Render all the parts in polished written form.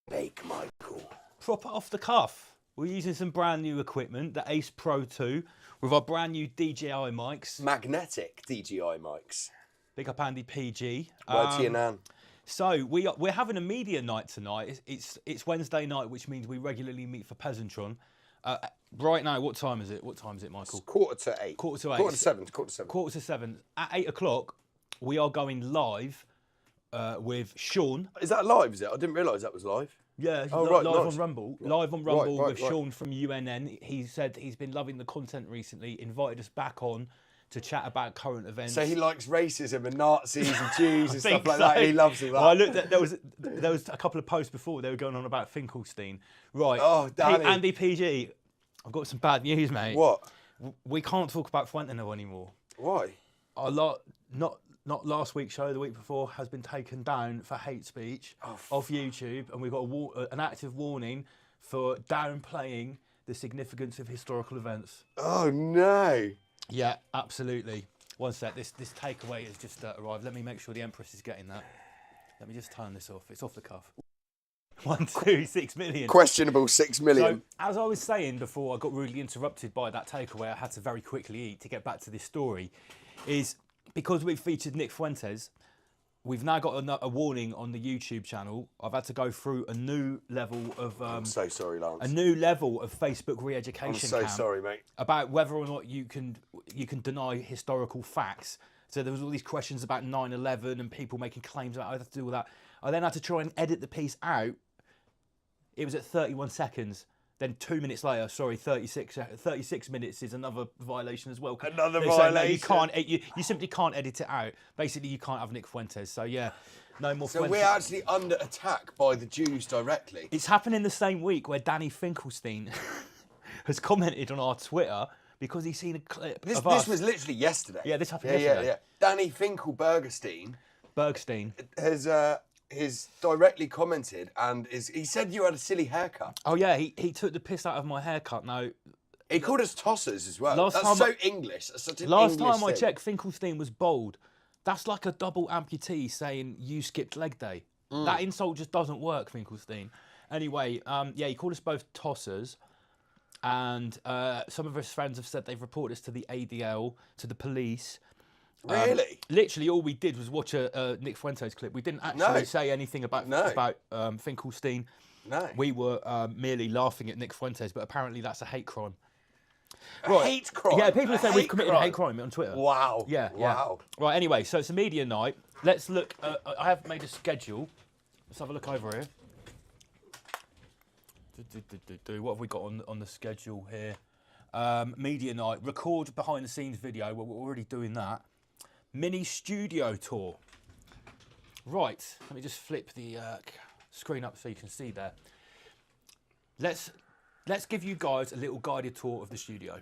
Bake Michael. Proper off the cuff. We're using some brand new equipment, the Ace Pro 2, with our brand new DJI mics. Magnetic DJI mics. Big up Andy PG. Word to your nan. So we're having a media night tonight. It's Wednesday night, which means we regularly meet for Pesantron. Right now, what time is it? What time is it, Michael? It's 8:15. Quarter to 8. Quarter to 7. Quarter to 7. Quarter to 7. At 8 o'clock, we are going live with Sean. Is that live, is it? I didn't realise that was live. Yeah, Oh, right, live nice. on Rumble. Live on Rumble Right, with Sean from UNN. He said he's been loving the content recently, invited us back on to chat about current events. So he likes racism and Nazis and Jews and stuff think like so. that. He loves all that. Well, I looked at, there was a couple of posts before they were going on about Finkelstein. Right. Oh, Danny. Andy PG, I've got some bad news, mate. What? We can't talk about Fuenteno anymore. Why? A lot, not last week's show, the week before, has been taken down for hate speech off YouTube, and we've got an active warning for downplaying the significance of historical events. Oh, no. Yeah, absolutely. One sec, this takeaway has just arrived. Let me make sure the Empress is getting that. Let me just turn this off. It's off the cuff. 1, 2, 6 million. Questionable 6 million. So, as I was saying before I got rudely interrupted by that takeaway, I had to very quickly eat to get back to this story, is because we've featured Nick Fuentes, we've now got a warning on the YouTube channel. I've had to go through a new level of... I'm so sorry, Lance. A new level of Facebook re-education I'm so sorry, mate. about whether or not you can deny historical facts. So there was all these questions about 9/11 and people making claims about how to do all that. I then had to try and edit the piece out. It was at 31 seconds. Then 2 minutes later, sorry, 36 minutes is another violation as well. Another They're saying, no, violation. you simply can't edit it out. Basically, you can't have Nick Fuentes. So yeah, no more. So Fuentes. we're actually under attack by the Jews directly. It's happened in the same week where Danny Finkelstein has commented on our Twitter because he's seen a clip This of us. was literally yesterday. Yeah, this happened yesterday. Yeah. Danny Finkelbergerstein Bergstein. has directly commented and he said you had a silly haircut. Oh yeah, he took the piss out of my haircut. No, He called us tossers as well. Last That's time so English. That's such an last English time I thing. checked, Finkelstein was bald. That's like a double amputee saying you skipped leg day. That insult just doesn't work, Finkelstein. Anyway, yeah, he called us both tossers. And some of his friends have said they've reported us to the ADL, to the police. Really? Literally, all we did was watch a Nick Fuentes clip. We didn't actually No. say anything about Finkelstein. No. We were merely laughing at Nick Fuentes, but apparently that's a hate crime. A hate crime? Yeah, people are A saying we've hate committed a hate crime on Twitter. Wow. Yeah, Wow. yeah. Right, anyway, so it's a media night. Let's look. I have made a schedule. Let's have a look over here. What have we got on the schedule here? Media night. Record behind the scenes video. Well, we're already doing that. Mini studio tour. Right, let me just flip the screen up so you can see there. Let's give you guys a little guided tour of the studio.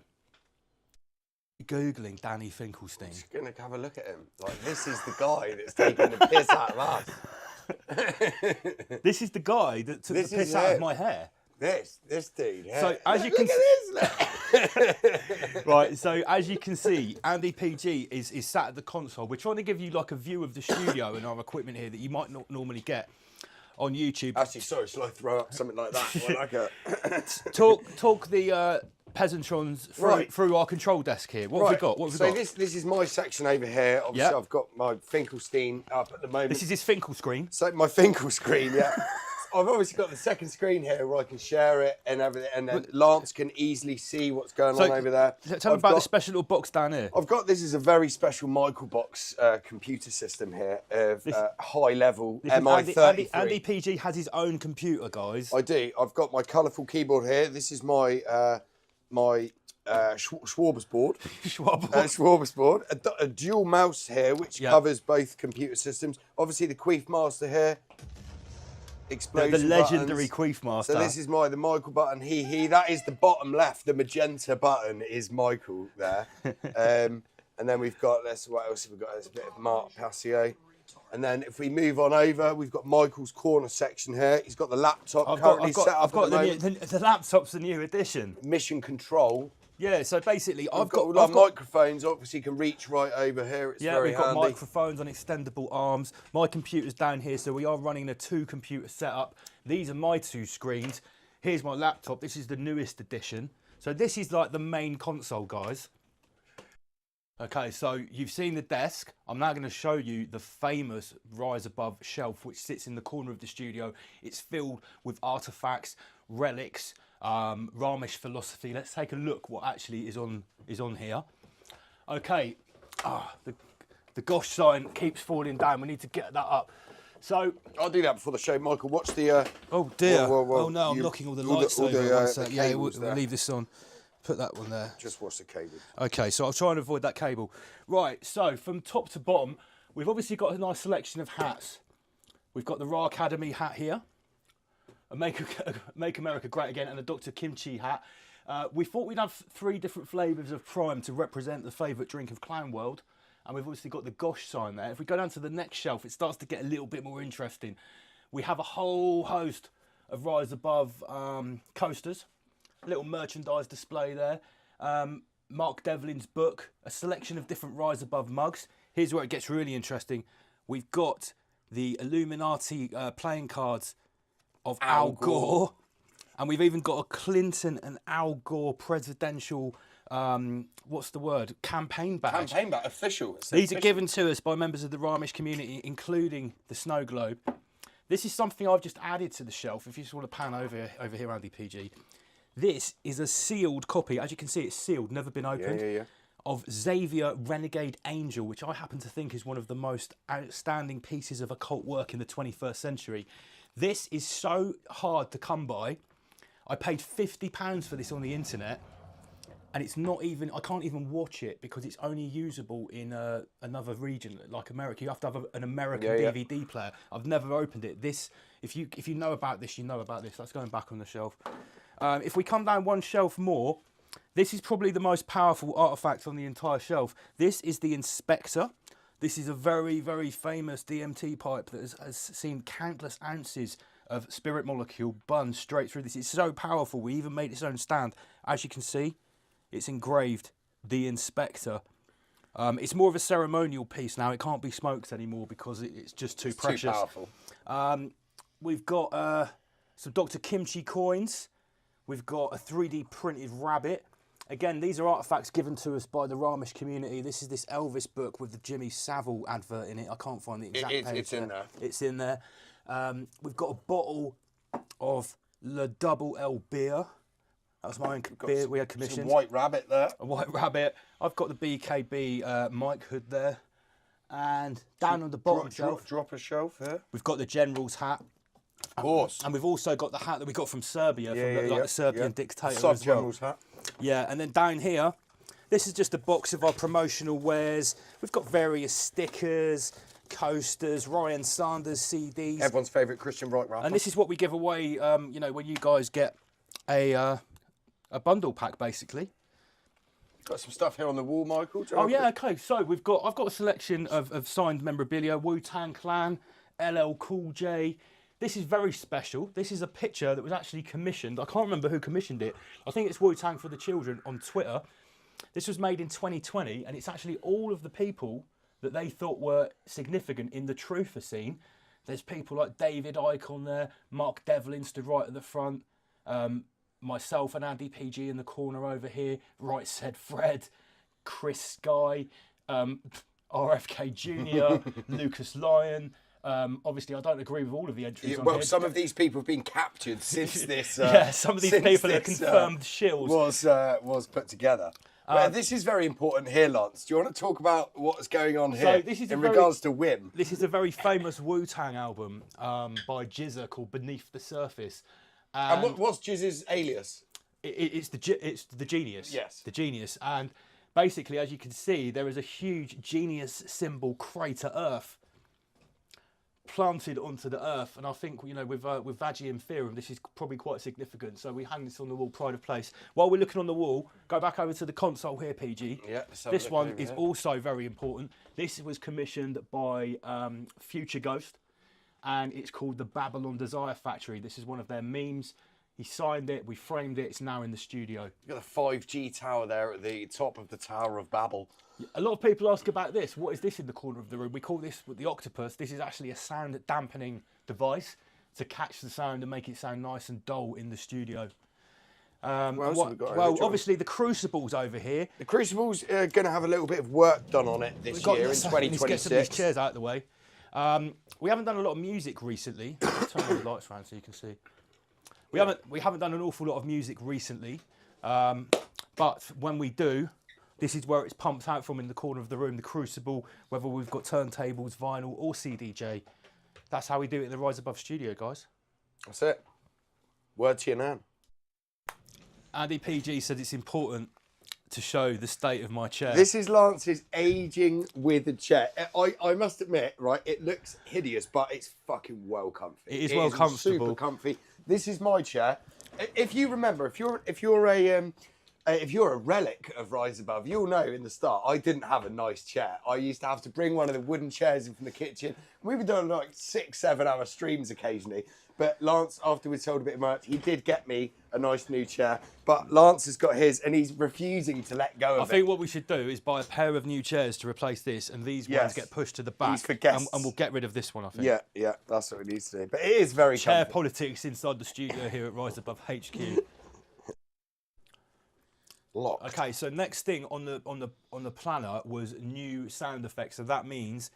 Googling Danny Finkelstein. Just gonna have a look at him. Like, this is the guy that's taking the piss out of us. This is the guy that took This the piss is out of him. my hair. This dude. Yeah. So, as you can Right, so as you can see, Andy PG is sat at the console. We're trying to give you like a view of the studio and our equipment here that you might not normally get on YouTube. Actually, sorry, shall I throw up something like that? Or like a... Talk the Pesantrons through our control desk here. What have we got? What have we got? This is my section over here. Obviously, Yeah. I've got my Finkelstein up at the moment. This is his Finkel screen. So my Finkel screen, yeah. I've obviously got the second screen here where I can share it and everything, and then Lance can easily see what's going on over there. Tell me about the special little box down here. This is a very special Michael Box computer system here of high level MI33. Andy PG has his own computer, guys. I do. I've got my colourful keyboard here. This is my Schwab's board. Schwab's board. A dual mouse here, which covers both computer systems. Obviously, the Queef Master here. Explosion the legendary buttons. Queef Master. So this is the Michael button. He. That is the bottom left. The magenta button is Michael there. And then we've got what else have we got? There's a bit of Mark Passio. And then if we move on over, we've got Michael's corner section here. He's got the laptop currently set up at the moment. The laptop's the new edition. Mission control. Yeah, so basically, I've got microphones. Obviously, you can reach right over here. It's very we've got handy. microphones on extendable arms. My computer's down here, so we are running a 2-computer setup. These are my 2 screens. Here's my laptop. This is the newest edition. So this is like the main console, guys. Okay, so you've seen the desk. I'm now going to show you the famous Rise Above shelf, which sits in the corner of the studio. It's filled with artifacts, relics, Ramesh philosophy. Let's take a look what actually is on here. Okay, the Gosh sign keeps falling down. We need to get that up. So I'll do that before the show. Michael, watch the. Oh dear! Whoa. Oh no! I'm knocking all the lights over. One sec. Yeah, we'll leave this on. Put that one there. Just watch the cable. Okay, so I'll try and avoid that cable. Right, so from top to bottom, we've obviously got a nice selection of hats. We've got the Raw Academy hat here, a Make America Great Again, and a Dr. Kimchi hat. We thought we'd have 3 different flavours of Prime to represent the favourite drink of Clown World. And we've obviously got the Gosh sign there. If we go down to the next shelf, it starts to get a little bit more interesting. We have a whole host of Rise Above coasters. Little merchandise display there. Mark Devlin's book, a selection of different Rise Above mugs. Here's where it gets really interesting. We've got the Illuminati playing cards of Al Gore. And we've even got a Clinton and Al Gore presidential, what's the word, campaign badge. Campaign badge, official. These are given to us by members of the Ramesh community, including the Snow Globe. This is something I've just added to the shelf. If you just want to pan over here, Andy PG. This is a sealed copy. As you can see, it's sealed, never been opened. Of Xavier Renegade Angel, which I happen to think is one of the most outstanding pieces of occult work in the 21st century. This is so hard to come by. I paid £50 for this on the internet, and it's not even. I can't even watch it because it's only usable in another region, like America. You have to have an American DVD player. I've never opened it. This, if you know about this, you know about this. That's going back on the shelf. If we come down one shelf more, this is probably the most powerful artifact on the entire shelf. This is the Inspector. This is a very, very famous DMT pipe that has seen countless ounces of spirit molecule bun straight through this. It's so powerful. We even made its own stand. As you can see, it's engraved the Inspector. It's more of a ceremonial piece now. It can't be smoked anymore because it's just too precious. Too powerful. We've got some Dr. Kimchi coins. We've got a 3D printed rabbit. Again, these are artifacts given to us by the Ramesh community. This is this Elvis book with the Jimmy Savile advert in it. I can't find the exact page. It's in there. It's in there. We've got a bottle of Le Double L beer. That was my own beer we had commissioned. Some White Rabbit there. A White Rabbit. I've got the BKB mic hood there. And down on the bottom shelf, Drop a shelf here. we've got the General's hat. Of course. And we've also got the hat that we got from Serbia, from the Serbian dictator Sub as well. General's hat. Yeah, and then down here, this is just a box of our promotional wares. We've got various stickers, coasters, Ryan Sanders CDs. Everyone's favourite Christian rock rapper. And this is what we give away, you know, when you guys get a bundle pack, basically. Got some stuff here on the wall, Michael. Oh yeah, okay. So I've got a selection of signed memorabilia: Wu-Tang Clan, LL Cool J. This is very special. This is a picture that was actually commissioned. I can't remember who commissioned it. I think it's Wu-Tang for the Children on Twitter. This was made in 2020, and it's actually all of the people that they thought were significant in the truther scene. There's people like David Icke on there, Mark Devlin stood right at the front, myself and Andy PG in the corner over here, Right Said Fred, Chris Sky, RFK Jr., Lucas Lyon. Obviously, I don't agree with all of the entries on well, here. some of these people have been captured since this. Yeah, some of these people are confirmed shills. Was put together. Well, this is very important here, Lance. Do you want to talk about what's going on here this is in regards to Wim? This is a very famous Wu-Tang album by Jizza called Beneath the Surface. And what's Jizz's alias? It's the Genius. Yes. The Genius. And basically, as you can see, there is a huge Genius symbol, Crater Earth, planted onto the earth, and I think, you know, with Vagium Theorem, this is probably quite significant. So we hang this on the wall, pride of place. While we're looking on the wall, go back over to the console here, PG. Yeah. This one is also very important. This was commissioned by Future Ghost, and it's called the Babylon Desire Factory. This is one of their memes. He signed it, we framed it, it's now in the studio. You've got the 5G tower there at the top of the Tower of Babel. A lot of people ask about this. What is this in the corner of the room? We call this the Octopus. This is actually a sound dampening device to catch the sound and make it sound nice and dull in the studio. Obviously the Crucible's over here. The Crucible's going to have a little bit of work done on it this year in 2026. Let's get some of these chairs out of the way. We haven't done a lot of music recently. Turn the lights around so you can see. We haven't done an awful lot of music recently, but when we do, this is where it's pumped out from in the corner of the room, the Crucible, whether we've got turntables, vinyl or CDJ. That's how we do it in the Rise Above studio, guys. That's it. Word to your nan. Andy PG said it's important to show the state of my chair. This is Lance's aging with a chair. I must admit, right, it looks hideous, but it's fucking well comfy. It is well comfortable. Super comfy. This is my chair. If you remember, if you're a relic of Rise Above, you'll know in the start I didn't have a nice chair. I used to have to bring one of the wooden chairs in from the kitchen. We were doing like 6-7 hour streams occasionally. But Lance, after we sold a bit of merch, he did get me a nice new chair. But Lance has got his, and he's refusing to let go of it. I think what we should do is buy a pair of new chairs to replace this, and these ones get pushed to the back. These for guests. And we'll get rid of this one, I think. Yeah, that's what we need to do. But it is very chair comfy. Politics inside the studio here at Rise Above HQ. Locked. Okay, so next thing on the planner was new sound effects. So that means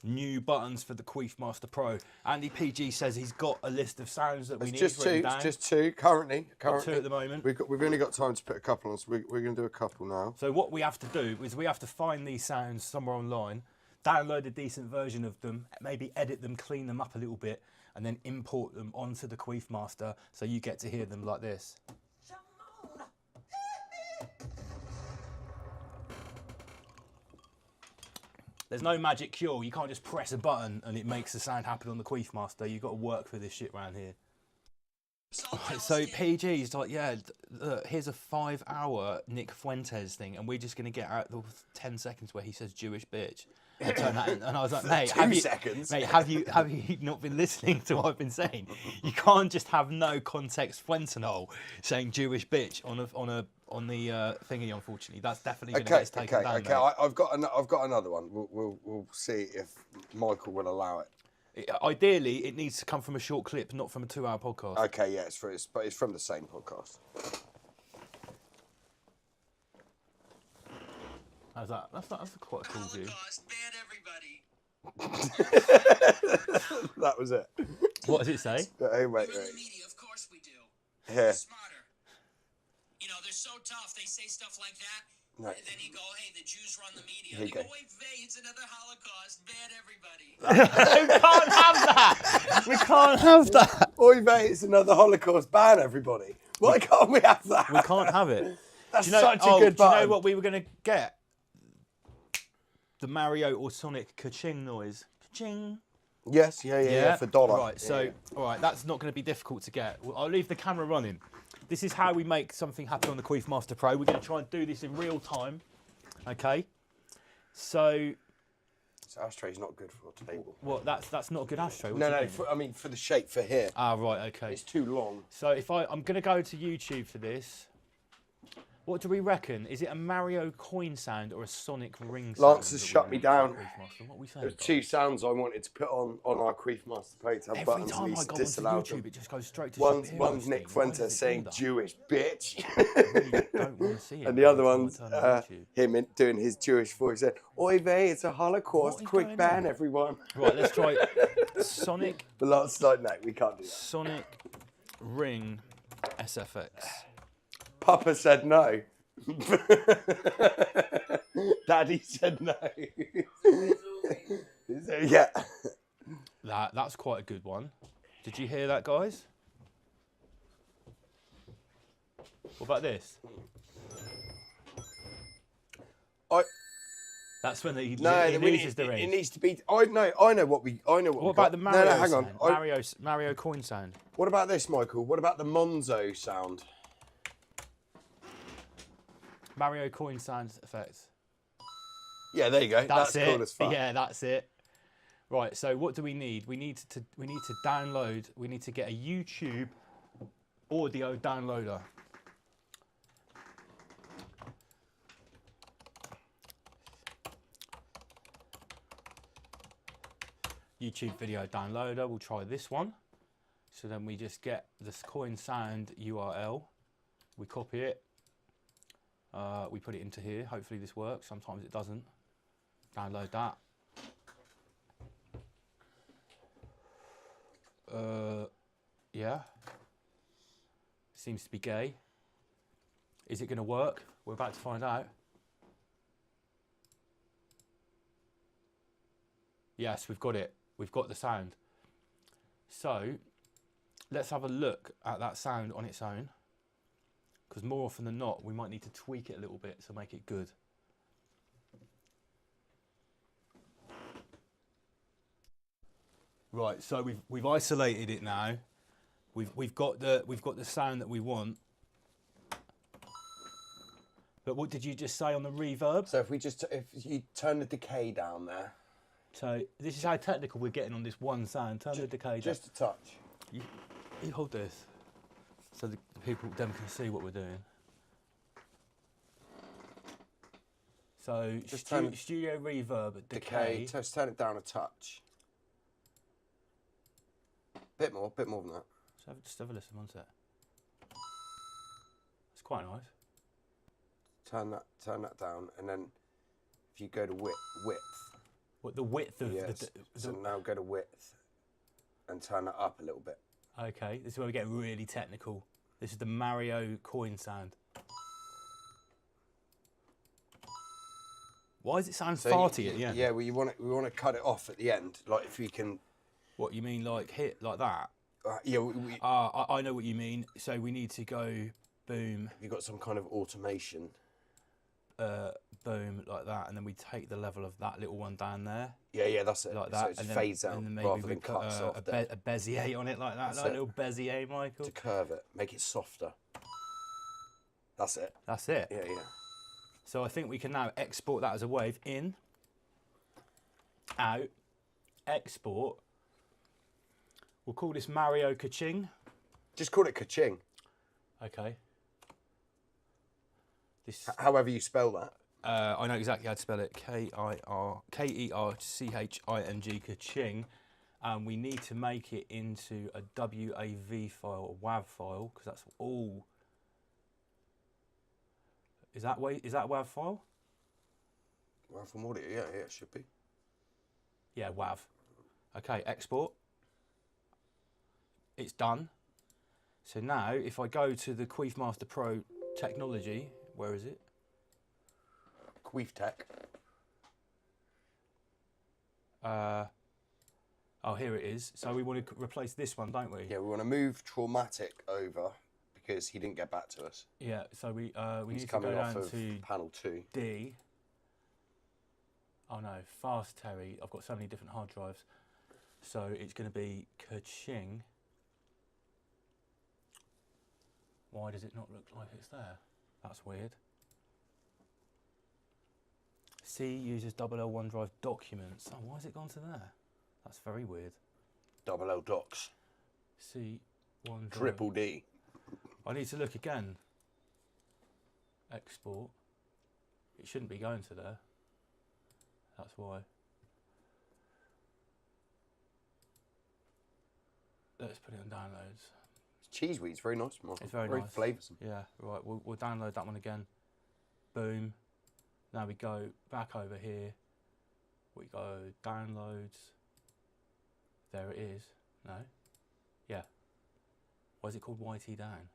new buttons for the Queef Master Pro. Andy PG says he's got a list of sounds that we need written down. It's just two currently. Got two at the moment. We've only got time to put a couple on, so we're going to do a couple now. So what we have to do is we have to find these sounds somewhere online, download a decent version of them, maybe edit them, clean them up a little bit, and then import them onto the Queefmaster, so you get to hear them like this. There's no magic cure. You can't just press a button and it makes the sound happen on the Queefmaster. You've got to work for this shit around here. So PG's like, yeah, look, here's a 5-hour Nick Fuentes thing, and we're just going to get out the 10 seconds where he says Jewish bitch. And turn that in. And I was like, mate, have you not been listening to what I've been saying? You can't just have no context Fuentanol saying Jewish bitch on the thingy. Unfortunately, that's definitely going to get us taken down. Okay. I've got another one. We'll see if Michael will allow it. Ideally, it needs to come from a short clip, not from a 2-hour podcast. Okay, yeah, but it's from the same podcast. How's that? That's quite a cool view. Ban everybody. That was it. What does it say? Hey, We're in wait. the media, of course we do. Yeah. Smarter. You know, they're so tough. They say stuff like that. No. And then you go, hey, the Jews run the media. Here They you go, go. wait, it's another Holocaust. Ban everybody. We can't have that. We can't have that. Oy vey, it's another Holocaust. Ban everybody. Why can't we have that? We can't have it. That's Do you know, such a good do you button. know what we were going to get? The Mario or Sonic ka-ching noise. Ka-ching. Yes, yeah, for dollar. Right, so, all right, that's not going to be difficult to get. Well, I'll leave the camera running. This is how we make something happen on the Queefmaster Pro. We're going to try and do this in real time. Okay? So, This ashtray's not good for a table. what? That's not a good ashtray. What No, do you no, mean? for the shape for here. Ah, right, okay. It's too long. So if I'm going to go to YouTube for this. What do we reckon? Is it a Mario coin sound or a Sonic ring sound? Lance has that we shut me want down. for Queefmaster? What are we saying? There's 2 sounds I wanted to put on our Queefmaster Pro to have Every buttons, time and I he's go onto disallowed YouTube, them. it just goes straight to One's Shapiro's Nick thing. Why does Fuentes it saying do that? Jewish bitch. I really don't want to see it. And the other every time I one's turn on YouTube. him doing his Jewish voice. Saying, Oy vey, it's a Holocaust. What is Quick going ban on? everyone. Right, let's try Sonic But Lance's like, no, we can't do that. Sonic Ring SFX. Papa said no. Daddy said no. So, yeah. That's quite a good one. Did you hear that, guys? What about this? That's when he loses the ring. It needs to be. I know what we. I know what. What about the Mario No, hang on. sound? Mario coin sound. What about this, Michael? What about the Monzo sound? Mario coin sound effects. Yeah, there you go. That's it. cool as fuck. Yeah, that's it. Right. So what do we need? We need to download. We need to get a YouTube audio downloader. YouTube video downloader. We'll try this one. So then we just get this coin sound URL. We copy it. We put it into here. Hopefully this works. Sometimes it doesn't. Download that. Yeah. Seems to be gay. Is it going to work? We're about to find out. Yes, we've got it. We've got the sound. So let's have a look at that sound on its own. Because more often than not, we might need to tweak it a little bit to make it good. Right, so we've isolated it now. We've got the sound that we want. But what did you just say on the reverb? So if you turn the decay down there, So this is how technical we're getting on this one sound. Turn the decay down. just a touch. You hold this, so the people then can see what we're doing. So Just turn- studio reverb at Decay. decay. Just turn it down a touch. Bit more than that. Just have a listen, one sec. It's quite nice. Turn that down, and then if you go to width. What the width of Yes. the So now go to width, and turn that up a little bit. okay, this is where we get really technical. This is the Mario coin sound. Why does it sound farty at the end? Yeah, well, we want to cut it off at the end. Like if you can, What you mean, like hit like that? Yeah, I know what you mean. So we need to go boom, you've got some kind of automation. boom, like that, and then we take the level of that little one down there, Yeah, that's it. like that, So it fades out and then maybe rather we than put cuts off a there. Bezier on it like that, That's like a it. little Bezier, Michael. To curve it, make it softer. That's it. That's it. Yeah. So I think we can now export that as a wave in, out, export. We'll call this Mario Kaching. Just call it ka-ching. Okay. This However you spell that. I know exactly how to spell it. Kerching, Kaching. And we need to make it into a WAV file, a WAV file, because that's all. Is that WAV file? Well, from audio, yeah, it should be. Yeah, WAV. Okay, export. It's done. So now, if I go to the Queef Master Pro technology, where is it? Queef Tech. Oh, here it is. So we want to replace this one, don't we? Yeah, we want to move Traumatic over because he didn't get back to us. Yeah. So we He's need to coming go off down of to panel 2. D. Oh no, Fast Terry. I've got so many different hard drives. So it's going to be Kaching. Why does it not look like it's there? That's weird. C uses OneDrive documents. Oh, why has it gone to there? That's very weird. Double L docs. C OneDrive. Triple D. I need to look again. Export. It shouldn't be going to there. That's why. Let's put it on downloads. Cheese Weed's very nice, Mark. It's very nice. flavoursome. Yeah, right. We'll download that one again. Boom. Now we go back over here. We go downloads. There it is. No? Yeah. Why is it called YT Down?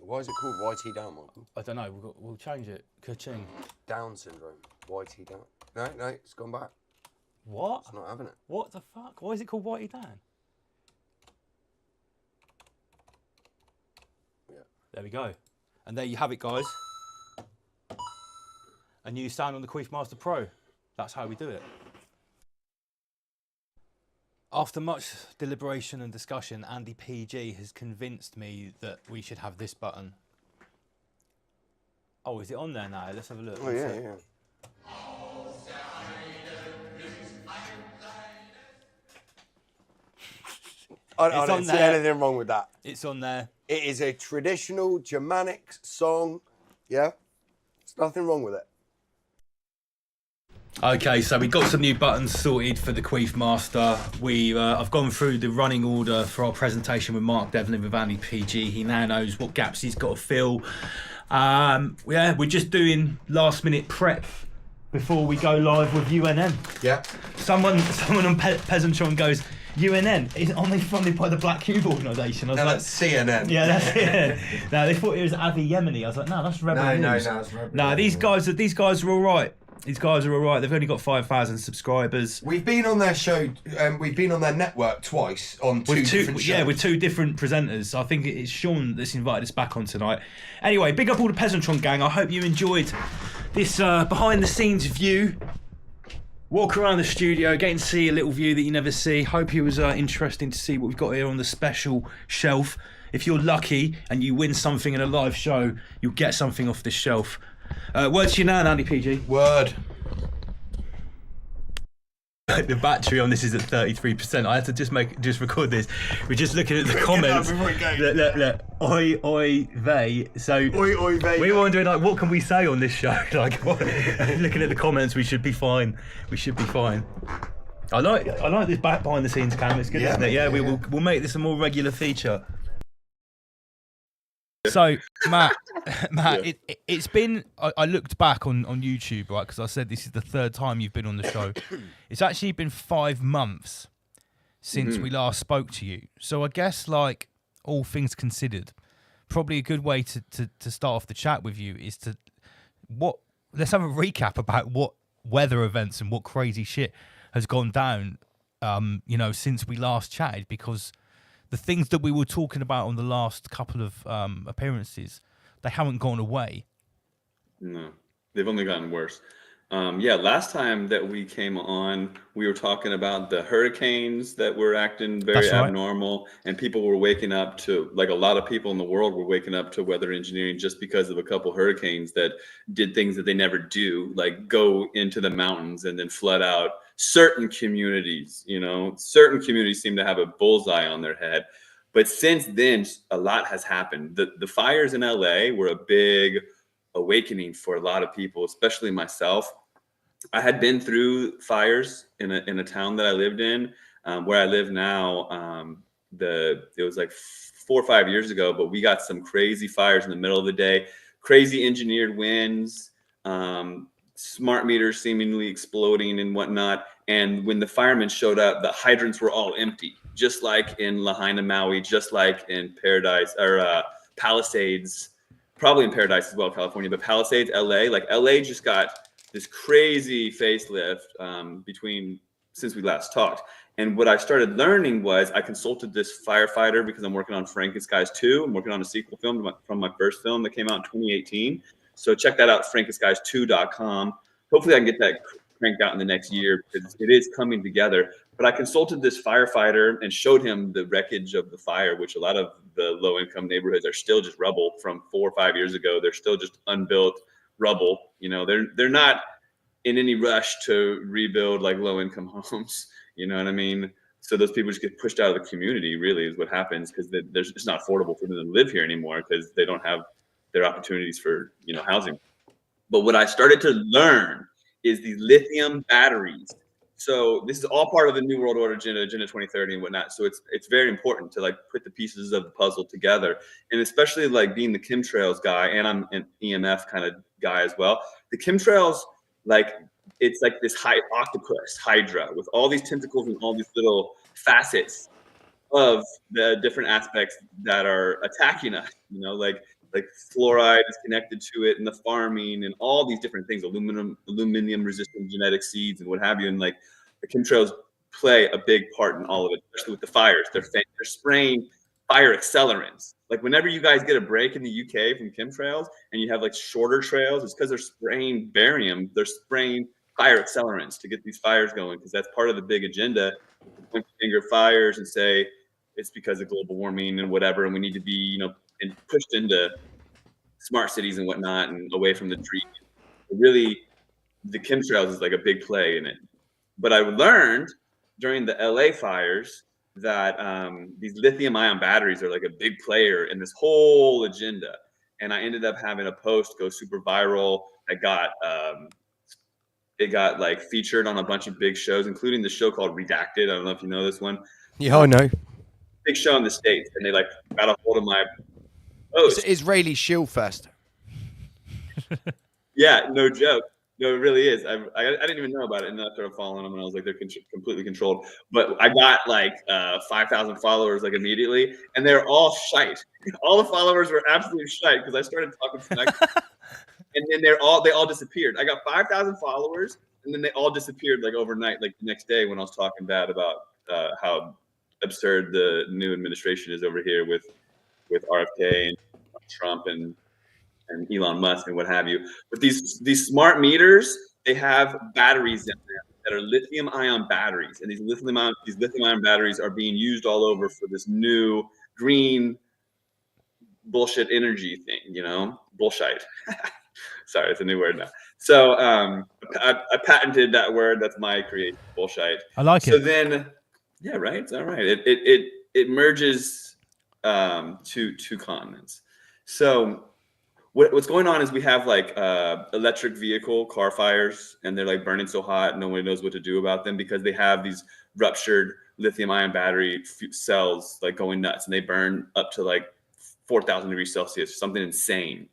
Why is it called YT Down, Michael? I don't know. We'll change it. Ka-ching. Down syndrome. YT Down. No, it's gone back. What? It's not having it. What the fuck? Why is it called YT Down? Yeah. There we go. And there you have it, guys. A new sound on the Queef Master Pro. That's how we do it. After much deliberation and discussion, Andy PG has convinced me that we should have this button. Oh, is it on there now? Let's have a look. Oh, yeah. I don't see anything wrong with that. It's on there. It is a traditional Germanic song. Yeah? There's nothing wrong with it. Okay, so we got some new buttons sorted for the Queef Master. I've gone through the running order for our presentation with Mark Devlin with Andy PG. He now knows what gaps he's got to fill. We're just doing last minute prep before we go live with UNN. Yeah. Someone on Peasantron goes, UNN, aren't they funded by the Black Cube organisation? I was No, like, that's CNN. yeah, that's it. No, they thought it was Avi Yemeni. I was like, no, that's Rebel News. it's Rebel No, these guys are all right. These guys are all right. They've only got 5,000 subscribers. We've been on their show, we've been on their network twice on two different shows. Yeah, with two different presenters. I think it's Sean that's invited us back on tonight. Anyway, big up all the Peasantron gang. I hope you enjoyed this behind the scenes view. Walk around the studio, getting to see a little view that you never see. Hope it was interesting to see what we've got here on the special shelf. If you're lucky and you win something in a live show, you'll get something off this shelf. Word to you now, Andy PG. Word. The battery on this is at 33%. I had to just record this. We're just looking at the comments. Look. Oi, vey. So Oi, vey. we were wondering, like, what can we say on this show? Like, looking at the comments, we should be fine. I like this back behind the scenes cam. It's good, isn't it? Yeah, we'll make this a more regular feature. So, Matt, yeah. It's been. I looked back on YouTube, right, because I said this is the third time you've been on the show. It's actually been 5 months since we last spoke to you. So I guess, like, all things considered, probably a good way to start off the chat with you is let's have a recap about what weather events and what crazy shit has gone down, since we last chatted, because the things that we were talking about on the last couple of appearances, they haven't gone away. No, they've only gotten worse. Last time that we came on, we were talking about the hurricanes that were acting very That's right. abnormal, and people were waking up to, like, a lot of people in the world were waking up to weather engineering just because of a couple hurricanes that did things that they never do, like go into the mountains and then flood out certain communities. Certain communities seem to have a bullseye on their head. But since then, a lot has happened. The fires in LA were a big awakening for a lot of people, especially myself. I had been through fires in a town that I lived in. Where I live now, it was like 4 or 5 years ago, but we got some crazy fires in the middle of the day, crazy engineered winds, smart meters seemingly exploding and whatnot. And when the firemen showed up, the hydrants were all empty, just like in Lahaina, Maui, just like in Paradise or Palisades. Probably in Paradise as well, California, but Palisades, LA, like LA just got this crazy facelift since we last talked. And what I started learning was I consulted this firefighter because I'm working on Frankenskies 2. I'm working on a sequel film from my first film that came out in 2018. So check that out, frankenskies2.com. Hopefully I can get that cranked out in the next year because it is coming together. But I consulted this firefighter and showed him the wreckage of the fire, which a lot of the low-income neighborhoods are still just rubble from 4 or 5 years ago. They're still just unbuilt rubble. They're not in any rush to rebuild like low-income homes. You know what I mean? So those people just get pushed out of the community, really, is what happens, because it's not affordable for them to live here anymore because they don't have their opportunities for housing. But what I started to learn is the lithium batteries. So this is all part of the New World Order Agenda 2030 and whatnot. So it's very important to put the pieces of the puzzle together, and especially being the chemtrails guy, and I'm an EMF kind of guy as well. The chemtrails, it's like this octopus hydra with all these tentacles and all these little facets of the different aspects that are attacking us. Like fluoride is connected to it, and the farming, and all these different things, aluminum resistant genetic seeds and what have you. And the chemtrails play a big part in all of it, especially with the fires. They're spraying fire accelerants. Whenever you guys get a break in the UK from chemtrails and you have shorter trails, it's because they're spraying barium. They're spraying fire accelerants to get these fires going, because that's part of the big agenda. Point finger fires and say it's because of global warming and whatever, and we need to be, and pushed into smart cities and whatnot and away from the trees. Really, the chemtrails is a big play in it. But I learned during the LA fires that these lithium ion batteries are a big player in this whole agenda. And I ended up having a post go super viral. It got featured on a bunch of big shows, including the show called Redacted. I don't know if you know this one. Yeah, I know. Big show in the States, and they got a hold of my post. It's Israeli shield fest. Yeah, no joke. No, it really is. I didn't even know about it, and then I started following them, and I was like, they're completely controlled. But I got 5,000 followers immediately, and they're all shite. All the followers were absolutely shite because I started talking smack, and then they all disappeared. I got 5,000 followers, and then they all disappeared overnight, the next day when I was talking bad about how absurd the new administration is over here with RFK and Trump and Elon Musk and what have you. But these smart meters, they have batteries in them that are lithium ion batteries, and these lithium ion batteries are being used all over for this new green bullshit energy thing. Bullshite. Sorry, it's a new word now. So I patented that word. That's my creation, bullshite. I like it. So then, yeah, right. It's all right. It merges two continents. So what's going on is we have electric vehicle car fires, and they're burning so hot nobody knows what to do about them because they have these ruptured lithium ion battery cells going nuts, and they burn up to 4,000 degrees Celsius, something insane.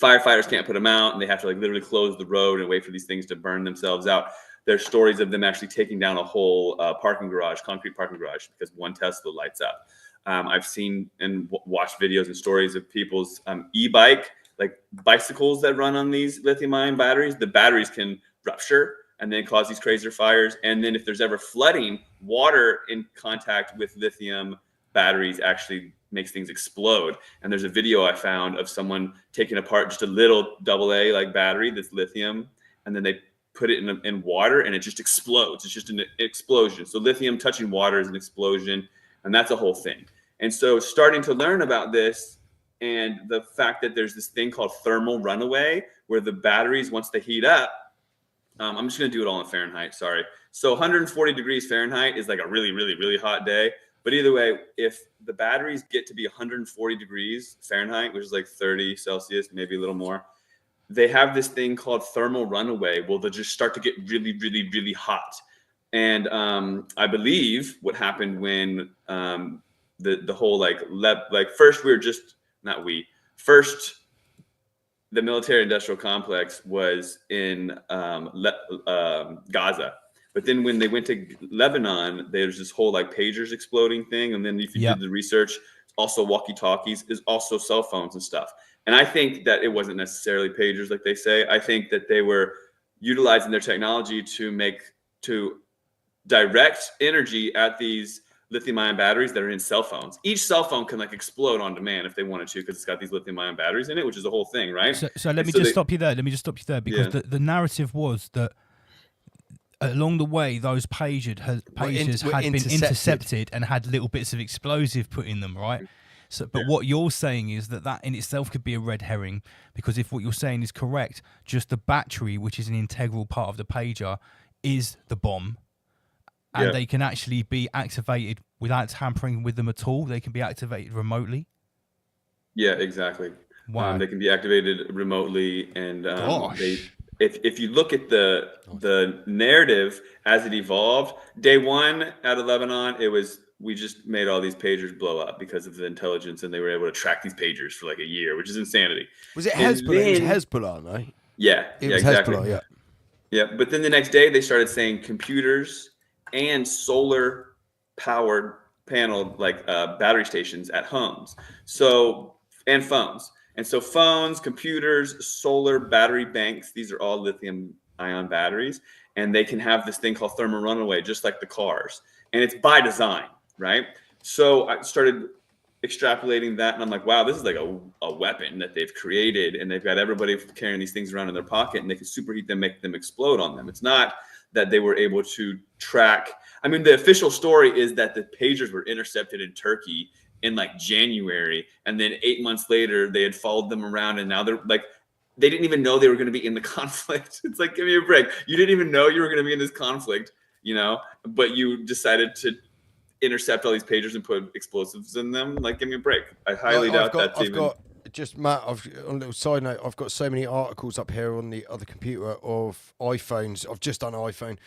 Firefighters can't put them out, and they have to literally close the road and wait for these things to burn themselves out. There's stories of them actually taking down a whole concrete parking garage because one Tesla lights up. I've seen and watched videos and stories of people's e-bike, like bicycles that run on these lithium-ion batteries. The batteries can rupture and then cause these crazy fires. And then if there's ever flooding, water in contact with lithium batteries actually makes things explode. And there's a video I found of someone taking apart just a little AA like battery that's lithium, and then they put it in water and it just explodes. It's just an explosion. So lithium touching water is an explosion, and that's a whole thing. And so starting to learn about this and the fact that there's this thing called thermal runaway, where the batteries, once they heat up, I'm just going to do it all in Fahrenheit. Sorry. So 140 degrees Fahrenheit is like a really, really, really hot day. But either way, if the batteries get to be 140 degrees Fahrenheit, which is like 30 Celsius, maybe a little more, they have this thing called thermal runaway. Well, they'll just start to get really, really, really hot. And I believe what happened when the whole first we were just not we first the military industrial complex was in Gaza. But then when they went to Lebanon, there's this whole like pagers exploding thing. And then if you did the research, also walkie-talkies, is also cell phones and stuff. And I think that it wasn't necessarily pagers like they say. I think that they were utilizing their technology to direct energy at these lithium-ion batteries that are in cell phones. Each cell phone can like explode on demand if they wanted to, because it's got these lithium-ion batteries in it, which is the whole thing, right? So let me just stop you there. Let me just stop you there, because the narrative was that along the way, those pagers had been intercepted and had little bits of explosive put in them, right? So, but what you're saying is that in itself could be a red herring, because if what you're saying is correct, just the battery, which is an integral part of the pager, is the bomb. And they can actually be activated without tampering with them at all. They can be activated remotely. Yeah, exactly. Wow. They can be activated remotely, and if you look at the narrative as it evolved, day one out of Lebanon, it was we just made all these pagers blow up because of the intelligence, and they were able to track these pagers for like a year, which is insanity. Was it Hezbollah? It was Hezbollah, no? Yeah, it was exactly. Hezbollah, yeah. But then the next day they started saying computers and solar powered panel battery stations at homes, and phones. And so phones, computers, solar battery banks, these are all lithium ion batteries, and they can have this thing called thermal runaway, just like the cars. And it's by design, right? So I started extrapolating that, and I'm like, wow, this is like a weapon that they've created, and they've got everybody carrying these things around in their pocket, and they can superheat them, make them explode on them. It's not that they were able to track. I mean, the official story is that the pagers were intercepted in Turkey in like January, and then 8 months later they had followed them around, and now they're like, they didn't even know they were going to be in the conflict. It's like, give me a break. You didn't even know you were going to be in this conflict, but you decided to intercept all these pagers and put explosives in them. Like, give me a break. I highly doubt that's even. Just Matt, on a little side note, I've got so many articles up here on the other computer of iPhones. I've just done iPhone.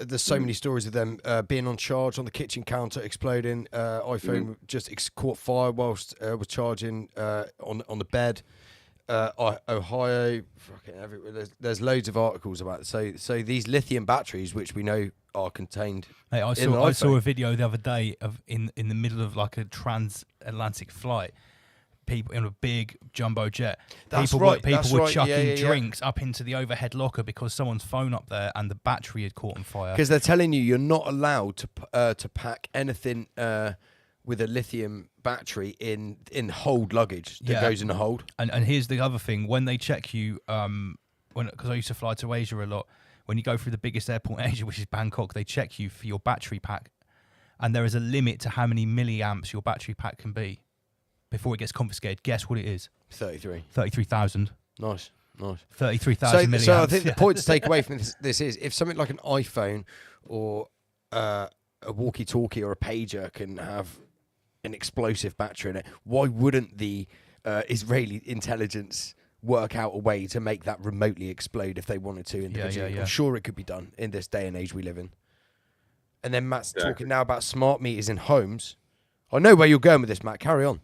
There's so many stories of them being on charge on the kitchen counter, exploding. iPhone just caught fire whilst was charging on the bed. Ohio, fucking everywhere. There's loads of articles about it. So these lithium batteries, which we know are contained. Hey, I saw a video the other day of in the middle of like a transatlantic flight. People in a big jumbo jet. People were chucking drinks up into the overhead locker because someone's phone up there and the battery had caught on fire. Because they're telling you're not allowed to pack anything with a lithium battery in hold luggage that goes in a hold. And here's the other thing: when they check you, because I used to fly to Asia a lot, when you go through the biggest airport in Asia, which is Bangkok, they check you for your battery pack, and there is a limit to how many milliamps your battery pack can be before it gets confiscated. Guess what it is? 33,000. Nice. 33,000 milliamps. So I think the point to take away from this is, if something like an iPhone or a walkie-talkie or a pager can have an explosive battery in it, why wouldn't the Israeli intelligence work out a way to make that remotely explode if they wanted to individually? Yeah. I'm sure it could be done in this day and age we live in. And then Matt's talking now about smart meters in homes. I know where you're going with this, Matt. Carry on.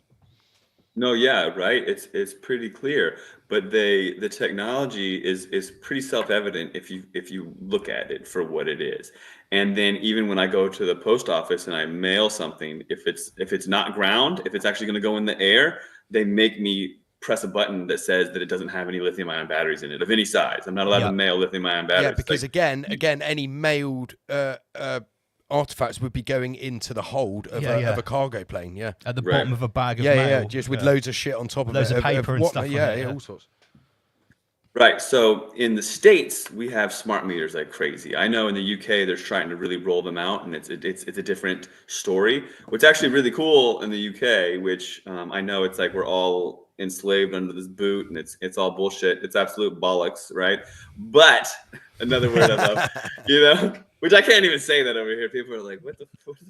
No, yeah, right. It's pretty clear, but the technology is pretty self-evident if you look at it for what it is. And then even when I go to the post office and I mail something, if it's not ground, if it's actually going to go in the air, they make me press a button that says that it doesn't have any lithium-ion batteries in it of any size. I'm not allowed to mail lithium-ion batteries. Yeah, because again, any mailed artifacts would be going into the hold of a cargo plane. Yeah, at the bottom of a bag of mail. Yeah, just with loads of shit on top of loads it, of paper and stuff. Yeah, all sorts. Right. So in the States, we have smart meters like crazy. I know in the UK, they're trying to really roll them out, and it's a different story. What's actually really cool in the UK, which I know it's like we're all enslaved under this boot, and it's all bullshit. It's absolute bollocks, right? But another word I love, which I can't even say that over here. People are like, what the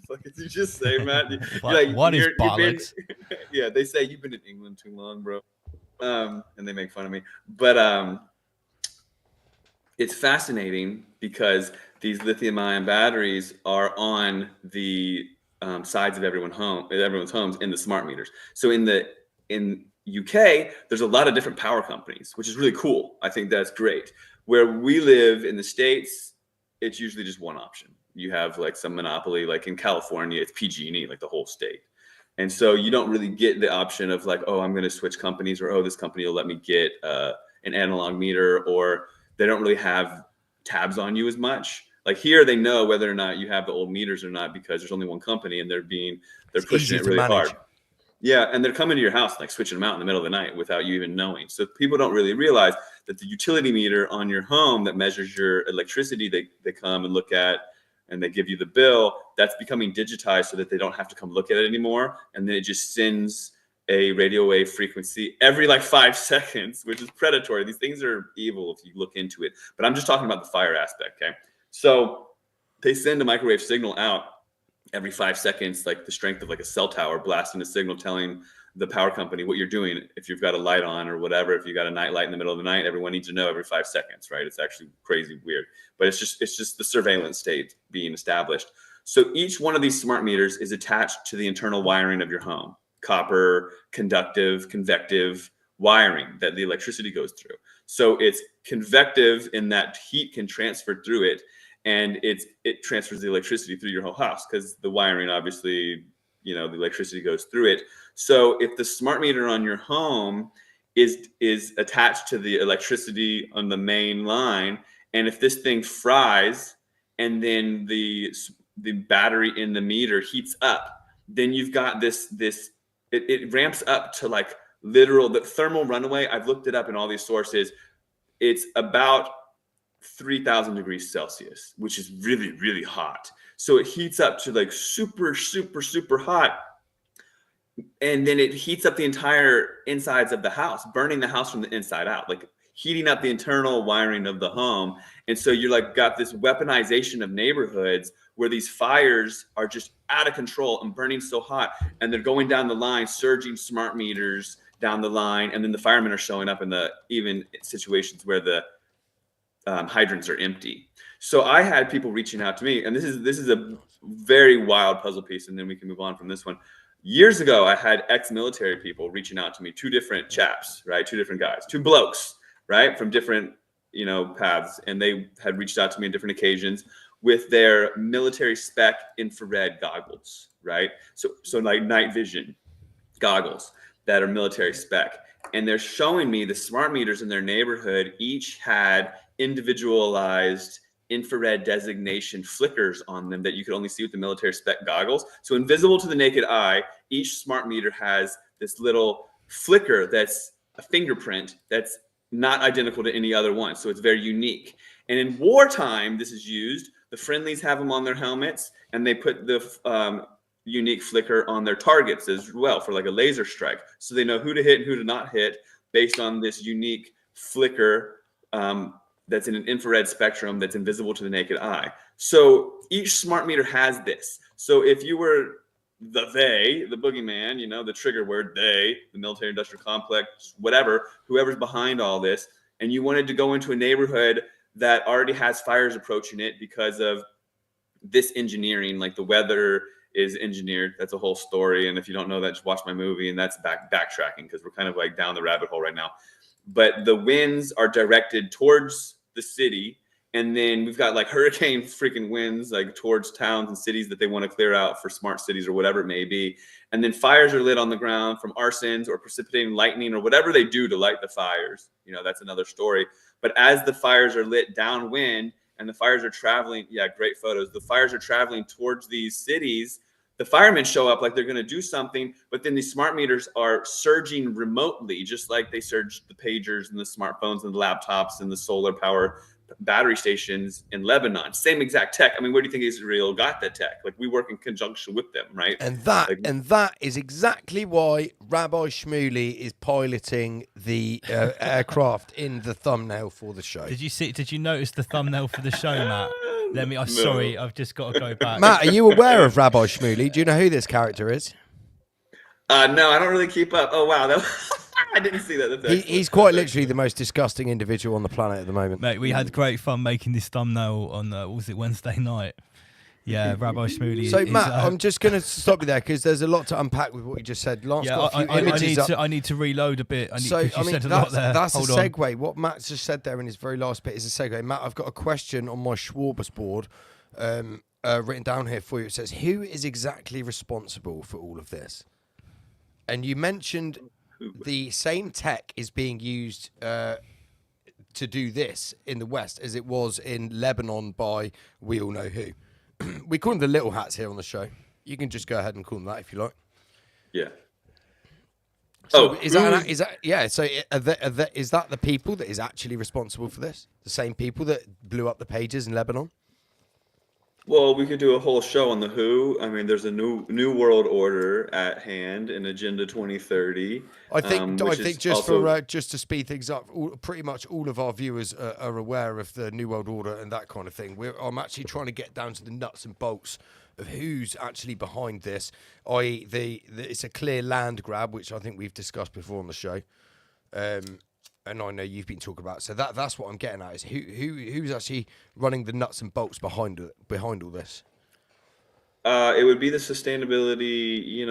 fuck did you just say, Matt? What is bollocks? Yeah, they say you've been in England too long, bro. And they make fun of me, but it's fascinating because these lithium-ion batteries are on the sides of everyone's homes in the smart meters. So in UK, there's a lot of different power companies, which is really cool. I think that's great. Where we live in the States, it's usually just one option. You have like some monopoly, like in California, it's PG&E, like the whole state. And so you don't really get the option of like, oh, I'm going to switch companies, or, oh, this company will let me get an analog meter, or they don't really have tabs on you as much. Like here, they know whether or not you have the old meters or not because there's only one company and they're pushing it really hard. Yeah, and they're coming to your house, like switching them out in the middle of the night without you even knowing. So people don't really realize that the utility meter on your home that measures your electricity, they come and look at, and they give you the bill, that's becoming digitized so that they don't have to come look at it anymore. And then it just sends a radio wave frequency every like 5 seconds, which is predatory. These things are evil if you look into it. But I'm just talking about the fire aspect, okay? So they send a microwave signal out every 5 seconds, like the strength of like a cell tower, blasting a signal telling the power company what you're doing. If you've got a light on or whatever, if you got a night light in the middle of the night, everyone needs to know every 5 seconds, right? It's actually crazy weird, but it's just the surveillance state being established. So each one of these smart meters is attached to the internal wiring of your home, copper, conductive, convective wiring that the electricity goes through. So it's convective in that heat can transfer through it, and it transfers the electricity through your whole house because the wiring, obviously, the electricity goes through it. So if the smart meter on your home is attached to the electricity on the main line, and if this thing fries and then the battery in the meter heats up, then you've got it ramps up to like the thermal runaway. I've looked it up in all these sources. It's about 3,000 degrees Celsius, which is really, really hot. So it heats up to like super, super, super hot. And then it heats up the entire insides of the house, burning the house from the inside out, like heating up the internal wiring of the home. And so you're like got this weaponization of neighborhoods where these fires are just out of control and burning so hot. And they're going down the line, surging smart meters down the line. And then the firemen are showing up in the even situations where the hydrants are empty. So I had people reaching out to me, and this is a very wild puzzle piece, and then we can move on from this one. Years ago, I had ex-military people reaching out to me, 2 different chaps, right? 2 different guys, 2 blokes, right? From different, paths. And they had reached out to me on different occasions with their military spec infrared goggles, right? So like night vision goggles that are military spec. And they're showing me the smart meters in their neighborhood each had individualized infrared designation flickers on them that you could only see with the military spec goggles. So invisible to the naked eye, each smart meter has this little flicker that's a fingerprint that's not identical to any other one. So it's very unique. And in wartime, this is used. The friendlies have them on their helmets, and they put the unique flicker on their targets as well for like a laser strike. So they know who to hit and who to not hit based on this unique flicker that's in an infrared spectrum that's invisible to the naked eye. So each smart meter has this. So if you were the boogeyman, the trigger word, the military industrial complex, whatever, whoever's behind all this, and you wanted to go into a neighborhood that already has fires approaching it because of this engineering, like the weather is engineered. That's a whole story. And if you don't know that, just watch my movie. And that's backtracking because we're kind of like down the rabbit hole right now. But the winds are directed towards the city. And then we've got like hurricane freaking winds, like towards towns and cities that they want to clear out for smart cities or whatever it may be. And then fires are lit on the ground from arsons or precipitating lightning or whatever they do to light the fires. You know, that's another story. But as the fires are lit downwind and the fires are traveling, yeah, great photos. The fires are traveling towards these cities. The firemen show up like they're going to do something, but then these smart meters are surging remotely, just like they surged the pagers and the smartphones and the laptops and the solar power battery stations in Lebanon. Same exact tech. I mean, where do you think Israel got that tech? Like, we work in conjunction with them, right? And that is exactly why Rabbi Shmuley is piloting the aircraft in the thumbnail for the show. Did you notice the thumbnail for the show, Matt? Sorry, I've just got to go back. Matt, are you aware of Rabbi Shmuley? Do you know who this character is? No, I don't really keep up. Oh wow, I didn't see that. He's quite literally the most disgusting individual on the planet at the moment. Mate, we had great fun making this thumbnail on Wednesday night. Yeah, Rabbi Shmuley. So, Matt, I'm just going to stop you there because there's a lot to unpack with what you just said. Lance got a few images up. I need to reload a bit. That's a segue. What Matt just said there in his very last bit is a segue. Matt, I've got a question on my smorgasbord written down here for you. It says, who is exactly responsible for all of this? And you mentioned the same tech is being used to do this in the West as it was in Lebanon by we all know who. We call them the little hats here on the show. You can just go ahead and call them that if you like. Yeah. So is that yeah? So is that the people that is actually responsible for this? The same people that blew up the pages in Lebanon? Well, we could do a whole show on the WHO. I mean, there's a new world order at hand in Agenda 2030. I think just to speed things up, pretty much all of our viewers are aware of the new world order and that kind of thing. I'm actually trying to get down to the nuts and bolts of who's actually behind this. I.e., it's a clear land grab, which I think we've discussed before on the show. And I know you've been talking about. So that's what I'm getting at is who's actually running the nuts and bolts behind all this. It would be the sustainability,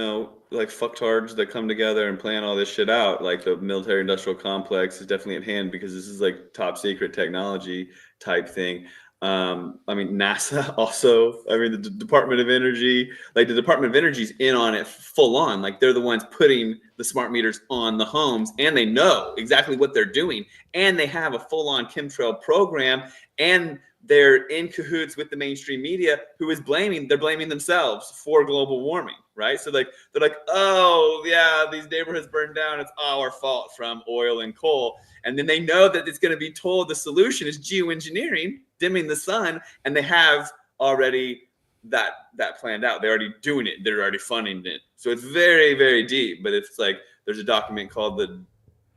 like fucktards that come together and plan all this shit out. Like the military industrial complex is definitely at hand because this is like top secret technology type thing. I mean, NASA also, the Department of Energy, like the Department of Energy's in on it full on. Like they're the ones putting the smart meters on the homes and they know exactly what they're doing. And they have a full on chemtrail program and they're in cahoots with the mainstream media they're blaming themselves for global warming, right? So they're like, oh yeah, these neighborhoods burned down. It's our fault from oil and coal. And then they know that it's going to be told the solution is geoengineering, dimming the sun. And they have already that planned out. They're already doing it. They're already funding it. So it's very, very deep, but it's like, there's a document called the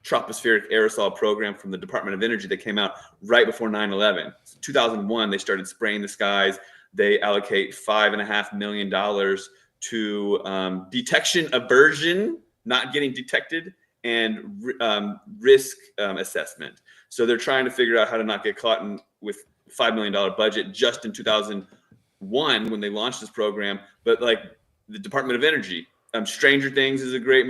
Tropospheric Aerosol Program from the Department of Energy that came out right before 9/11. 2001, they started spraying the skies. They allocate $5.5 million to detection aversion, not getting detected, and risk assessment. So they're trying to figure out how to not get caught with $5 million budget just in 2001 when they launched this program. But like the Department of Energy, Stranger Things is a great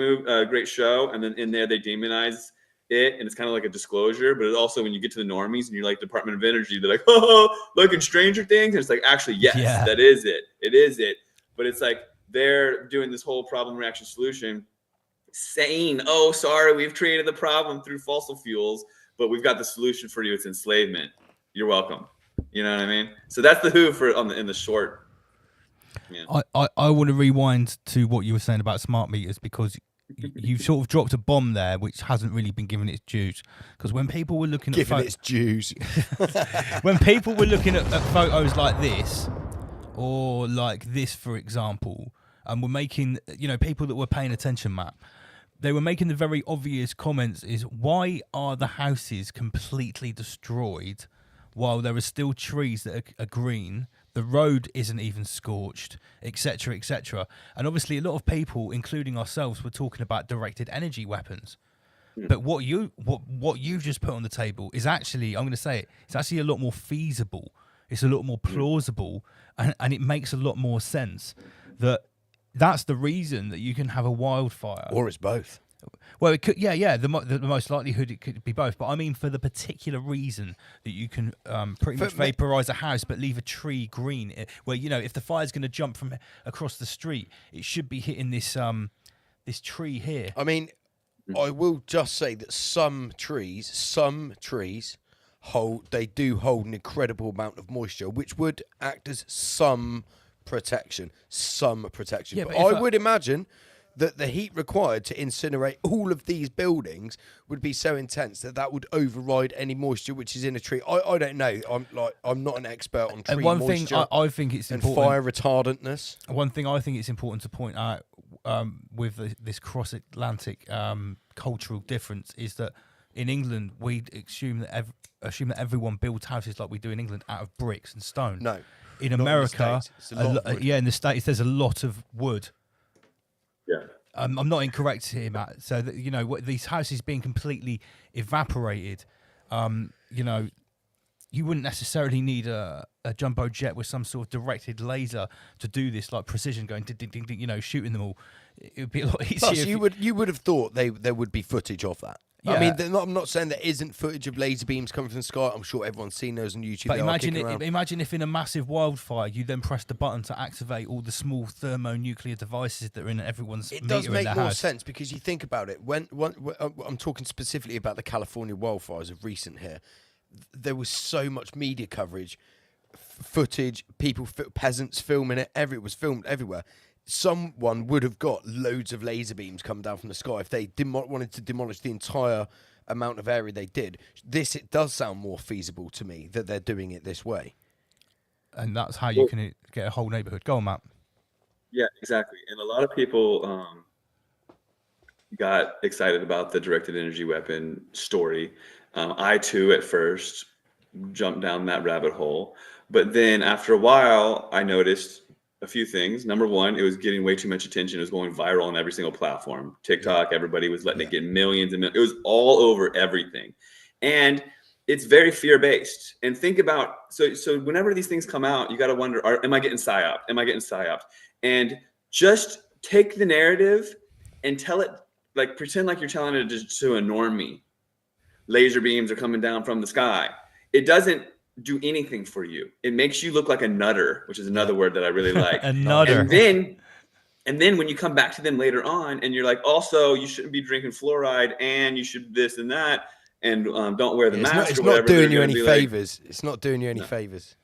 great show, and then in there they demonize it, and it's kind of like a disclosure. But it also, when you get to the normies and you're like Department of Energy, they're like, oh, look in Stranger Things, and it's like, actually, yes, that is it. It is it. But it's like they're doing this whole problem reaction solution, saying, oh, sorry, we've created the problem through fossil fuels, but we've got the solution for you. It's enslavement. You're welcome. You know what I mean? So that's the WHO in the short. Yeah. I want to rewind to what you were saying about smart meters because you've sort of dropped a bomb there which hasn't really been given its dues. Because when people were looking at its dues, when people were looking at photos like this or like this, for example, and were making, people that were paying attention, Matt, they were making the very obvious comments: is why are the houses completely destroyed while there are still trees that are green? The road isn't even scorched, etc., etc. And obviously, a lot of people, including ourselves, were talking about directed energy weapons. But what you've just put on the table is actually, I'm going to say it, it's actually a lot more feasible. It's a lot more plausible, and it makes a lot more sense. that's the reason that you can have a wildfire. Or it's both. Well, it could, yeah. The most likelihood it could be both, but I mean for the particular reason that you can pretty much vaporize a house, but leave a tree green. Where if the fire's going to jump from across the street, it should be hitting this this tree here. I mean, I will just say that some trees hold an incredible amount of moisture, which would act as some protection. Yeah, but I would imagine that the heat required to incinerate all of these buildings would be so intense that would override any moisture which is in a tree. I don't know. I'm not an expert on tree and one moisture. thing I think it's and important. Fire retardantness. One thing I think it's important to point out with this cross-Atlantic cultural difference is that in England we assume that everyone builds houses like we do in England out of bricks and stone. No. In America, in the States, there's a lot of wood. Yeah. I'm not incorrect here, Matt. So that, these houses being completely evaporated, you wouldn't necessarily need a jumbo jet with some sort of directed laser to do this, like precision going, ding, ding, ding, shooting them all. It would be a lot easier. Plus, you would have thought there would be footage of that. Yeah. I mean, I'm not saying there isn't footage of laser beams coming from the sky. I'm sure everyone's seen those on YouTube. But imagine if in a massive wildfire you then press the button to activate all the small thermonuclear devices that are in everyone's meter in their house. It does make more sense because you think about it. When I'm talking specifically about the California wildfires of recent here, there was so much media coverage, footage, peasants filming it. It was filmed everywhere. Someone would have got loads of laser beams come down from the sky if they wanted to demolish the entire amount of area they did. It does sound more feasible to me that they're doing it this way. And that's how you can get a whole neighborhood. Go on, Matt. Yeah, exactly. And a lot of people got excited about the directed energy weapon story. I too, at first, jumped down that rabbit hole. But then after a while, I noticed a few things. Number one, it was getting way too much attention. It was going viral on every single platform. TikTok, everybody was letting it get millions and millions. It was all over everything. And it's very fear-based. And think about, so whenever these things come out, you got to wonder, am I getting psyoped? Am I getting psyoped? And just take the narrative and tell it, like pretend like you're telling it to a normie. Laser beams are coming down from the sky. It doesn't do anything for you. It makes you look like a nutter, which is another word that I really like. A nutter. And then when you come back to them later on and you're like, also, you shouldn't be drinking fluoride and you should this and that, and don't wear the mask. It's not doing you any favors. It's not doing you any favors.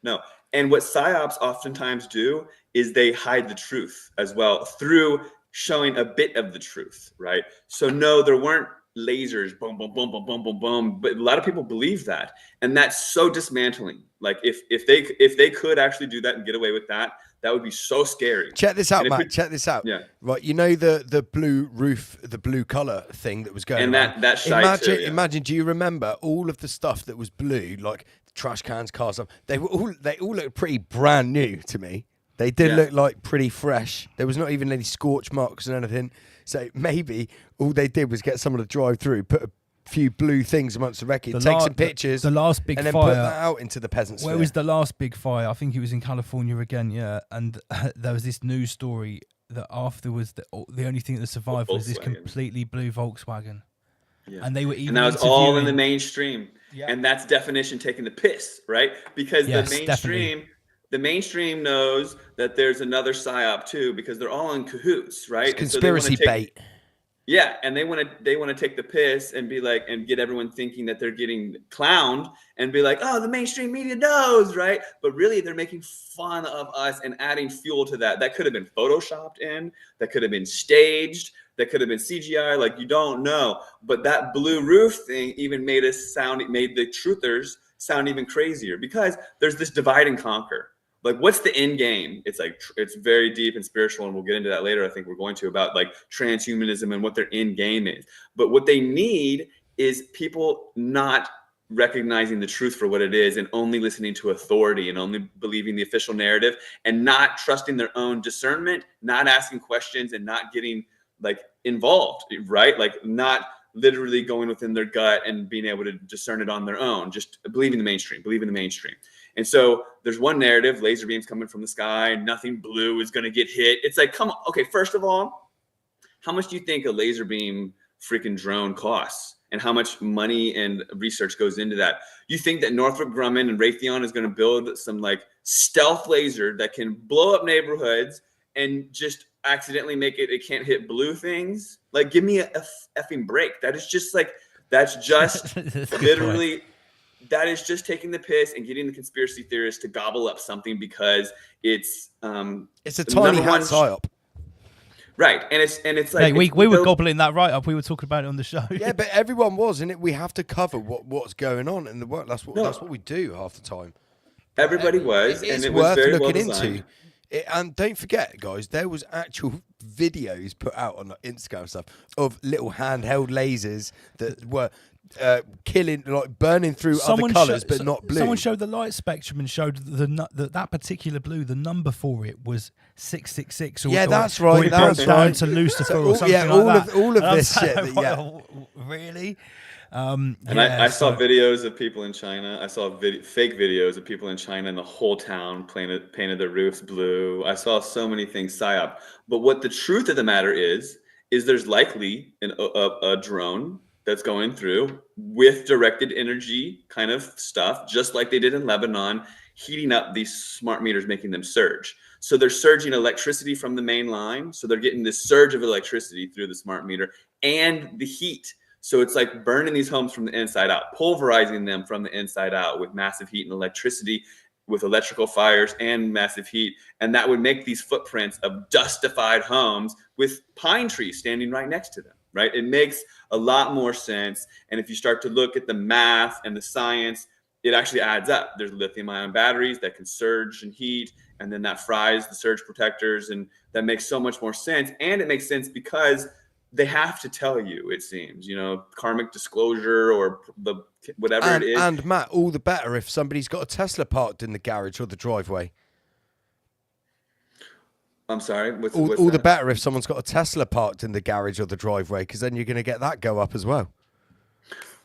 No. And what psyops oftentimes do is they hide the truth as well through showing a bit of the truth, right? So no, there weren't lasers, boom, boom, boom, boom, boom, boom, boom. But a lot of people believe that, and that's so dismantling. Like if they could actually do that and get away with that, that would be so scary. Check this out, Matt. Check this out. Yeah. Right. You know the blue roof, the blue color thing that was going and on. that shite too, yeah. Imagine. Do you remember all of the stuff that was blue, like trash cans, cars? Stuff. They all looked pretty brand new to me. They did look like pretty fresh. There was not even any scorch marks and anything. So maybe all they did was get someone to drive through, put a few blue things amongst the wreckage, take some pictures, the last big and then fire, put that out into the peasants. Where was the last big fire? I think it was in California again, yeah. And there was this news story that afterwards, the only thing that survived was this completely blue Volkswagen. Yeah. And they were even. And that was all in the mainstream. Yeah. And that's definition taking the piss, right? Because the mainstream. Definitely. The mainstream knows that there's another psyop too, because they're all in cahoots, right? It's conspiracy bait. Yeah, and they want to take the piss and be like, and get everyone thinking that they're getting clowned and be like, oh, the mainstream media knows, right? But really, they're making fun of us and adding fuel to that. That could have been photoshopped in. That could have been staged. That could have been CGI. Like, you don't know. But that blue roof thing even made the truthers sound even crazier, because there's this divide and conquer. Like, what's the end game? It's like, it's very deep and spiritual, and we'll get into that later. I think we're going to, about like transhumanism and what their end game is. But what they need is people not recognizing the truth for what it is and only listening to authority and only believing the official narrative and not trusting their own discernment, not asking questions and not getting like involved, right? Like, not literally going within their gut and being able to discern it on their own, just believing the mainstream. And so there's one narrative, laser beams coming from the sky, nothing blue is going to get hit. It's like, come on. Okay, first of all, how much do you think a laser beam freaking drone costs? And how much money and research goes into that? You think that Northrop Grumman and Raytheon is going to build some like stealth laser that can blow up neighborhoods and just accidentally make it can't hit blue things? Like, give me a effing break. That is just like, that's just literally, that is just taking the piss and getting the conspiracy theorists to gobble up something because it's a tiny hat psyop. Right, and it's like, hey, we were gobbling that right up. We were talking about it on the show. Yeah, but everyone was, and we have to cover what's going on in the world. That's what we do half the time. Everybody was, and it was worth very looking well into. And don't forget, guys, there was actual videos put out on Instagram stuff of little handheld lasers that were killing, like burning through other colours, but not blue. Someone showed the light spectrum and showed that particular blue. The number for it was 666. Yeah, that's right. Or it broke down to Lucifer or something like that. all of this shit. Really? I saw videos of people in China. I saw fake videos of people in China, and the whole town painted their roofs blue. I saw so many things psyop. But what the truth of the matter is there's likely a drone that's going through with directed energy kind of stuff, just like they did in Lebanon, heating up these smart meters, making them surge. So they're surging electricity from the main line. So they're getting this surge of electricity through the smart meter and the heat. So it's like burning these homes from the inside out, pulverizing them from the inside out with massive heat and electricity, with electrical fires and massive heat. And that would make these footprints of dustified homes with pine trees standing right next to them, right? It makes a lot more sense. And if you start to look at the math and the science, it actually adds up. There's lithium-ion batteries that can surge and heat, and then that fries the surge protectors. And that makes so much more sense. And it makes sense because they have to tell you, it seems, karmic disclosure or whatever it is. And Matt, all the better if somebody's got a Tesla parked in the garage or the driveway. I'm sorry? What's all the better if someone's got a Tesla parked in the garage or the driveway, because then you're going to get that go up as well.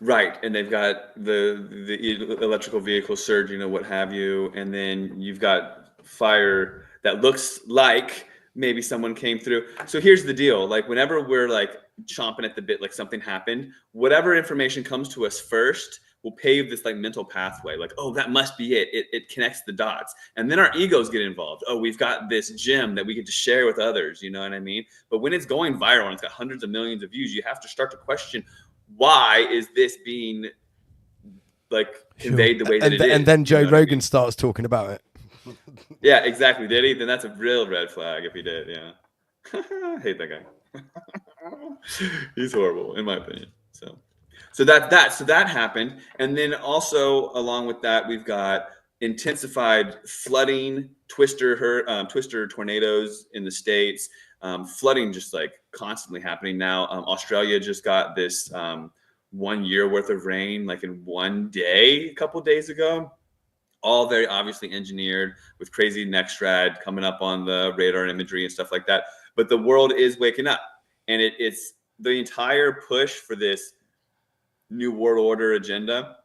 Right, and they've got the electrical vehicle surging or what have you, and then you've got fire that looks like maybe someone came through. So here's the deal. Like, whenever we're like chomping at the bit, like something happened, whatever information comes to us first will pave this like mental pathway. Like, oh, that must be it. It connects the dots. And then our egos get involved. Oh, we've got this gem that we get to share with others. You know what I mean? But when it's going viral and it's got hundreds of millions of views, you have to start to question, why is this being like conveyed the way that it is? And then Joe Rogan starts talking about it. Yeah, exactly. Did he? Then that's a real red flag if he did. Yeah. I hate that guy. He's horrible, in my opinion. So that happened. And then also along with that, we've got intensified flooding, twister tornadoes in the States, flooding just like constantly happening now. Australia just got this 1 year worth of rain, like in one day, a couple of days ago. All very obviously engineered with crazy NextRad coming up on the radar imagery and stuff like that. But the world is waking up, and it's the entire push for this new world order agenda,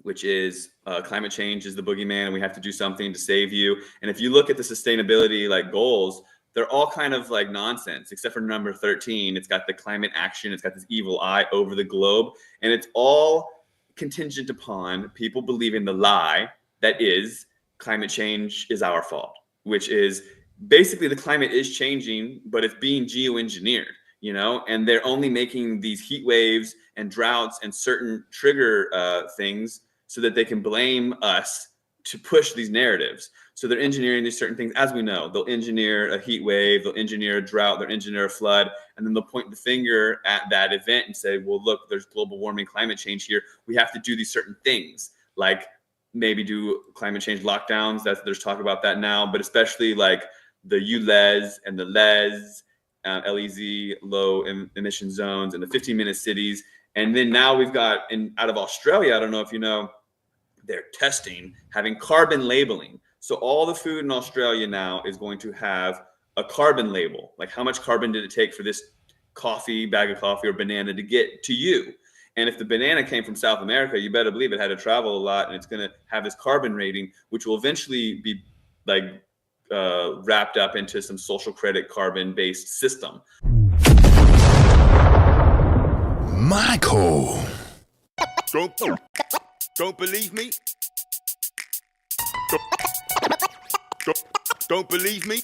which is climate change is the boogeyman, and we have to do something to save you. And if you look at the sustainability like goals, they're all kind of like nonsense, except for number 13. It's got the climate action. It's got this evil eye over the globe, and it's all contingent upon people believing the lie that is climate change is our fault, which is basically the climate is changing, but it's being geoengineered, and they're only making these heat waves and droughts and certain trigger things so that they can blame us to push these narratives. So they're engineering these certain things. As we know, they'll engineer a heat wave, they'll engineer a drought, they'll engineer a flood, and then they'll point the finger at that event and say, well, look, there's global warming, climate change here. We have to do these certain things, like maybe do climate change lockdowns. There's talk about that now, but especially like the ULEZ and the LEZ, LEZ, low emission zones, and the 15-minute cities. And then now we've got, out of Australia, I don't know if you know, they're testing having carbon labeling. So all the food in Australia now is going to have a carbon label. Like, how much carbon did it take for this bag of coffee or banana to get to you? And if the banana came from South America, you better believe it had to travel a lot, and it's going to have this carbon rating, which will eventually be like wrapped up into some social credit carbon-based system. Michael. Don't believe me? Don't believe me?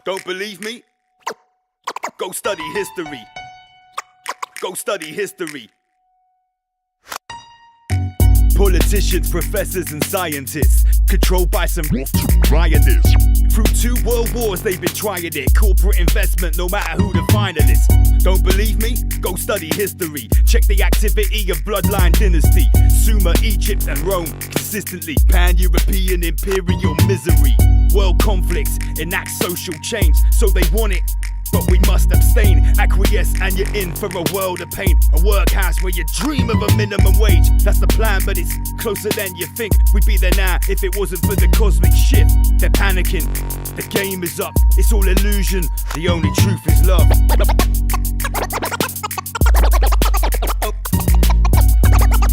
Don't believe me? Go study history. Go study history. Politicians, professors, and scientists, controlled by some rioters. Through 2 world wars, they've been trying it. Corporate investment, no matter who the finalists. Don't believe me? Go study history. Check the activity of bloodline dynasty. Sumer, Egypt, and Rome. Consistently pan-European imperial misery. World conflicts enact social change, so they want it. But we must abstain, acquiesce, and you're in for a world of pain. A workhouse where you dream of a minimum wage. That's the plan, but it's closer than you think. We'd be there now if it wasn't for the cosmic shift. They're panicking, the game is up. It's all illusion, the only truth is love.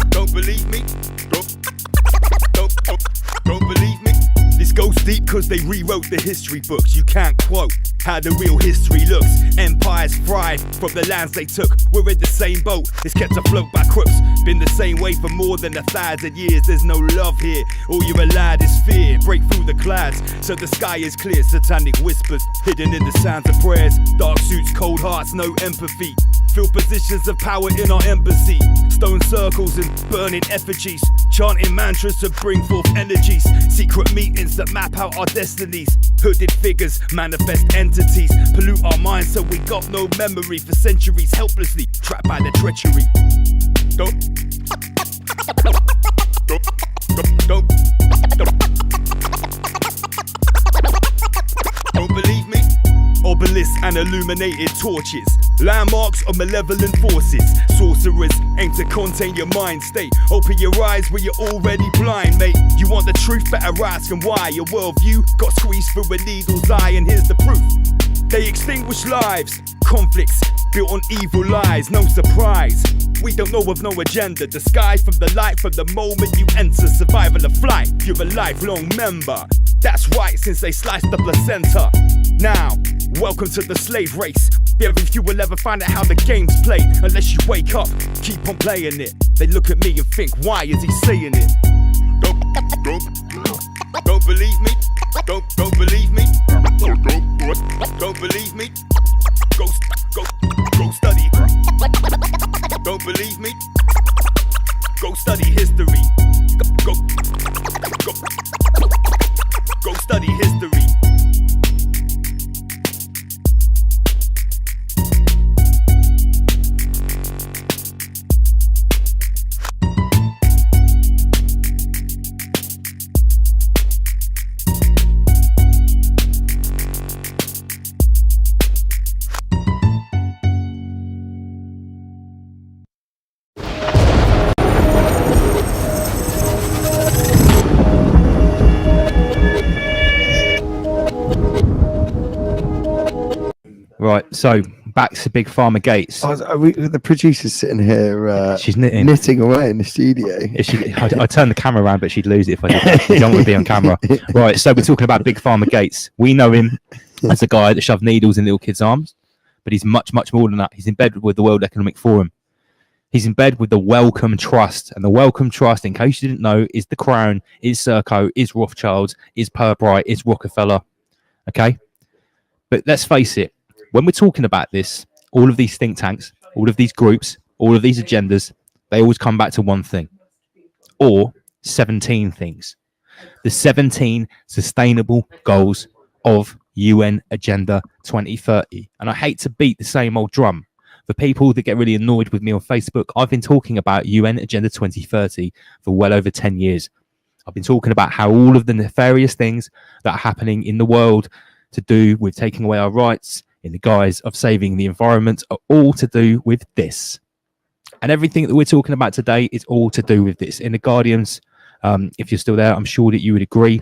Don't believe me? Don't believe me? This goes deep cause they rewrote the history books. You can't quote how the real history looks. Empires fried from the lands they took. We're in the same boat, it's kept afloat by crooks. Been the same way for more than 1,000 years. There's no love here, all you're allowed is fear. Break through the clouds so the sky is clear. Satanic whispers hidden in the sounds of prayers. Dark suits, cold hearts, no empathy. Fill positions of power in our embassy. Stone circles and burning effigies. Chanting mantras to bring forth energies. Secret meetings that map out our destinies. Hooded figures, manifest entities. Pollute our minds so we got no memory. For centuries helplessly trapped by the treachery. Don't believe me? Obelisks and illuminated torches. Landmarks of malevolent forces. Sorcerers aim to contain your mind state. Open your eyes where you're already blind, mate. You want the truth, better ask and why. Your worldview got squeezed through a needle's eye, and here's the proof. They extinguish lives, conflicts built on evil lies, no surprise. We don't know of no agenda, disguised from the light from the moment you enter. Survival of flight, you're a lifelong member. That's right, since they sliced the placenta. Now, welcome to the slave race. Very few will ever find out how the game's played. Unless you wake up, keep on playing it. They look at me and think, why is he saying it? Don't believe me? Don't believe me? Don't believe me? Go study. Don't believe me? Go study history. Go study history. Right, so back to Big Pharma Gates. The producer's sitting here. She's knitting away in the studio. I turned the camera around, but she'd lose it if I did. She don't want to be on camera. Right, so we're talking about Big Pharma Gates. We know him as a guy that shoved needles in little kids' arms, but he's much, much more than that. He's in bed with the World Economic Forum. He's in bed with the Wellcome Trust. And the Wellcome Trust, in case you didn't know, is the Crown, is Serco, is Rothschilds, is Pirbright, is Rockefeller. Okay? But let's face it. When we're talking about this, all of these think tanks, all of these groups, all of these agendas, they always come back to one thing, or 17 things. The 17 sustainable goals of UN Agenda 2030. And I hate to beat the same old drum. For people that get really annoyed with me on Facebook, I've been talking about UN Agenda 2030 for well over 10 years. I've been talking about how all of the nefarious things that are happening in the world to do with taking away our rights, in the guise of saving the environment, are all to do with this. And everything that we're talking about today is all to do with this. In the Guardians, if you're still there, I'm sure that you would agree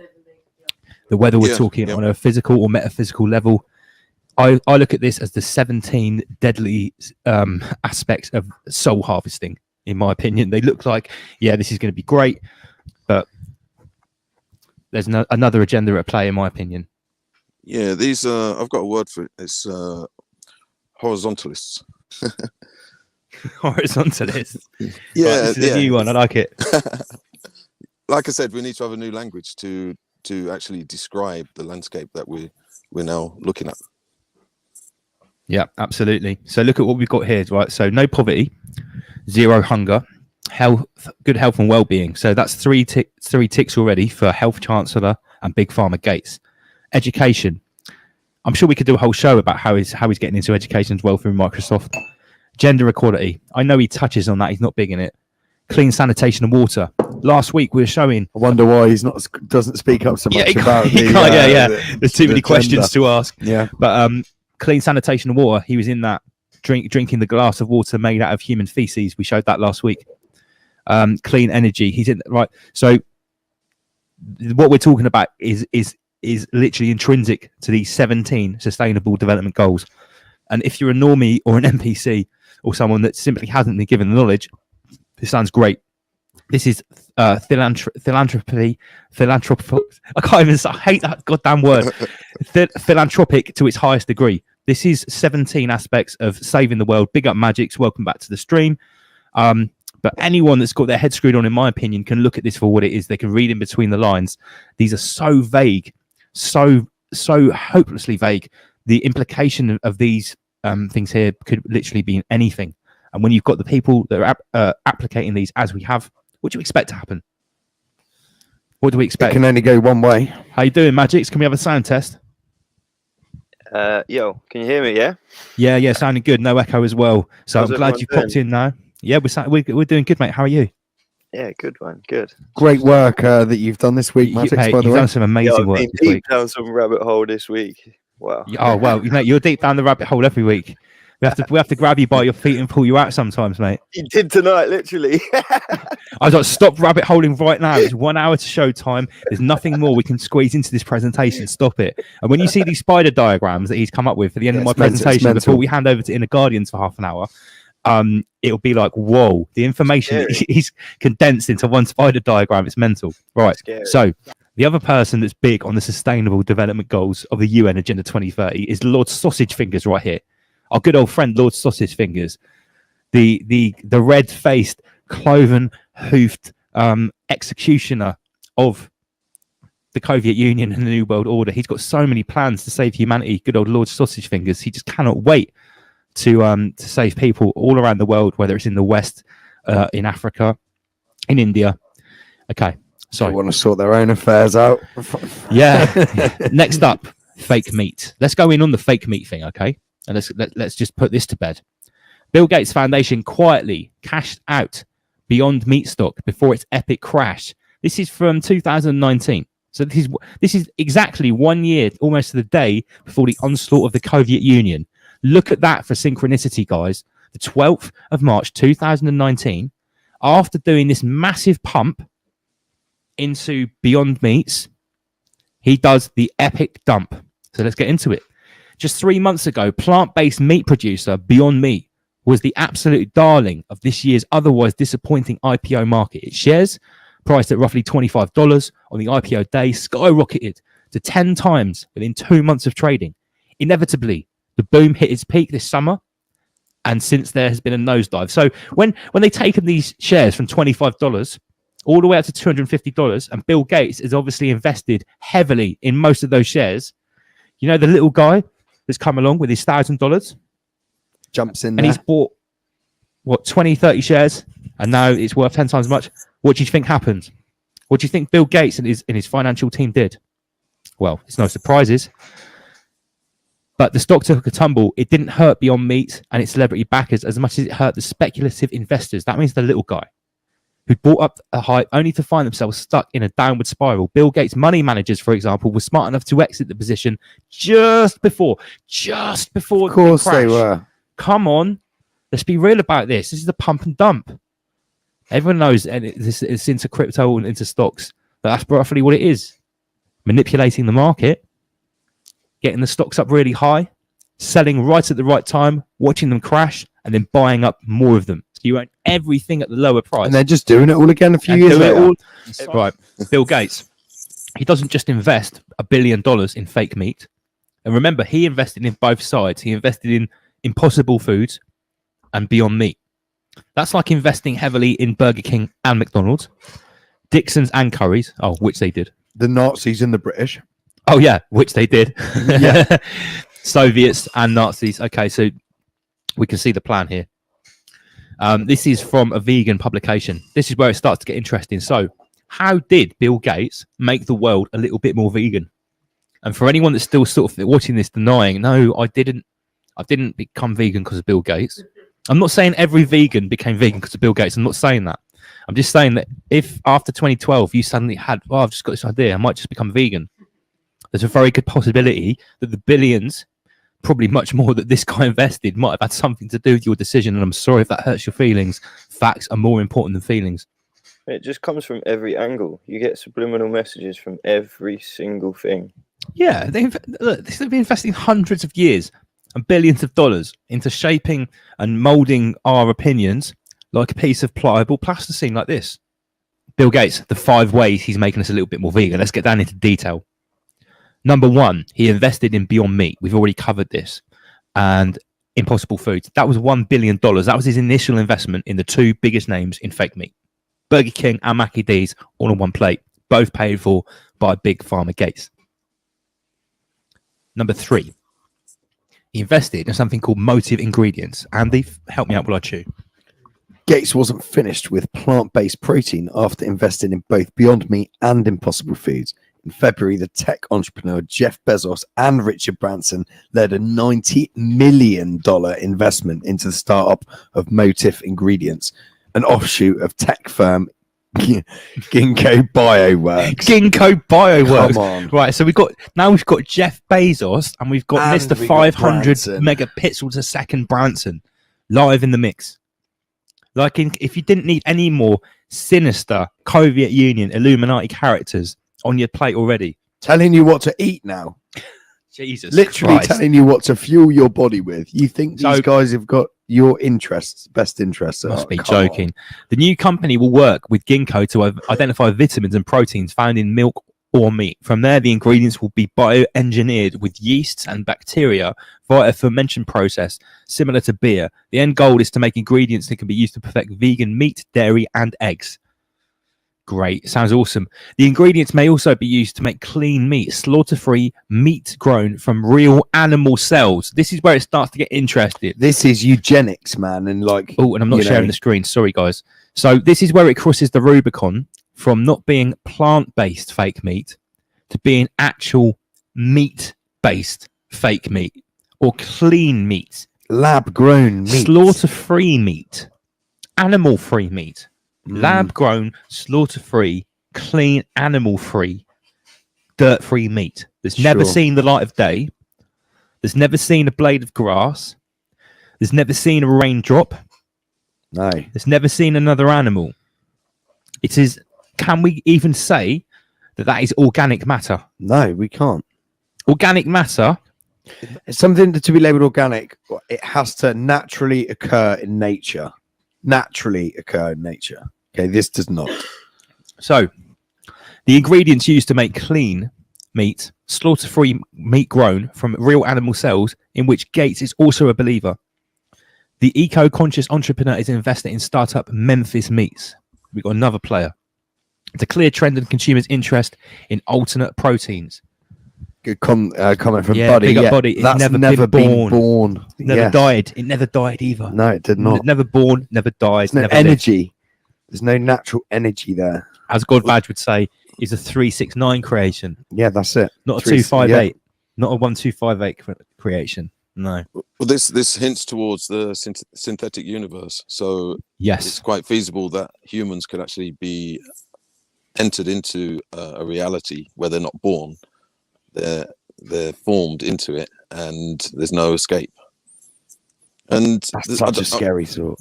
that whether we're talking on a physical or metaphysical level, I look at this as the 17 deadly aspects of soul harvesting. In my opinion, they look like, yeah, this is going to be great, but there's another agenda at play, in my opinion. Yeah, these I've got a word for it. It's horizontalists. Horizontalists. Yeah, this is a new one. I like it. Like I said, we need to have a new language to actually describe the landscape that we're now looking at. Yeah, absolutely. So look at what we've got here, right? So no poverty, zero hunger, health, good health and well-being. So that's three ticks already for Health Chancellor and Big Pharma Gates. Education. I'm sure we could do a whole show about how he's getting into education as well through Microsoft. Gender equality. I know he touches on that. He's not big in it. Clean sanitation and water. Last week we were showing. I wonder why he's doesn't speak up so much about the There's too many questions to ask. Yeah. But clean sanitation and water. He was in that drinking the glass of water made out of human feces. We showed that last week. Clean energy. He's in right. So what we're talking about is literally intrinsic to these 17 sustainable development goals. And if you're a normie or an NPC or someone that simply hasn't been given the knowledge, this sounds great. This is philanthropy. I hate that goddamn word. Philanthropic to its highest degree. This is 17 aspects of saving the world. Big up Magix. Welcome back to the stream. But anyone that's got their head screwed on, in my opinion, can look at this for what it is. They can read in between the lines. These are so vague, so hopelessly vague. The implication of these things here could literally be anything. And when you've got the people that are applicating these as we have, what do you expect to happen? What do we expect? It can only go one way. How you doing, Magix? Can we have a sound test? Yo, can you hear me? Yeah. Yeah, sounding good. No echo as well. So I'm glad you popped in now. Yeah, we're doing good, mate. How are you? Yeah, good man, good. Great work that you've done this week, Magix. By the way, you've done some amazing work this week. Deep down some rabbit hole this week. Wow. Oh well, mate, you're deep down the rabbit hole every week. We have to grab you by your feet and pull you out sometimes, mate. You did tonight, literally. I got stop rabbit holing right now. It's 1 hour to show time. There's nothing more we can squeeze into this presentation. Stop it. And when you see these spider diagrams that he's come up with for the end of my presentation, before we hand over to Inner Guardians for half an hour, it'll be like, whoa, the information he's condensed into one spider diagram. It's mental. Right. So the other person that's big on the sustainable development goals of the UN Agenda 2030 is Lord Sausage Fingers right here. Our good old friend Lord Sausage Fingers, the red-faced, cloven-hoofed executioner of the Soviet Union and the New World Order. He's got so many plans to save humanity. Good old Lord Sausage Fingers. He just cannot wait to save people all around the world, whether it's in the West, in Africa, in India. Okay, sorry. They want to sort their own affairs out. Yeah. Next up, fake meat. Let's go in on the fake meat thing, okay? And let's just put this to bed. Bill Gates Foundation quietly cashed out Beyond Meat stock before its epic crash. This is from 2019. So this is exactly 1 year, almost to the day, before the onslaught of the Soviet Union. Look at that for synchronicity, guys. The 12th of March 2019, after doing this massive pump into Beyond Meats, he does the epic dump. So let's get into it. Just 3 months ago, plant-based meat producer Beyond Meat was the absolute darling of this year's otherwise disappointing IPO market. Its shares, priced at roughly $25 on the IPO day, skyrocketed to 10 times within 2 months of trading. Inevitably, the boom hit its peak this summer, and since there has been a nosedive. So when they've taken these shares from $25 all the way up to $250, and Bill Gates has obviously invested heavily in most of those shares, you know, the little guy that's come along with his $1,000 jumps in and there. He's bought 20, 30 shares, and now it's worth 10 times as much. What do you think happened? What do you think Bill Gates and his financial team did? Well, it's no surprises, but the stock took a tumble. It didn't hurt Beyond Meat and its celebrity backers as much as it hurt the speculative investors. That means the little guy who bought up a hype only to find themselves stuck in a downward spiral. Bill Gates' money managers, for example, were smart enough to exit the position just before Of course the crash. they were. Come on, let's be real about this. This is a pump and dump. Everyone knows, and it's into crypto and into stocks, but that's roughly what it is. Manipulating the market, getting the stocks up really high, selling right at the right time, watching them crash, and then buying up more of them. So you own everything at the lower price. And they're just doing it all again a few years later. Right. Bill Gates, he doesn't just invest $1 billion in fake meat. And remember, he invested in both sides. He invested in Impossible Foods and Beyond Meat. That's like investing heavily in Burger King and McDonald's, Dixon's and Curry's. Oh, which they did. The Nazis and the British. Oh, yeah, which they did. Yeah. Soviets and Nazis. Okay, so we can see the plan here. This is from a vegan publication. This is where it starts to get interesting. So, how did Bill Gates make the world a little bit more vegan? And for anyone that's still sort of watching this denying, no, I didn't become vegan because of Bill Gates. I'm not saying every vegan became vegan because of Bill Gates. I'm not saying that. I'm just saying that if after 2012 you suddenly had, I've just got this idea, I might just become vegan. There's a very good possibility that the billions, probably much more that this guy invested, might have had something to do with your decision. And I'm sorry if that hurts your feelings. Facts are more important than feelings. It just comes from every angle. You get subliminal messages from every single thing. Yeah, they've been investing hundreds of years and billions of dollars into shaping and molding our opinions like a piece of pliable plasticine like this. Bill Gates, the 5 ways he's making us a little bit more vegan. Let's get down into detail. Number 1, he invested in Beyond Meat. We've already covered this. And Impossible Foods. That was $1 billion. That was his initial investment in the 2 biggest names in fake meat. Burger King and Mackie D's all on one plate. Both paid for by Big Pharma Gates. Number 3, he invested in something called Motive Ingredients. Andy, help me out while I chew. Gates wasn't finished with plant-based protein after investing in both Beyond Meat and Impossible Foods. In February, the tech entrepreneur Jeff Bezos and Richard Branson led a $90 million investment into the startup of Motive Ingredients, an offshoot of tech firm Ginkgo Bioworks. Ginkgo Bioworks. Come on. Right, so we've got Jeff Bezos and we've got Mr. 500 megapixels a second Branson live in the mix. Like, if you didn't need any more sinister Soviet Union Illuminati characters on your plate already, telling you what to eat now. Jesus, literally Christ. telling you what to fuel your body with. You think these guys have got your interests, best interests? Must be joking. The new company will work with Ginkgo to identify vitamins and proteins found in milk or meat. From there, the ingredients will be bioengineered with yeasts and bacteria via a fermentation process similar to beer. The end goal is to make ingredients that can be used to perfect vegan meat, dairy, and eggs. Great. Sounds awesome. The ingredients may also be used to make clean meat, slaughter-free meat grown from real animal cells. This is where it starts to get interesting. This is eugenics, man. And like, oh, and I'm not sharing the screen. Sorry, guys. So this is where it crosses the Rubicon from not being plant-based fake meat to being actual meat-based fake meat or clean meat. Lab-grown meat. Slaughter-free meat. Animal-free meat. Lab-grown, slaughter-free, clean, animal-free, dirt-free meat that's never seen the light of day. There's never seen a blade of grass. There's never seen a raindrop. No. There's never seen another animal. It is. Can we even say that is organic matter? No, we can't. Organic matter. It's something to be labeled organic. It has to naturally occur in nature. Naturally occur in nature. Okay, this does not. So, the ingredients used to make clean meat, slaughter-free meat grown from real animal cells, in which Gates is also a believer. The eco-conscious entrepreneur is investing in startup Memphis Meats. We've got another player. It's a clear trend in consumers' interest in alternate proteins. Good comment from Buddy. Big up Buddy. It's That's never been born. Never died. It never died either. No, it did not. Never born, never died. There's no never energy. Lived. There's no natural energy there. As God Badge would say, is a 369 creation. Yeah, that's it. Not a 258. Not a 1258 creation. No. Well, this hints towards the synthetic universe. So yes, it's quite feasible that humans could actually be entered into a reality where they're not born. They're formed into it, and there's no escape. And that's such a scary thought.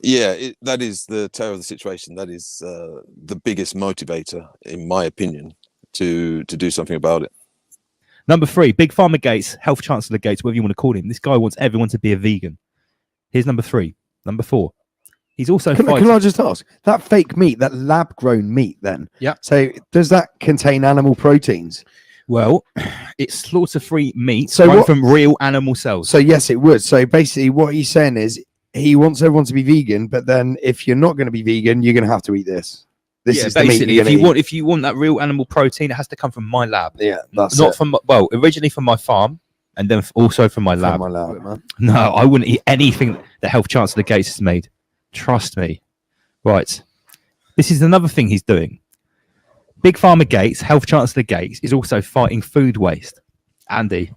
Yeah, that is the terror of the situation. That is the biggest motivator, in my opinion, to do something about it. Number 3, Big Pharma Gates, Health Chancellor Gates, whatever you want to call him. This guy wants everyone to be a vegan. Here's number 3. Number 4. He's also Can I just ask, that fake meat, that lab-grown meat then? Yeah. So does that contain animal proteins? Well, it's slaughter-free meat So from real animal cells. So yes, it would. So basically what he's saying is he wants everyone to be vegan, but then if you're not going to be vegan, you're going to have to eat this. This is basically, the meat if you want that real animal protein, it has to come from my lab. Yeah, that's not from originally from my farm, and then also from my lab. From my lab, man. No, I wouldn't eat anything that Health Chancellor Gates has made. Trust me. Right. This is another thing he's doing. Big Pharma Gates, Health Chancellor Gates, is also fighting food waste. Andy.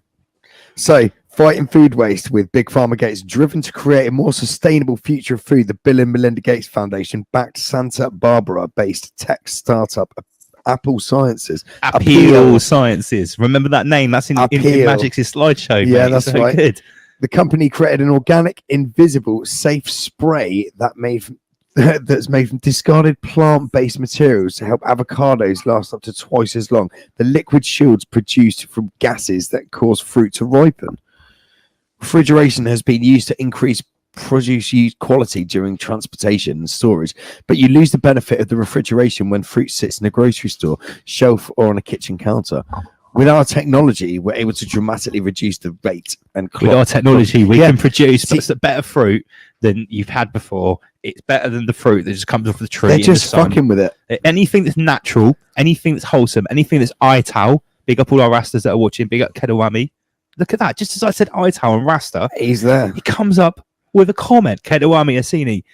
So, fighting food waste with Big Pharma Gates, driven to create a more sustainable future of food, the Bill and Melinda Gates Foundation backed Santa Barbara-based tech startup Apple Sciences. Appeal Sciences. Remember that name? That's in Magic's slideshow. Yeah, mate. that's so right. Good. The company created an organic, invisible, safe spray that's made from discarded plant-based materials to help avocados last up to twice as long. The liquid shields produced from gases that cause fruit to ripen. Refrigeration has been used to increase produce quality during transportation and storage, but you lose the benefit of the refrigeration when fruit sits in a grocery store shelf or on a kitchen counter. With our technology, we're able to dramatically reduce the rate and with our technology, we can produce better fruit than you've had before. It's better than the fruit that just comes off the tree. They're just fucking with it. Anything that's natural, anything that's wholesome, anything that's Ital. Big up all our Rastas that are watching. Big up Kedawami. Look at that. Just as I said Ital and Rasta, he's there. He comes up with a comment. Kedawami Asini.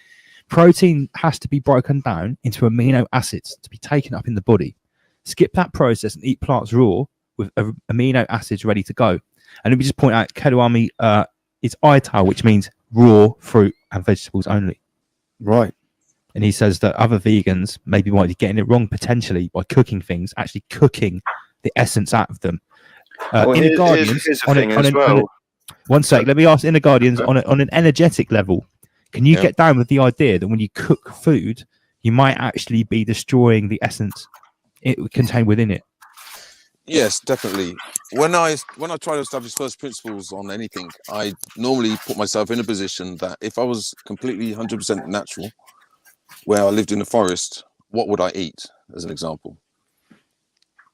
Protein has to be broken down into amino acids to be taken up in the body. Skip that process and eat plants raw with amino acids ready to go. And let me just point out, Kedawami is Ital, which means raw fruit and vegetables only. Right. And he says that other vegans maybe might be getting it wrong potentially by cooking things, actually cooking the essence out of them. Inner Guardians, one sec, let me ask Inner Guardians on an energetic level. Can you get down with the idea that when you cook food, you might actually be destroying the essence it contained within it? Yes, definitely. When I try to establish first principles on anything, I normally put myself in a position that if I was completely 100% natural, where I lived in the forest, what would I eat, as an example?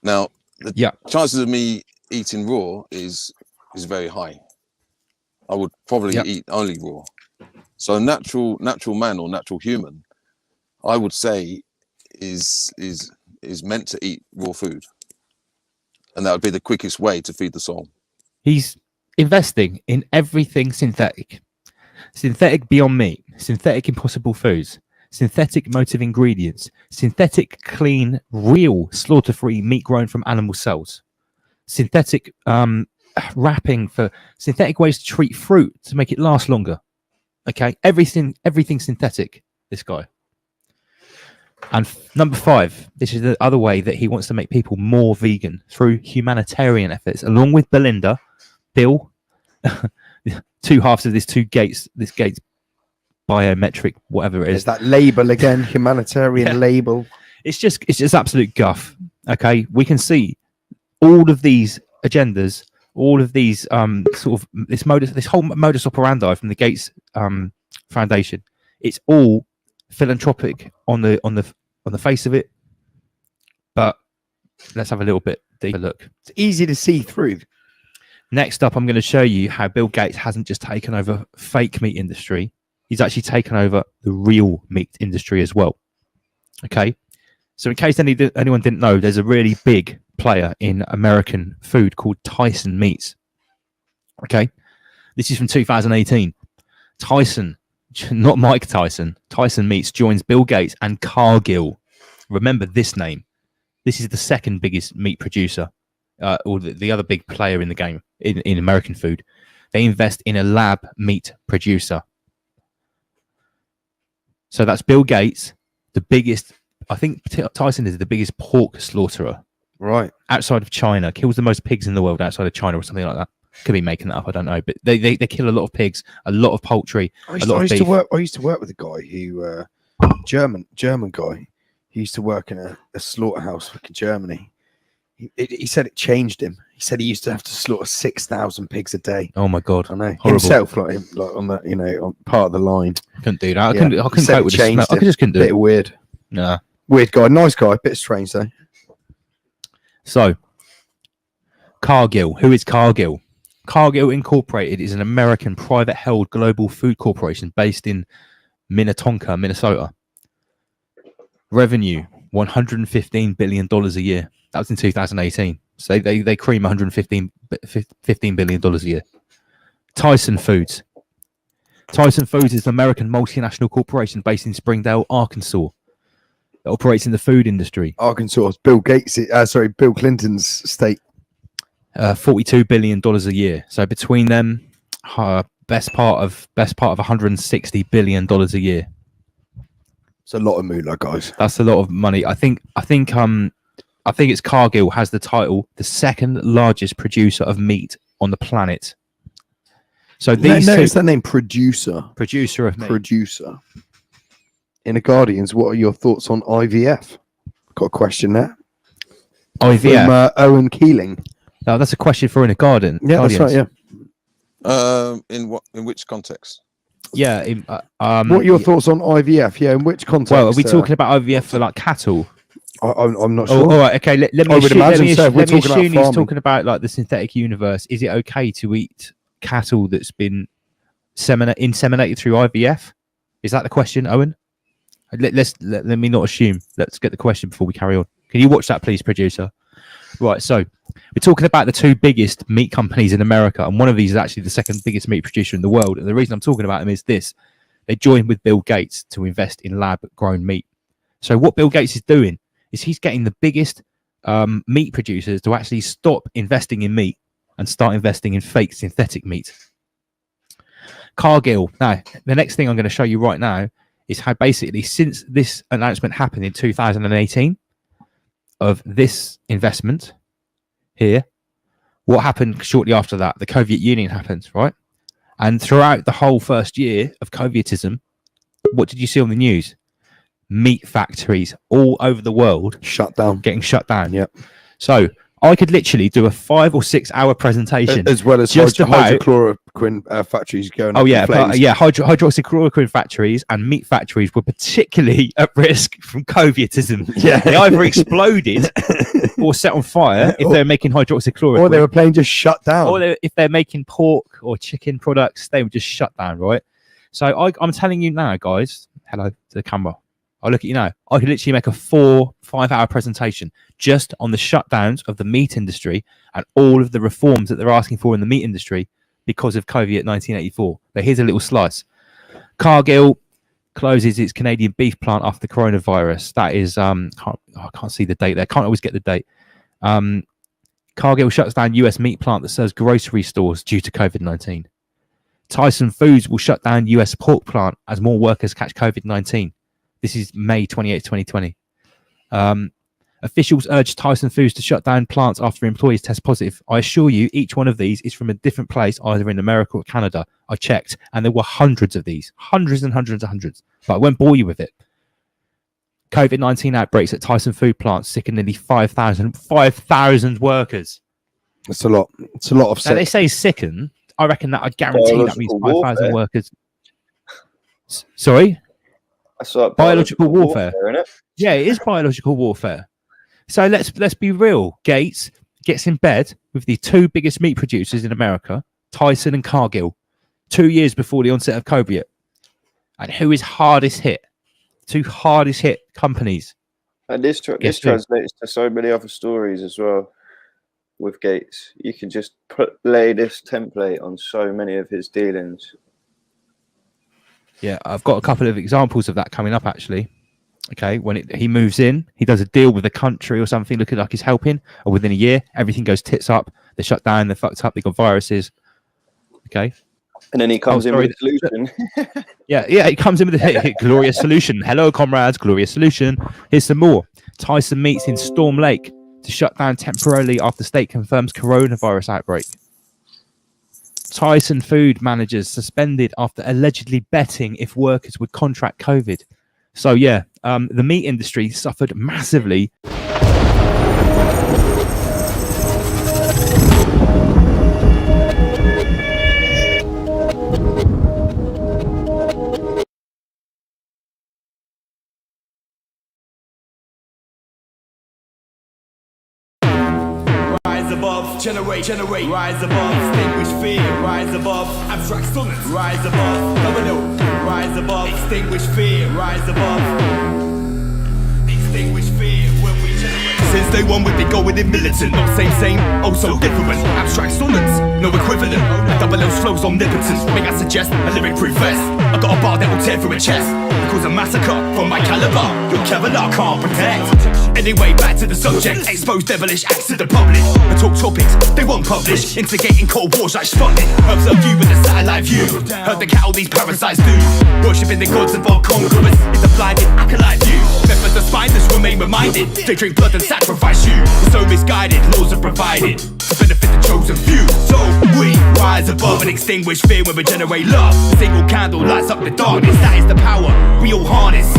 Now, the chances of me eating raw is very high. I would probably eat only raw. So natural man or natural human, I would say, is meant to eat raw food. And that would be the quickest way to feed the soul. He's investing in everything synthetic. Synthetic Beyond Meat, synthetic Impossible Foods, synthetic motive ingredients, synthetic clean, real slaughter-free meat grown from animal cells, synthetic wrapping for synthetic ways to treat fruit to make it last longer. Okay, everything synthetic, this guy. And number 5, this is the other way that he wants to make people more vegan through humanitarian efforts, along with Belinda, Bill, two halves of this Gates biometric, whatever it is. There's that label again, humanitarian label. It's just absolute guff. Okay, we can see all of these agendas, all of these sort of this whole modus operandi from the Gates Foundation. It's all philanthropic on the face of it, but let's have a little bit deeper look. It's easy to see through. Next up, I'm going to show you how Bill Gates hasn't just taken over fake meat industry; he's actually taken over the real meat industry as well. Okay, so in case anyone didn't know, there's a really big player in American food called Tyson Meats. Okay, this is from 2018. Tyson. Not Mike Tyson. Tyson Meats joins Bill Gates and Cargill. Remember this name. This is the second biggest meat producer, or the other big player in the game in American food. They invest in a lab meat producer. So that's Bill Gates, the biggest. I think Tyson is the biggest pork slaughterer. Right. Outside of China, kills the most pigs in the world outside of China or something like that. Could be making that up, I don't know, but they kill a lot of pigs, a lot of poultry, a lot of beef. I used to work with a guy who German guy. He used to work in a slaughterhouse in Germany, He said it changed him. He said he used to have to slaughter 6,000 pigs a day. Oh my God! I know. Horrible. Himself, like on the on part of the line. Couldn't do that. I Yeah. couldn't He cope said with it the smell. changed I him. just couldn't do Bit it. weird. Nah. Weird guy, nice guy, bit strange though. So, Cargill. Who is Cargill? Cargill Incorporated is an American private-held global food corporation based in Minnetonka, Minnesota. Revenue $115 billion a year. That was in 2018. So they cream $115 billion a year. Tyson Foods. Tyson Foods is an American multinational corporation based in Springdale, Arkansas. It operates in the food industry. Arkansas, Bill Clinton's state. $42 billion a year. So between them, best part of $160 billion a year. It's a lot of moolah, guys. That's a lot of money. I think it's Cargill has the title, the second largest producer of meat on the planet. So these it's that name, producer of meat. Producer. In the Guardians, what are your thoughts on IVF? Got a question there. IVF. From Owen Keeling. No, that's a question for In a Garden. Yeah, Guardians. that's right. Yeah. In which context? Yeah. What are your thoughts on IVF? Yeah, in which context? Well, are we talking about IVF for like cattle? I'm not sure. All right. Okay. Let me I would imagine so. let me Talking about assume he's farming. talking about like the synthetic universe. Is it okay to eat cattle that's been inseminated through IVF? Is that the question, Owen? Let me not assume. Let's get the question before we carry on. Can you watch that, please, producer? Right. So we're talking about the two biggest meat companies in America, and one of these is actually the second biggest meat producer in the world. And the reason I'm talking about them is this: they joined with Bill Gates to invest in lab-grown meat. So what Bill Gates is doing is he's getting the biggest meat producers to actually stop investing in meat and start investing in fake synthetic meat. Cargill. Now, the next thing I'm going to show you right now is how basically since this announcement happened in 2018 of this investment here, what happened shortly after that? The Soviet Union happened, right? And throughout the whole first year of Sovietism, what did you see on the news? Meat factories all over the world getting shut down. Yep. So I could literally do a 5 or 6 hour presentation as well as just about hydrochloroquine factories going. Oh yeah, hydroxychloroquine factories and meat factories were particularly at risk from Sovietism. Yeah, they either exploded or set on fire if they're making hydroxychloroquine, or they were playing just shut down. Or if they're making pork or chicken products, they would just shut down, right? So I'm telling you now, guys. Hello to the camera. I look at you now. I could literally make a 4-5 hour presentation just on the shutdowns of the meat industry and all of the reforms that they're asking for in the meat industry because of COVID 1984. But here's a little slice. Cargill closes its Canadian beef plant after the coronavirus. That is, I can't see the date there. Can't always get the date. Cargill shuts down US meat plant that serves grocery stores due to COVID-19. Tyson Foods will shut down US pork plant as more workers catch COVID-19. This is May 28, 2020. Officials urged Tyson Foods to shut down plants after employees test positive. I assure you, each one of these is from a different place, either in America or Canada. I checked, and there were hundreds of these. Hundreds and hundreds and hundreds. But I won't bore you with it. COVID-19 outbreaks at Tyson Food plants sicken nearly 5,000 workers. That's a lot. It's a lot of. Now, they say sicken. I reckon that I guarantee that means 5,000 workers. Sorry? That's like biological warfare. Isn't it? Yeah, it is biological warfare. So let's be real. Gates gets in bed with the two biggest meat producers in America, Tyson and Cargill, 2 years before the onset of COVID. And who is hardest hit? Two hardest hit companies. And this translates to so many other stories as well. With Gates, you can just lay this template on so many of his dealings. Yeah, I've got a couple of examples of that coming up, actually. Okay, when he moves in, he does a deal with a country or something looking like he's helping, or within a year, everything goes tits up. They're shut down, they're fucked up, they got viruses. Okay. And then he comes in with a solution. yeah, he comes in with a glorious solution. Hello, comrades, glorious solution. Here's some more. Tyson meets in Storm Lake to shut down temporarily after state confirms coronavirus outbreak. Tyson food managers suspended after allegedly betting if workers would contract COVID. So yeah, the meat industry suffered massively. generate, rise above, extinguish fear, rise above, abstract stillness, rise above, domino, rise above, extinguish fear, rise above, extinguish fear when we generate. Since day one we've been going in militant, not same, also different, abstract stillness, no equivalent, double L's flows omnipotent, may I suggest a lyric-proof vest, I got a bar that will tear through a chest, cause a massacre from my caliber, your Kevlar can't protect. Anyway, back to the subject, expose devilish acts to the public, and talk topics they won't publish, instigating cold wars like Sputnik, observe you with a satellite view, heard the cattle these parasites do, worshipping the gods of our conquerors, it's a blinded acolyte view, members the spineless remain reminded, they drink blood and sacrifice you, so misguided, laws are provided, to benefit the chosen few, so we rise above and extinguish fear when we generate love, a single candle lights up the darkness, that is the power we all harness.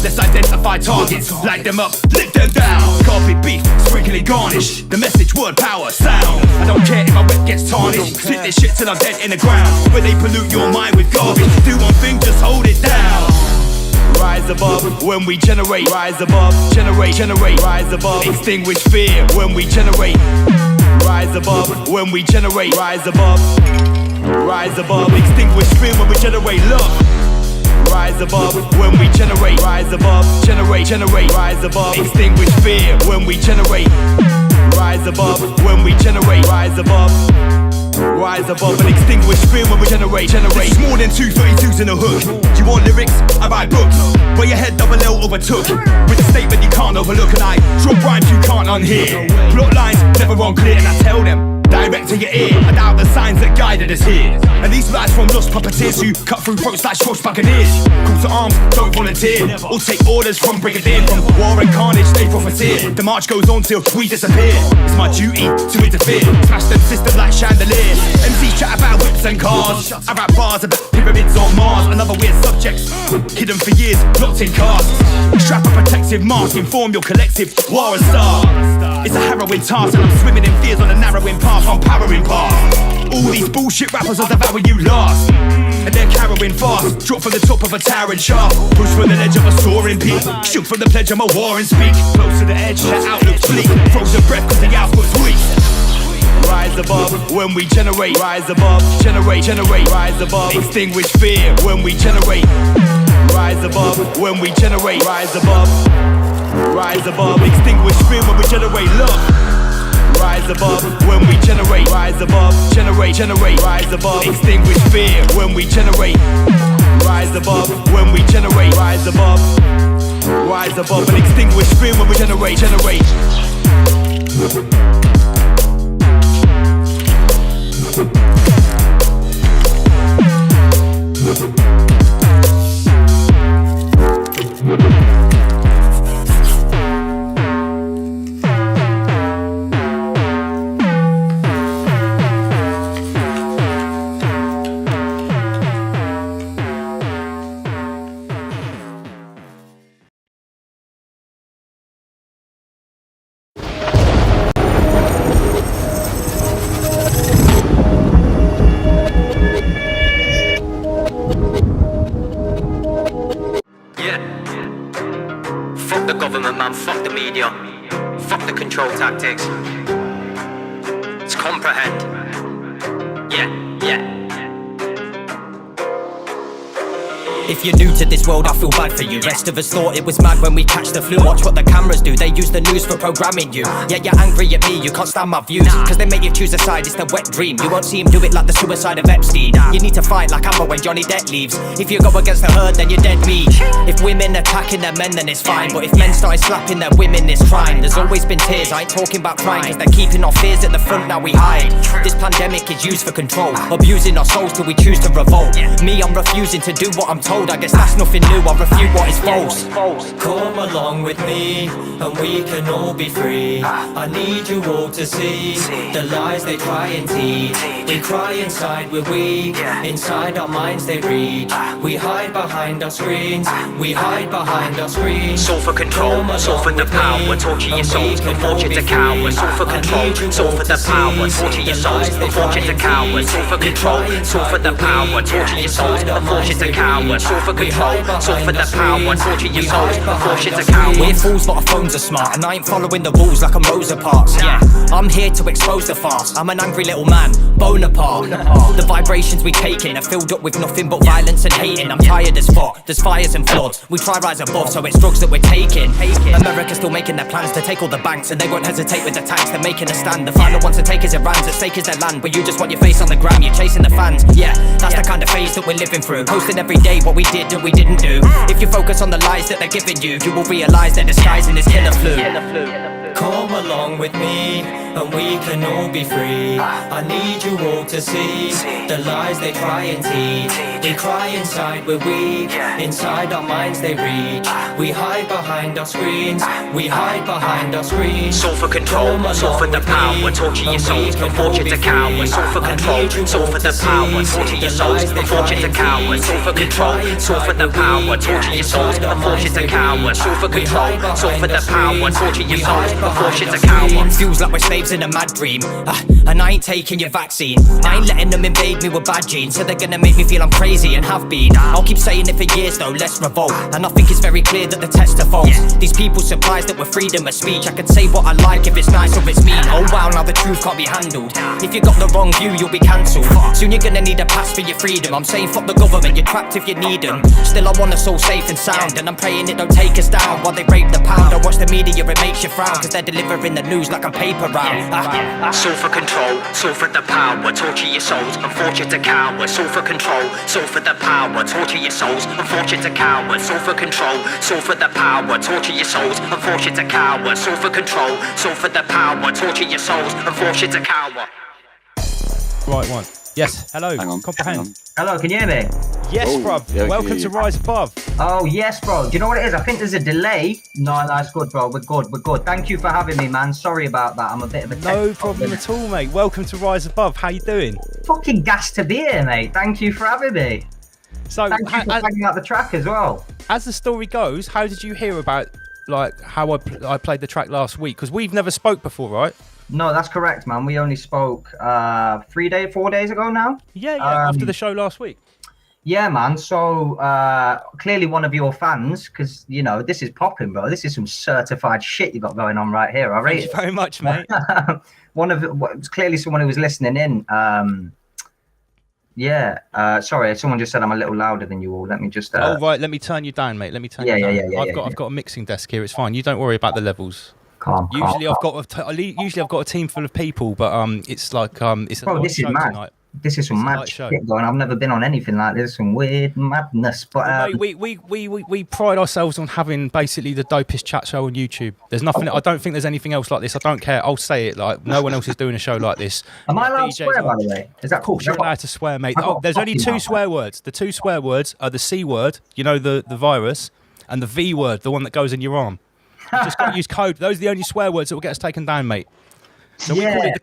Let's identify targets, light them up, lift them down. Carpet beef, sprinkling garnish. The message, word, power, sound. I don't care if my wet gets tarnished. Split this shit till I'm dead in the ground. When they pollute your mind with garbage, do one thing, just hold it down. Rise above when we generate. Rise above, generate, rise above. Extinguish fear when we generate. Rise above when we generate. Rise above, extinguish fear when we generate love. Rise above when we generate. Rise above, generate, rise above. Extinguish fear when we generate. Rise above when we generate. Rise above and extinguish fear when we generate. This is more than 232s in a hook. You want lyrics? I write books. Where your head double L overtook with a statement you can't overlook, and I drop rhymes you can't unhear. Plot lines never unclear, and I tell them direct to your ear. I doubt the signs that guided us here. And these lies from lost puppeteers who cut through throats like Schwartz buccaneers. Call to arms, don't volunteer, or take orders from brigadier. From war and carnage they profiteer. The march goes on till we disappear. It's my duty to interfere, smash them system like chandelier. MCs chat about whips and cars, I rap bars about pyramids on Mars. Another weird subjects, hidden for years, locked in casts. Strap a protective mask, inform your collective war and star. It's a harrowing task, and I'm swimming in fears on a narrowing path, I'm powering past. All these bullshit rappers will devour you last, and they're carrying fast. Drop from the top of a towering shaft, push from the ledge of a soaring peak. Shoot from the pledge of my war and speak. Close to the edge, the outlook's bleak. Frozen breath cause the output's weak. Rise above when we generate. Rise above, generate, rise above. Extinguish fear when we generate. Rise above when we generate. Rise above, extinguish fear when we generate love. Rise above when we generate. Rise above, generate, rise above. Extinguish fear when we generate. Rise above when we generate. Rise above and extinguish fear when we generate. Fuck the government, man, fuck the media, fuck the control tactics. It's comprehend. Yeah. If you're new to this world, I feel bad for you. Rest of us thought it was mad when we catch the flu. Watch what the cameras do, they use the news for programming you. Yeah, you're angry at me, you can't stand my views, cause they make you choose a side, it's the wet dream. You won't see him do it like the suicide of Epstein. You need to fight like Amber when Johnny Depp leaves. If you go against the herd, then you're dead meat. If women attacking their men, then it's fine. But if men started slapping their women, it's crime. There's always been tears, I ain't talking about crying, cause they're keeping our fears at the front, now we hide. This pandemic is used for control, abusing our souls till we choose to revolt. Me, I'm refusing to do what I'm told, I guess that's nothing new, I refute what is false. Come along with me, and we can all be free. I need you all to see the lies they try and teach. We cry inside, we're weak. Inside our minds they reach. We hide behind our screens. We hide behind our screens. Soul for control, soul for the power. Torture your souls, fortune to cowards. Soul for control, soul for the power. Torture your souls, fortune to cowards. Soul for control, soul for the power. Torture your souls, fortune to cowards. all for control, it's all for the power, torture your souls, before shit's a cow. We're fools but our phones are smart, and I ain't following the rules like I'm Rosa Parks. Yeah, I'm here to expose the farce, I'm an angry little man, Bonaparte. The vibrations we take in are filled up with nothing but violence and hating. I'm tired as fuck, there's fires and floods, we try rise above, so it's drugs that we're taking. America's still making their plans to take all the banks, and they won't hesitate with the tanks, they're making a stand. The final ones to take is Iran's, at stake is their land, but you just want your face on the gram, you're chasing the fans. Yeah, that's the kind of phase that we're living through, posting every day what we did and we didn't do. If you focus on the lies that they're giving you, you will realise they're disguising this killer flu. Come along with me, and we can all be free. I need you all to see the lies they try and teach. We cry inside, we're weak. Inside our minds they reach. We hide behind our screens. We hide behind our screens. It's all for control, it's all for the power, torture your souls, and force you to cower. It's all for control, it's all for the power, torture your souls, and force you to cower. It's all for control, it's all for the power, torture your souls, and force you to cower. It's all for control, it's all for the power, torture your souls, and force you to cower. Feels like we're slaves in a mad dream, and I ain't taking your vaccine. I ain't letting them invade me with bad genes, so they're gonna make me feel I'm crazy and have been. I'll keep saying it for years though, let's revolt. And I think it's very clear that the tests are false. These people surprised that we're freedom of speech. I can say what I like if it's nice or it's mean. Oh wow, now the truth can't be handled. If you got the wrong view, you'll be cancelled. Soon you're gonna need a pass for your freedom. I'm saying fuck the government, you're trapped if you need them. Still I want us all safe and sound, and I'm praying it don't take us down while they rape the pound. I watch the media, it makes you frown, cause they're delivering the news like a paper round. It's all for control, it's all for the power, torture your souls, and force you to cower. It's all for control, it's all for the power, torture your souls, and force you to cower. It's all for control, it's all for the power, torture your souls, and force you to cower. It's all for control, it's all for the power, torture your souls, and force you to cower. Right one. Yes, hello, Hang on. comprehend. Hello, can you hear me? Yes, Oh, bruv. yeah, I can Welcome hear to you. Rise Above. Oh, yes, bro. Do you know what it is? I think there's a delay. No, it's good, bro. We're good. Thank you for having me, man. Sorry about that. I'm a bit of a No problem at all, mate. Welcome to Rise Above. How you doing? Fucking gassed to be here, mate. Thank you for having me. So, Thank you for flagging out the track as well. As the story goes, how did you hear about like how I played the track last week? Because we've never spoke before, right? No, that's correct, man. We only spoke 4 days ago now. Yeah, after the show last week. Yeah, man. So clearly one of your fans, because you know this is popping, bro. This is some certified shit you got going on right here. I rate Thank you very much, mate. Clearly someone who was listening in. Sorry, someone just said I'm a little louder than you all. Let me just. Oh right, let me turn you down, mate. Let me turn you down. I've got a mixing desk here. It's fine. You don't worry about the levels. Usually I've got a team full of people, but it's like it's a Bro, light this is show mad. tonight. This is some mad shit going. I've never been on anything like this. Some weird madness. But Mate, we pride ourselves on having basically the dopest chat show on YouTube. There's nothing. I don't think there's anything else like this. I don't care. I'll say it. Like no one else is doing a show like this. Am I allowed to swear, by the way? Is that cool? You're allowed to swear, mate. Oh, there's only two swear words. The two swear words are the C word, you know, the virus, and the V word, the one that goes in your arm. You just got to use code. Those are the only swear words that will get us taken down, mate. So we call it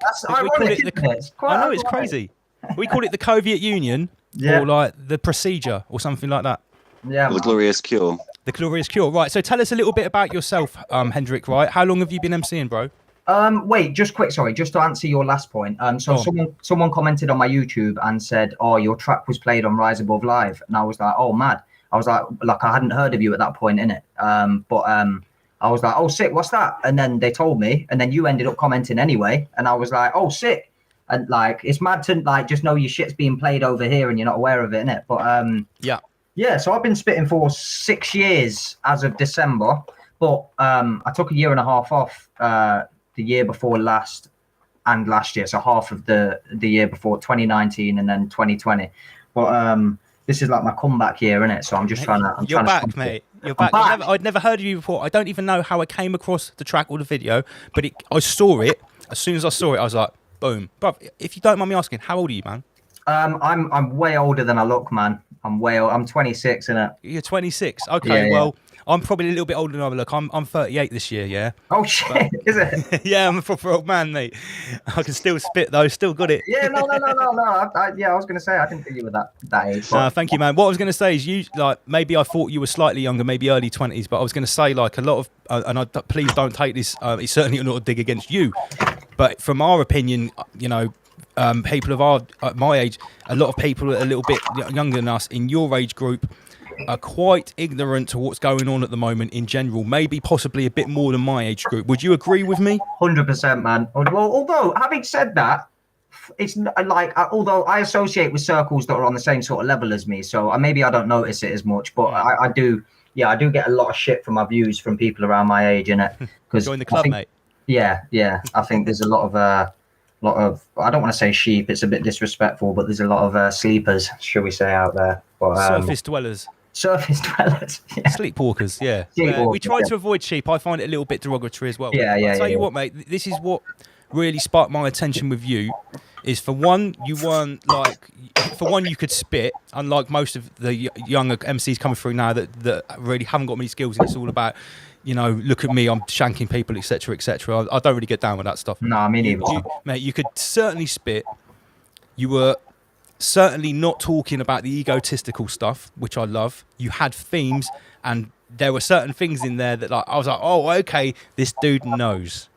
I know, it's crazy. We call it the Soviet Union, or like the procedure, or something like that. Yeah. Or the glorious cure. The glorious cure. Right. So tell us a little bit about yourself, Hendrik. Right. How long have you been emceeing, bro? Wait, just quick. Sorry, just to answer your last point. So someone commented on my YouTube and said, "Oh, your track was played on Rise Above Live," and I was like, "Oh, mad." I was like I hadn't heard of you at that point, innit? I was like, "Oh, sick. What's that?" And then they told me, and then you ended up commenting anyway, and I was like, "Oh, sick." And like, it's mad to like just know your shit's being played over here and you're not aware of it, innit? But yeah. So I've been spitting for 6 years as of December, but I took a year and a half off the year before last and last year, so half of the year before 2019 and then 2020. But this is like my comeback year, innit? So I'm just trying to. You're back, mate. You're back. I'd never heard of you before. I don't even know how I came across the track or the video, but I saw it. As soon as I saw it, I was like, boom. Bruv, if you don't mind me asking, how old are you, man? I'm way older than I look, man. I'm 26, innit? You're 26. Okay, well, I'm probably a little bit older than I look. I'm 38 this year, yeah. Oh shit, is it? Yeah, I'm a proper old man, mate. I can still spit though, still got it. Yeah, no. I was gonna say I didn't think you were that age. Thank you, man. What I was gonna say is you maybe I thought you were slightly younger, maybe early 20s, but I was gonna say like a lot of please don't take this. It's certainly not a dig against you, but from our opinion, you know. People of my age, a lot of people a little bit younger than us in your age group are quite ignorant to what's going on at the moment in general, maybe possibly a bit more than my age group. Would you agree with me? 100%, man. Well, although having said that, it's like, although I associate with circles that are on the same sort of level as me, so maybe I don't notice it as much, but I do get a lot of shit from my views from people around my age, innit? Join the club, mate. Yeah. I think there's a lot of I don't want to say sheep, it's a bit disrespectful, but there's a lot of sleepers, shall we say, out there. But, surface dwellers. Yeah. Sleepwalkers, yeah. We try to avoid sheep. I find it a little bit derogatory as well. I'll tell you what, mate, this is what really sparked my attention with you, is for one, you could spit, unlike most of the younger MCs coming through now that really haven't got many skills, and it's all about, look at me, I'm shanking people, etc., etc. I don't really get down with that stuff. No, me neither. Mate, you could certainly spit. You were certainly not talking about the egotistical stuff, which I love. You had themes, and there were certain things in there that I was like, oh, okay, this dude knows.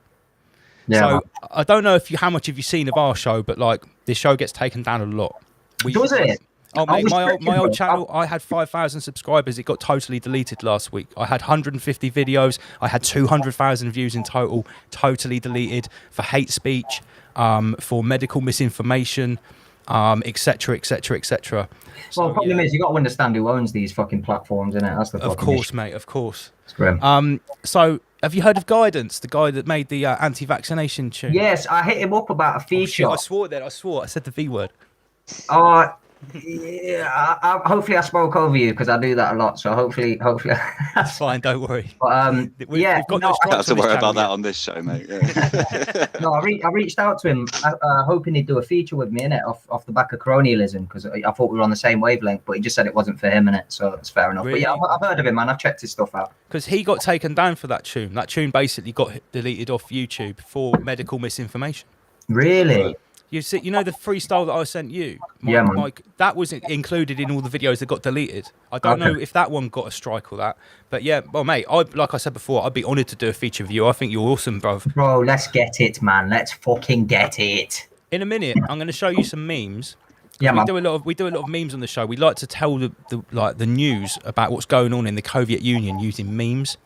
Yeah. So I don't know how much have you seen of our show, but this show gets taken down a lot. Does it? Oh, mate, my old channel, I had 5,000 subscribers. It got totally deleted last week. I had 150 videos. I had 200,000 views in total, totally deleted for hate speech, for medical misinformation, etc., etc., etc. Well, the problem is you got to understand who owns these fucking platforms, innit? That's the of course, mate. Of course. It's grim. So, have you heard of Guidance, the guy that made the anti-vaccination tune? Yes, I hit him up about a feature. I swore that. I said the V word. Yeah. Hopefully, I spoke over you because I do that a lot. So hopefully, that's fine. Don't worry. But we've got no strikes. Don't have to worry about that on this show, mate. Yeah. No, I reached out to him, hoping he'd do a feature with me, innit, off the back of Coronialism, because I thought we were on the same wavelength. But he just said it wasn't for him, innit. So it's fair enough. Really? But yeah, I've heard of him, man. I've checked his stuff out. Because he got taken down for that tune. That tune basically got deleted off YouTube for medical misinformation. Really? You see, the freestyle that I sent you, Mike, that was included in all the videos that got deleted. I don't know if that one got a strike or that, but yeah, well, mate, like I said before, I'd be honoured to do a feature with you. I think you're awesome, bruv. Bro, let's get it, man. Let's fucking get it. In a minute, I'm going to show you some memes. Yeah, we do a lot of memes on the show. We like to tell the news about what's going on in the Soviet Union using memes.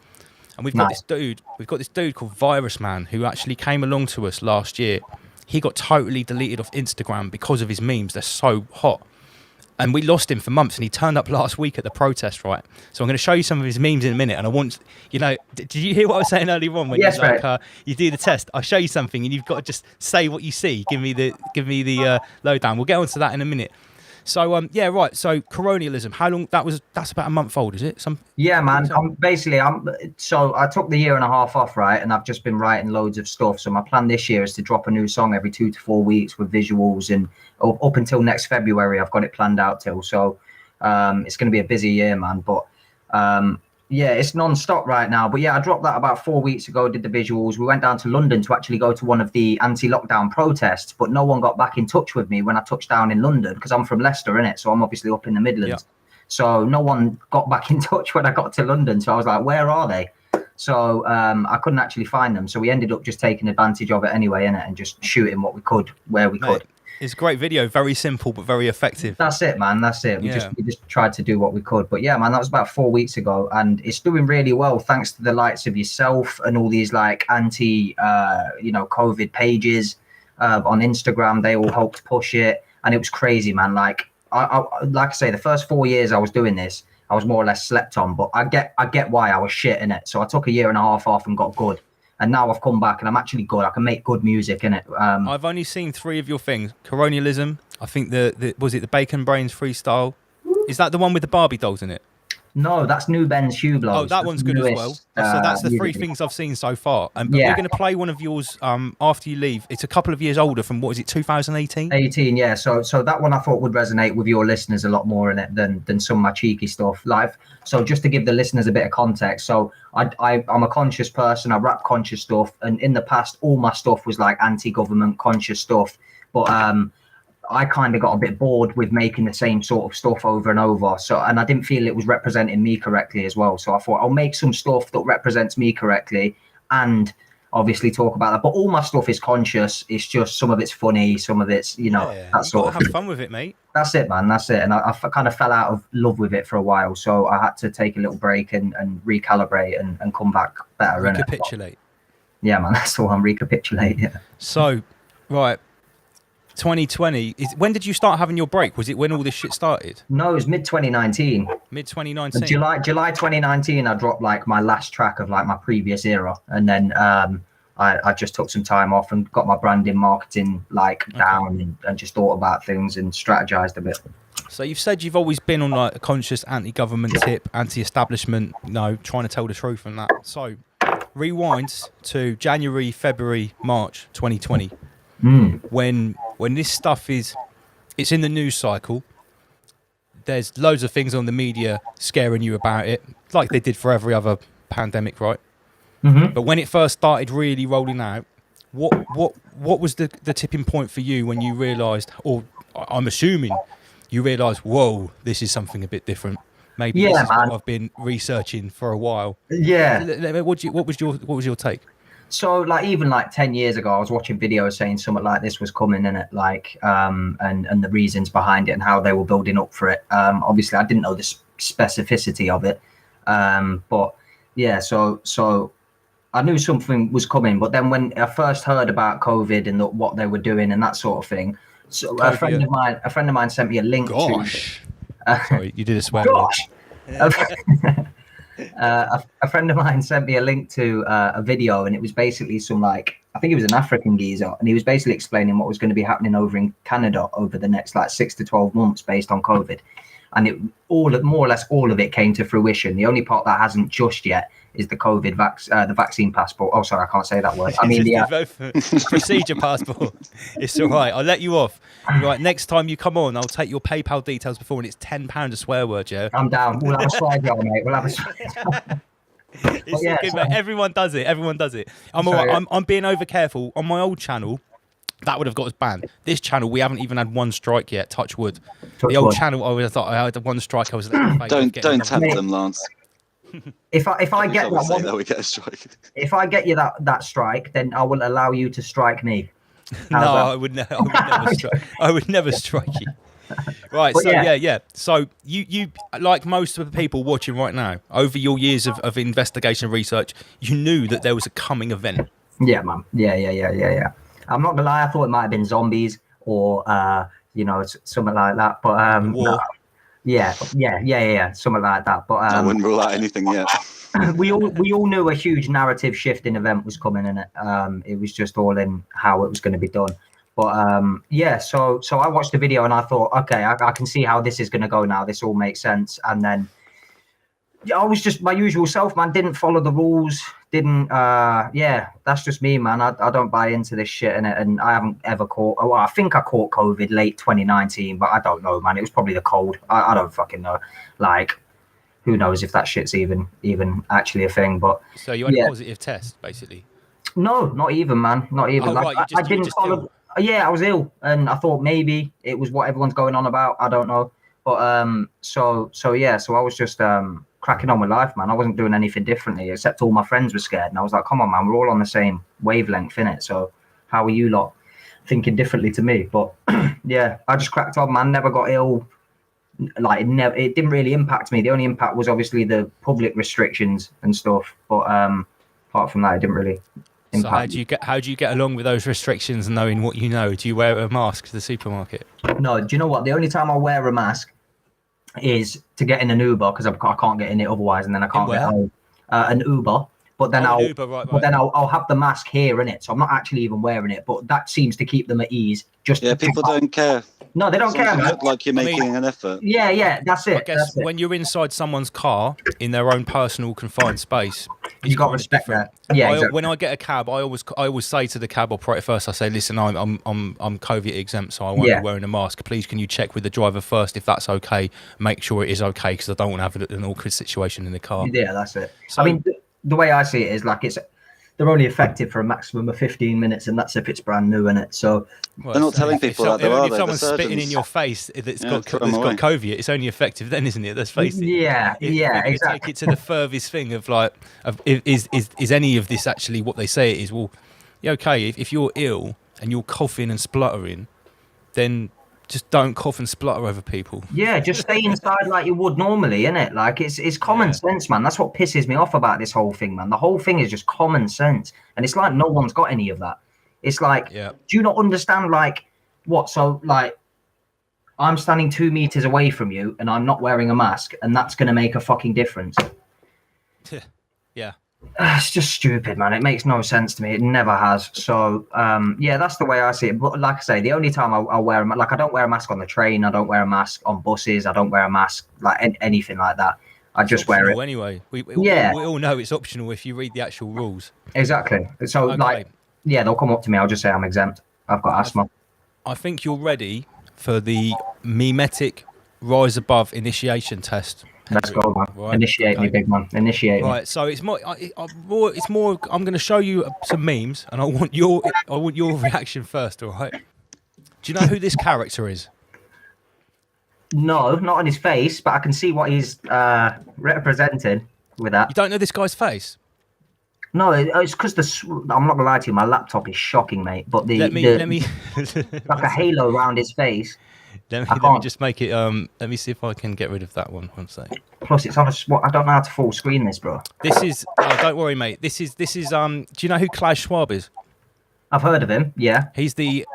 And we've got this dude called Virus Man who actually came along to us last year. He got totally deleted off Instagram because of his memes. They're so hot. And we lost him for months, and he turned up last week at the protest, right? So I'm going to show you some of his memes in a minute. And I want, did you hear what I was saying earlier on when you do the test? I'll show you something, and you've got to just say what you see. Give me the lowdown. We'll get onto that in a minute. So yeah, right. So Coronialism, how long? That's about a month old, is it? Yeah, man. So I took the year and a half off, right, and I've just been writing loads of stuff. So my plan this year is to drop a new song every 2 to 4 weeks with visuals, and up until next February, I've got it planned out till. So it's going to be a busy year, man. But yeah, it's non-stop right now. But yeah, I dropped that about 4 weeks ago, did the visuals. We went down to London to actually go to one of the anti-lockdown protests, but no one got back in touch with me when I touched down in London, because I'm from Leicester, innit? So I'm obviously up in the Midlands. Yeah. So no one got back in touch when I got to London. So I was like, where are they? So I couldn't actually find them. So we ended up just taking advantage of it anyway, innit? And just shooting what we could, where we could. It's a great video, very simple but very effective. That's it, man. That's it. We just tried to do what we could. But yeah, man, that was about 4 weeks ago, and it's doing really well thanks to the likes of yourself and all these like anti, COVID pages on Instagram. They all helped push it, and it was crazy, man. Like I say, the first 4 years I was doing this, I was more or less slept on. But I get why I was shit in it. So I took a year and a half off and got good. And now I've come back and I'm actually good. I can make good music, innit? I've only seen 3 of your things. Coronialism. I think was it the Bacon Brains freestyle? Is that the one with the Barbie dolls in it? No, that's New Ben's Hublot. Oh, that one's good as well. So that's the 3 things I've seen so far. And we're going to play one of yours after you leave. It's a couple of years older from, what is it, 2018? 18, yeah. So that one I thought would resonate with your listeners a lot more in it than some of my cheeky stuff live. So just to give the listeners a bit of context. So I'm a conscious person. I rap conscious stuff. And in the past, all my stuff was like anti-government conscious stuff. But I kind of got a bit bored with making the same sort of stuff over and over. And I didn't feel it was representing me correctly as well. So I thought I'll make some stuff that represents me correctly and obviously talk about that. But all my stuff is conscious. It's just some of it's funny, some of it's, that sort of have fun with it, mate. That's it, man. That's it. And I kind of fell out of love with it for a while. So I had to take a little break and recalibrate and come back better. Recapitulate. Yeah, man. That's the one. Recapitulate. Yeah. So, right. 2020 when did you start having your break? Was it when all this shit started? No, it was mid 2019. Mid 2019. July 2019. I dropped like my last track of like my previous era, and then I just took some time off and got my branding, marketing down, and just thought about things and strategized a bit. So you've said you've always been on like a conscious anti-government tip, anti-establishment, trying to tell the truth and that. So rewind to January, February, March 2020. When this stuff it's in the news cycle, there's loads of things on the media scaring you about it, like they did for every other pandemic, right? But when it first started really rolling out, what was the tipping point for you when you realised, or I'm assuming you realised, whoa, this is something a bit different. Maybe this is what I've been researching for a while. Yeah. What was your take? So even 10 years ago, I was watching videos saying something like this was coming in it, and the reasons behind it and how they were building up for it. Obviously, I didn't know the specificity of it, but yeah. So I knew something was coming. But then when I first heard about COVID and what they were doing and that sort of thing, so a friend of mine sent me a link. Gosh. Sorry, you did a swear. Gosh. A friend of mine sent me a link to a video, and it was basically I think he was an African geezer, and he was basically explaining what was going to be happening over in Canada over the next 6 to 12 months based on COVID. And it more or less all of it came to fruition. The only part that hasn't just yet is the COVID the vaccine passport. Oh, sorry, I can't say that word. I mean the procedure passport. It's all right. I'll let you off. Right, next time you come on, I'll take your PayPal details before, and it's £10 a swear word, yeah. I'm down. We'll have a swear jar, mate. We'll have a swear jar. It's good, mate. Everyone does it. I'm all right. I'm being over careful. On my old channel, that would have got us banned. This channel, we haven't even had one strike yet. Touch wood. The old channel, I thought I had one strike. I was like, don't tap them, Lance. If I get that one, that we get a strike. If I get you that strike, then I will allow you to strike me. I would never strike you. Right, but so yeah. So you like most of the people watching right now, over your years of investigation and research, you knew that there was a coming event. Yeah, man. Yeah. I'm not gonna lie, I thought it might have been zombies or something like that. But war. No. Yeah, something like that. But I wouldn't rule out anything yet. we all knew a huge narrative shifting event was coming in it. It was just all in how it was going to be done. But so I watched the video and I thought, okay, I can see how this is going to go now. This all makes sense. And then I was just my usual self, man. Didn't follow the rules. That's just me, man. I don't buy into this shit in it, and I haven't ever caught. Oh, I think I caught COVID late 2019, but I don't know, man. It was probably the cold. I don't fucking know. Who knows if that shit's even actually a thing? But so you had a positive test, basically. No, not even, man. Not even. Oh, right. I didn't follow. Ill. Yeah, I was ill, and I thought maybe it was what everyone's going on about. I don't know, but so I was just cracking on with life, man. I wasn't doing anything differently, except all my friends were scared, and I was like, come on, man, we're all on the same wavelength, innit? So how are you lot thinking differently to me? But yeah, I just cracked on, man. Never got ill. It didn't really impact me. The only impact was obviously the public restrictions and stuff, but apart from that, it didn't really impact. So how do you get along with those restrictions, knowing what you know? Do you wear a mask to the supermarket? No, do you know what? The only time I wear a mask is to get in an Uber, because I can't get in it otherwise, and then I can't get an Uber. But then I'll have the mask here in it, so I'm not actually even wearing it. But that seems to keep them at ease. People don't care. No, they don't care. Look like you're making an effort. Yeah, that's it. I guess when you're inside someone's car in their own personal confined space, you got to respect that. Yeah. Exactly. When I get a cab, I always say to the cab operator first. I say, listen, I'm COVID exempt, so I won't be wearing a mask. Please, can you check with the driver first if that's okay? Make sure it is okay, because I don't want to have an awkward situation in the car. Yeah, that's it. So, I mean, the way I see it is they're only effective for a maximum of 15 minutes, and that's if it's brand new in it. So they're not telling people that, though, are they? If someone's spitting in your face that's got COVID, it's only effective then, isn't it? Let's face it. Yeah, exactly. Take it to the furthest thing of like, is any of this actually what they say it is? Well, yeah, okay, if you're ill and you're coughing and spluttering, then just don't cough and splutter over people. Yeah, just stay inside like you would normally, innit? Like it's common sense, man. That's what pisses me off about this whole thing, man. The whole thing is just common sense, and it's like no one's got any of that. It's like, do you not understand? Like, what? So, like, I'm standing 2 meters away from you, and I'm not wearing a mask, and that's going to make a fucking difference. Yeah. It's just stupid, man. It makes no sense to me. It never has. So, yeah, that's the way I see it. But like I say, the only time I wear I don't wear a mask on the train. I don't wear a mask on buses. I don't wear a mask like anything like that. I just wear it anyway. We all know it's optional if you read the actual rules. Exactly. So, like, yeah, they'll come up to me. I'll just say I'm exempt. I've got asthma. I think you're ready for the mimetic rise above initiation test. Let's go, man. Right. Initiate me, big man. Initiate me. Right, so it's more. It's more. I'm going to show you some memes, and I want your reaction first. All right. Do you know who this character is? No, not on his face, but I can see what he's representing with that. You don't know this guy's face? No, it's because I'm not gonna lie to you. My laptop is shocking, mate. But let me like a halo around his face. Let me just make it. Let me see if I can get rid of that one. One sec. Plus, it's on I don't know how to full screen this, bro. This is. Don't worry, mate. This is. Do you know who Klaus Schwab is? I've heard of him. Yeah. He's the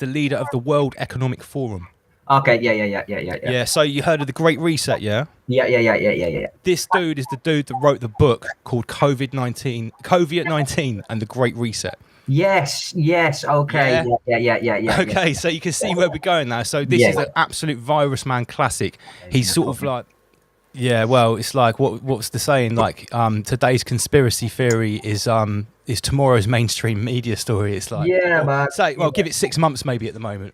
leader of the World Economic Forum. Okay. Yeah. Yeah. So you heard of the Great Reset, yeah? Yeah. This dude is the dude that wrote the book called COVID-19 and the Great Reset. Yes. Okay. Yeah. Okay, so you can see where we're going now. So this is an absolute virus man classic. He's sort of like, yeah. Well, it's like what's the saying? Like, today's conspiracy theory is tomorrow's mainstream media story. It's like, man. Give it 6 months maybe at the moment.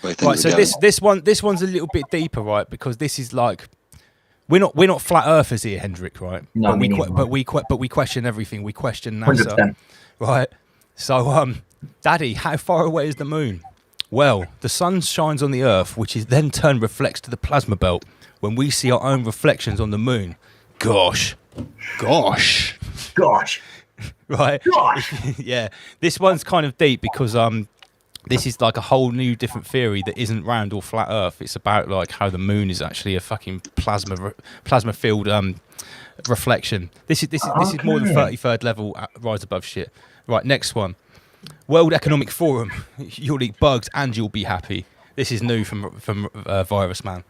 Right. So this one's a little bit deeper, right? Because this is like. We're not flat earthers here, Hendrik, right? No, but we question everything. We question NASA, 100%. right? So, Daddy, how far away is the moon? Well, the sun shines on the Earth, which is then turned reflects to the plasma belt. When we see our own reflections on the moon, gosh, right? Gosh. Yeah, this one's kind of deep because this is like a whole new different theory that isn't round or flat Earth. It's about like how the moon is actually a fucking plasma filled reflection. This is more than 33rd level rise above shit. Right, next one. World Economic Forum. You'll eat bugs and you'll be happy. This is new from Virus Man.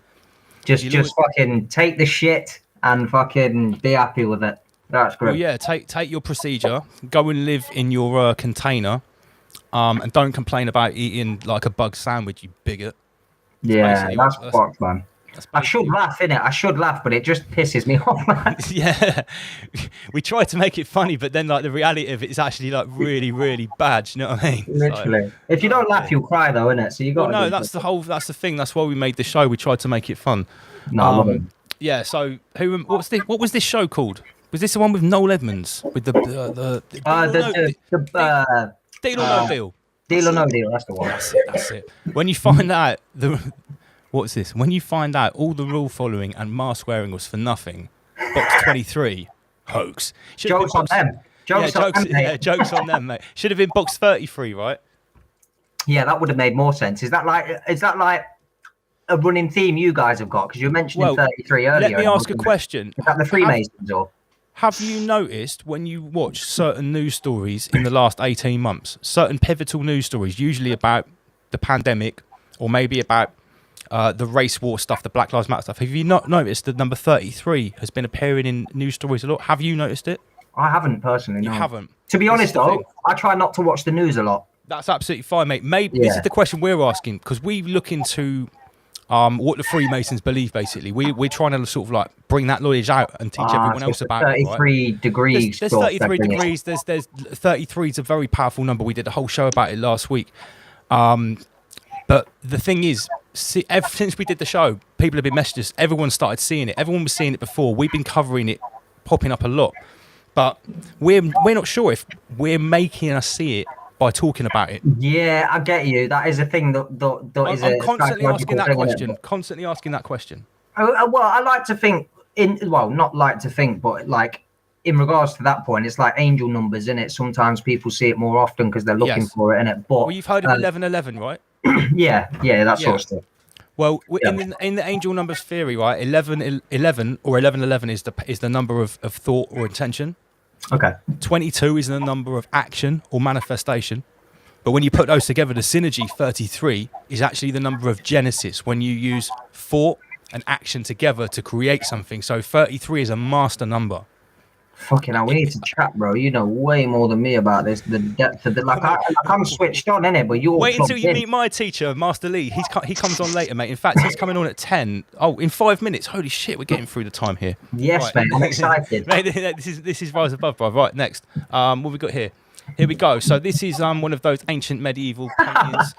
Just fucking take the shit and fucking be happy with it. That's great. Well, yeah, take your procedure, go and live in your container. And don't complain about eating like a bug sandwich, you bigot. That's fucked, man. I should laugh, innit? I should laugh, but it just pisses me off, man. Yeah. We try to make it funny, but then like the reality of it is actually like really, really bad. You know what I mean? Literally. Like, if you don't laugh, you'll cry though, innit? So you got. Well, no, that's the thing. That's why we made the show. We tried to make it fun. No. Yeah. So what was this show called? Was this the one with Noel Edmonds with the Deal or No Deal? Deal or No Deal, that's the one. That's it. When you find out what's this? When you find out all the rule following and mask wearing was for nothing, box 23, hoax. Jokes on them. Jokes on them, mate. Should have been box 33, right? Yeah, that would have made more sense. Is that like a running theme you guys have got? Because you mentioned 33 earlier. Let me ask a question. Is that the Freemasons or? Have you noticed when you watch certain news stories in the last 18 months, certain pivotal news stories, usually about the pandemic or maybe about the race war stuff, the Black Lives Matter stuff, have you not noticed that number 33 has been appearing in news stories a lot? Have you noticed it? I haven't personally, no. You haven't? To be honest, though, I try not to watch the news a lot. That's absolutely fine, mate. Maybe this is the question we're asking, because we look into what the Freemasons believe, basically. We're trying to sort of like bring that knowledge out and teach everyone else about 33 it. Right? degrees. There's 33 degrees. There's 33 is a very powerful number. We did a whole show about it last week. But the thing is, ever since we did the show, people have been messaging us. Everyone started seeing it. Everyone was seeing it before. We've been covering it, popping up a lot. but we're not sure if we're making us see it by talking about it. Yeah, I get you. That is a thing that is I'm constantly asking that question. Constantly asking that question. Well, I like to think not like to think, but like in regards to that point, it's like angel numbers, isn't it? Sometimes people see it more often because they're looking for it, innit? But well, you've heard of 1111, right? yeah, that sort of stuff. Well, in the angel numbers theory, right? 11 or 1111 is the number of thought or intention. Okay. 22 is the number of action or manifestation. But when you put those together, the synergy 33 is actually the number of genesis, when you use thought and action together to create something. So 33 is a master number. Fucking hell, we need to chat, bro. You know way more than me about this. The depth of the I'm switched on, innit? But you're wait until you meet my teacher, Master Lee. He comes on later, mate. In fact, he's coming on at 10. Oh, in 5 minutes. Holy shit, we're getting through the time here. Yes, right. Mate. I'm excited. Mate, this is Rise Above, bro. Right, next. What have we got here? Here we go. So this is one of those ancient medieval paintings.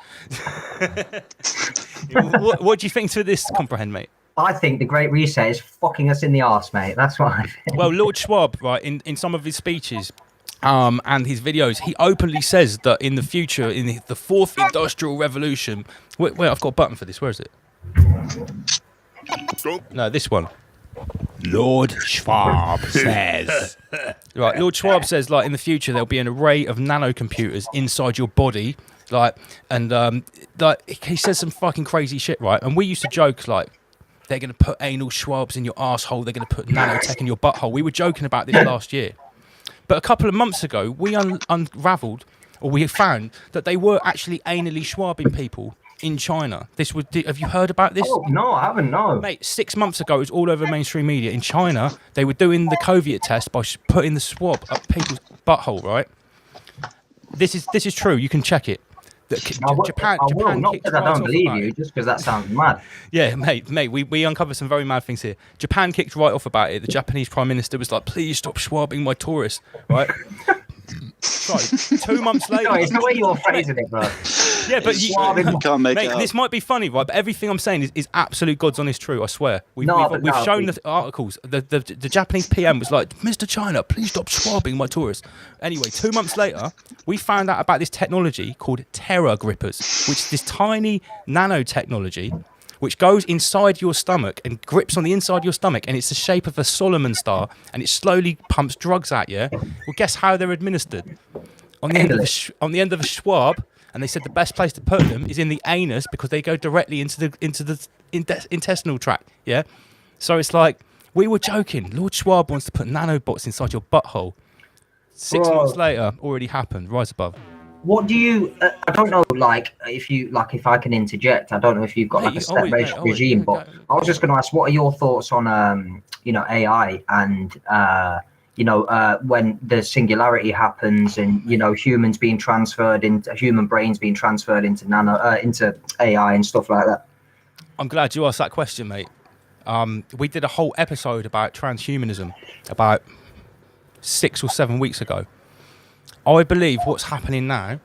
What do you think to this, Comprehend, mate? I think the Great Reset is fucking us in the arse, mate. That's what I think. Well, Lord Schwab, right, in some of his speeches and his videos, he openly says that in the future, in the fourth industrial revolution... Wait, I've got a button for this. Where is it? No, this one. Lord Schwab says... Right, Lord Schwab says, like, in the future, there'll be an array of nanocomputers inside your body, like, and he says some fucking crazy shit, right? And we used to joke, like, they're going to put anal swabs in your asshole. They're going to put nanotech in your butthole. We were joking about this last year. But a couple of months ago, we unraveled, or we found, that they were actually anally swabbing people in China. Have you heard about this? Oh, no, I haven't, no. Mate, 6 months ago, it was all over mainstream media. In China, they were doing the COVID test by putting the swab up people's butthole, right? This is true. You can check it. Japan not because I don't believe you, just because that sounds mad. Yeah, mate, we uncovered some very mad things here. Japan kicked right off about it. The Japanese Prime Minister was like, please stop swabbing my tourists, right? Sorry, 2 months later... No, it's the way you're phrasing it, bro. Yeah, but you can't make mate, it up. This might be funny, right? But everything I'm saying is absolute God's honest truth, I swear. We've shown the articles. The Japanese PM was like, Mr. China, please stop swabbing my tourists. Anyway, 2 months later, we found out about this technology called Terra Grippers, which is this tiny nanotechnology which goes inside your stomach and grips on the inside of your stomach, and it's the shape of a Solomon star, and it slowly pumps drugs at you. Well, guess how they're administered? On the end of a swab, and they said the best place to put them is in the anus because they go directly into the intestinal tract. Yeah, so it's like we were joking. Lord Schwab wants to put nanobots inside your butthole. 6 months later, already happened. Rise above. What do you? I don't know. Like, if I can interject, I don't know if you've got like a set regime, but I was just going to ask, what are your thoughts on AI and when the singularity happens and humans being transferred into human brains being transferred into into AI and stuff like that? I'm glad you asked that question, mate. We did a whole episode about transhumanism about 6 or 7 weeks ago. I believe what's happening now,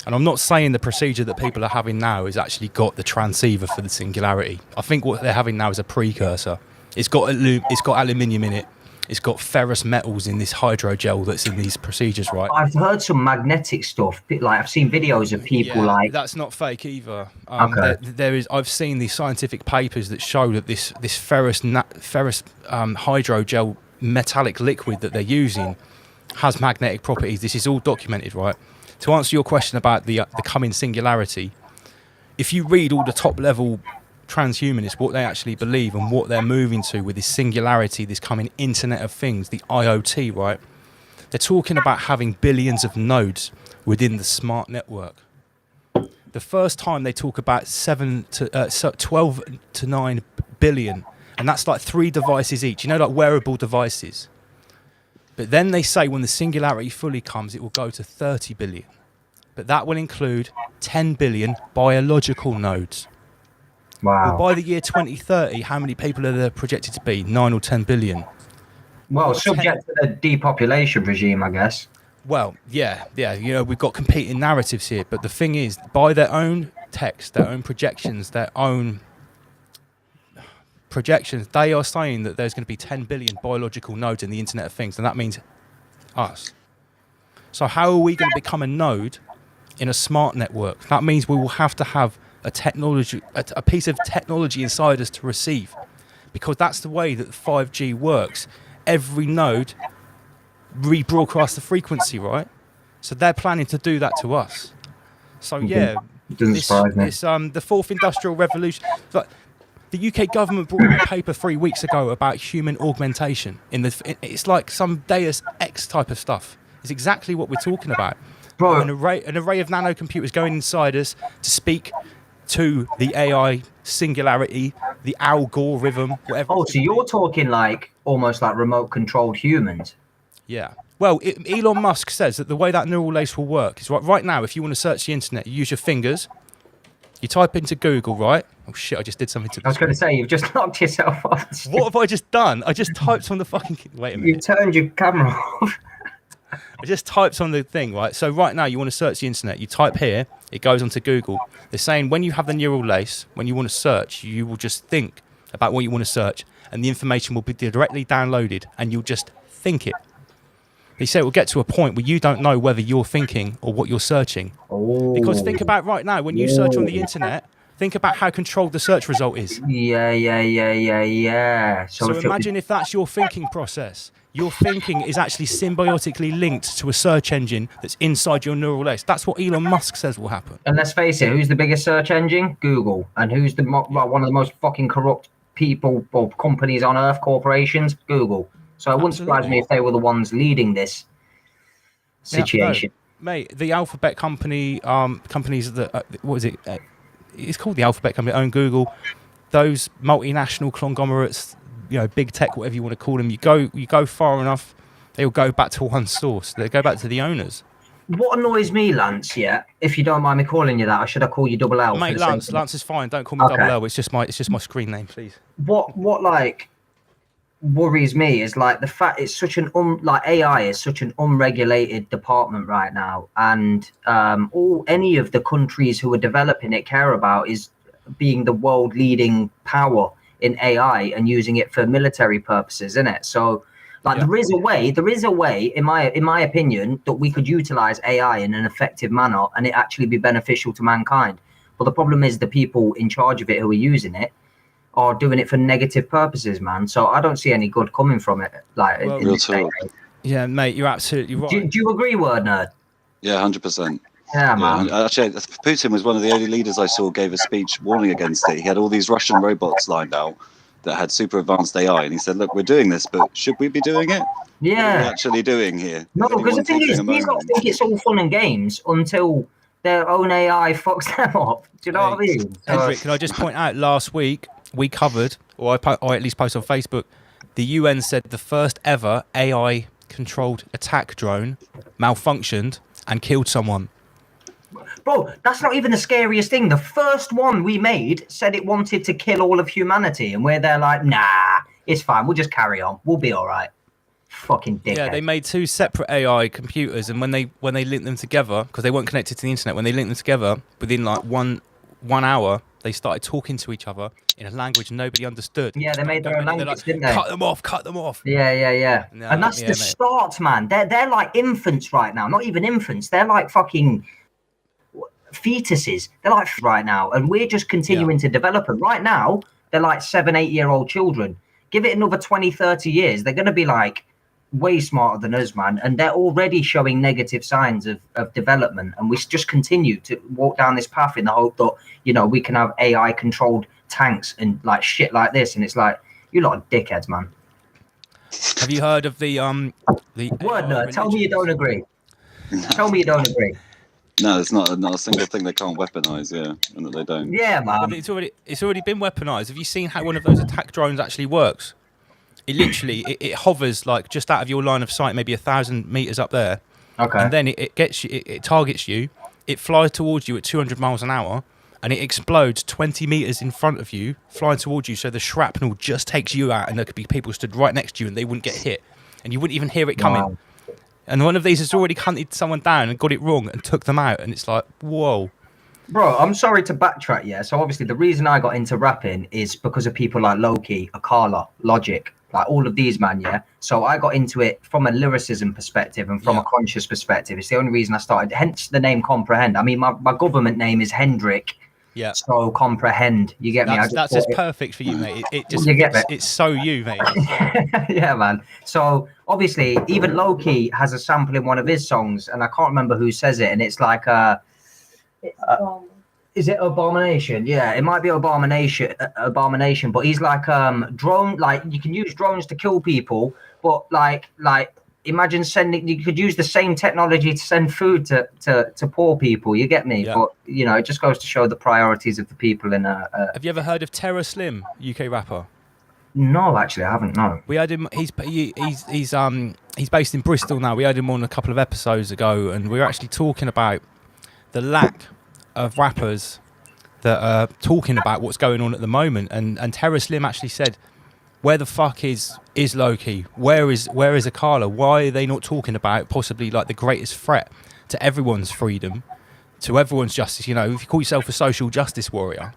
and I'm not saying the procedure that people are having now has actually got the transceiver for the singularity. I think what they're having now is a precursor. It's got aluminium in it. It's got ferrous metals in this hydrogel that's in these procedures, right? I've heard some magnetic stuff. Like, I've seen videos of people like... That's not fake either. Okay. I've seen these scientific papers that show that this ferrous hydrogel metallic liquid that they're using has magnetic properties. This is all documented, right? To answer your question about the coming singularity, if you read all the top level transhumanists, what they actually believe and what they're moving to with this singularity, this coming Internet of Things, the IoT, right? They're talking about having billions of nodes within the smart network. The first time they talk about 12 to 9 billion, and that's like 3 devices each, like wearable devices. But then they say when the singularity fully comes, it will go to 30 billion. But that will include 10 billion biological nodes. Wow. Well, by the year 2030, how many people are there projected to be? 9 or 10 billion? Well, subject to the depopulation regime, I guess. Well, yeah. We've got competing narratives here. But the thing is, by their own text, their own projections, they are saying that there's going to be 10 billion biological nodes in the Internet of Things, and that means Us. So how are we going to become a node in a smart network? That means we will have to have a piece of technology inside us to receive, because that's the way that 5G works. Every node rebroadcasts the frequency, right? So they're planning to do that to us. So yeah, the fourth industrial revolution. Like, the UK government brought in a paper 3 weeks ago about human augmentation. It's like some Deus Ex type of stuff. It's exactly what we're talking about. Bro. An array of nanocomputers going inside us to speak to the AI singularity, the algorithm, whatever. Oh, so you're talking like almost like remote controlled humans? Yeah. Well, Elon Musk says that the way that neural lace will work is right now, if you want to search the internet, you use your fingers, you type into Google, right? Oh shit, I just did something to the I was going to say, you've just knocked yourself off. What have I just done? I just typed on the fucking... Wait a minute. You've turned your camera off. I just typed on the thing, right? So right now, you want to search the internet. You type here, it goes onto Google. They're saying when you have the neural lace, when you want to search, you will just think about what you want to search, and the information will be directly downloaded, and you'll just think it. They say it will get to a point where you don't know whether you're thinking or what you're searching. Oh. Because think about right now, when you search on the internet, think about how controlled the search result is. Yeah. So imagine if that's your thinking process. Your thinking is actually symbiotically linked to a search engine that's inside your neural lace. That's what Elon Musk says will happen. And let's face it, who's the biggest search engine? Google. And who's one of the most fucking corrupt people or companies on earth, corporations? Google. So it wouldn't surprise me if they were the ones leading this situation. Yeah, no, mate, the Alphabet company, companies that, what is it? It's called the Alphabet company, own Google. Those multinational conglomerates, big tech, whatever you want to call them, you go far enough, they'll go back to one source. They go back to the owners. What annoys me, Lance, if you don't mind me calling you that, or should I call you Double L? Mate, Lance is fine. Don't call me Double L. It's just my screen name, please. What worries me is like the fact it's such an AI is such an unregulated department right now, and any of the countries who are developing it care about is being the world leading power in AI and using it for military purposes, isn't it? So there is a way in my opinion that we could utilize AI in an effective manner and it actually be beneficial to mankind. But the problem is the people in charge of it who are using it are doing it for negative purposes, man. So I don't see any good coming from it. Real talk. Yeah, mate, you're absolutely right. Do you agree, Word Nerd? Yeah, 100%. Yeah, man. Actually, Putin was one of the only leaders I saw gave a speech warning against it. He had all these Russian robots lined out that had super advanced AI, and he said, "Look, we're doing this, but should we be doing it? Yeah. What are we actually doing here?" No, because the thing is, these guys think it's all fun and games until their own AI fucks them up. Do you know what I mean? Hendrik, can I just point out, last week we covered, or I at least posted on Facebook, the UN said the first ever AI-controlled attack drone malfunctioned and killed someone. Bro, that's not even the scariest thing. The first one we made said it wanted to kill all of humanity, and we're there like, nah, it's fine. We'll just carry on. We'll be all right. Fucking dickhead. Yeah, they made two separate AI computers, and when they linked them together, because they weren't connected to the internet, when they linked them together, within like one hour, they started talking to each other in a language nobody understood. Yeah, they made their own language, didn't they? Cut them off. Yeah. No, and that's the start, man. They're like infants right now. Not even infants. They're like fucking fetuses. They're like right now, and we're just continuing to develop them. Right now, they're like 7-8-year-old children. Give it another 20-30 years, they're going to be like way smarter than us, man. And they're already showing negative signs of development, and we just continue to walk down this path in the hope that we can have AI controlled tanks and like shit like this. And it's like, you lot of dickheads, man. Have you heard of the Word Nerd? Tell me you don't agree. Tell me you don't agree. No, it's not a single thing they can't weaponize, and that they don't. Yeah, man. It's already been weaponized. Have you seen how one of those attack drones actually works? It literally it hovers like just out of your line of sight, maybe 1,000 meters up there. Okay. And then it gets you, it targets you. It flies towards you at 200 miles an hour, and it explodes 20 meters in front of you, flying towards you. So the shrapnel just takes you out, and there could be people stood right next to you, and they wouldn't get hit, and you wouldn't even hear it coming. Wow. And one of these has already hunted someone down and got it wrong and took them out. And it's like, whoa. Bro, I'm sorry to backtrack, yeah. So obviously the reason I got into rapping is because of people like Loki, Akala, Logic, like all of these, man, yeah. So I got into it from a lyricism perspective and from a conscious perspective. It's the only reason I started, hence the name Comprehend. I mean, my government name is Hendrik. Yeah. So comprehend. You get me? That's just perfect for you, mate. It just you get it's so you, mate. Yeah, man. So obviously, even Loki has a sample in one of his songs, and I can't remember who says it, and it's like is it Abomination? Yeah, it might be Abomination, but he's like drone, like you can use drones to kill people, but like imagine you could use the same technology to send food to poor people, you get me? Yeah. But you know, it just goes to show the priorities of the people in Have you ever heard of Terror Slim, UK rapper? No, actually I haven't, no. We had him, he's based in Bristol now. We had him on a couple of episodes ago, and we were actually talking about the lack of rappers that are talking about what's going on at the moment, and Terror Slim actually said, where the fuck is Loki? Where is Akala? Why are they not talking about possibly like the greatest threat to everyone's freedom, to everyone's justice? You know, if you call yourself a social justice warrior,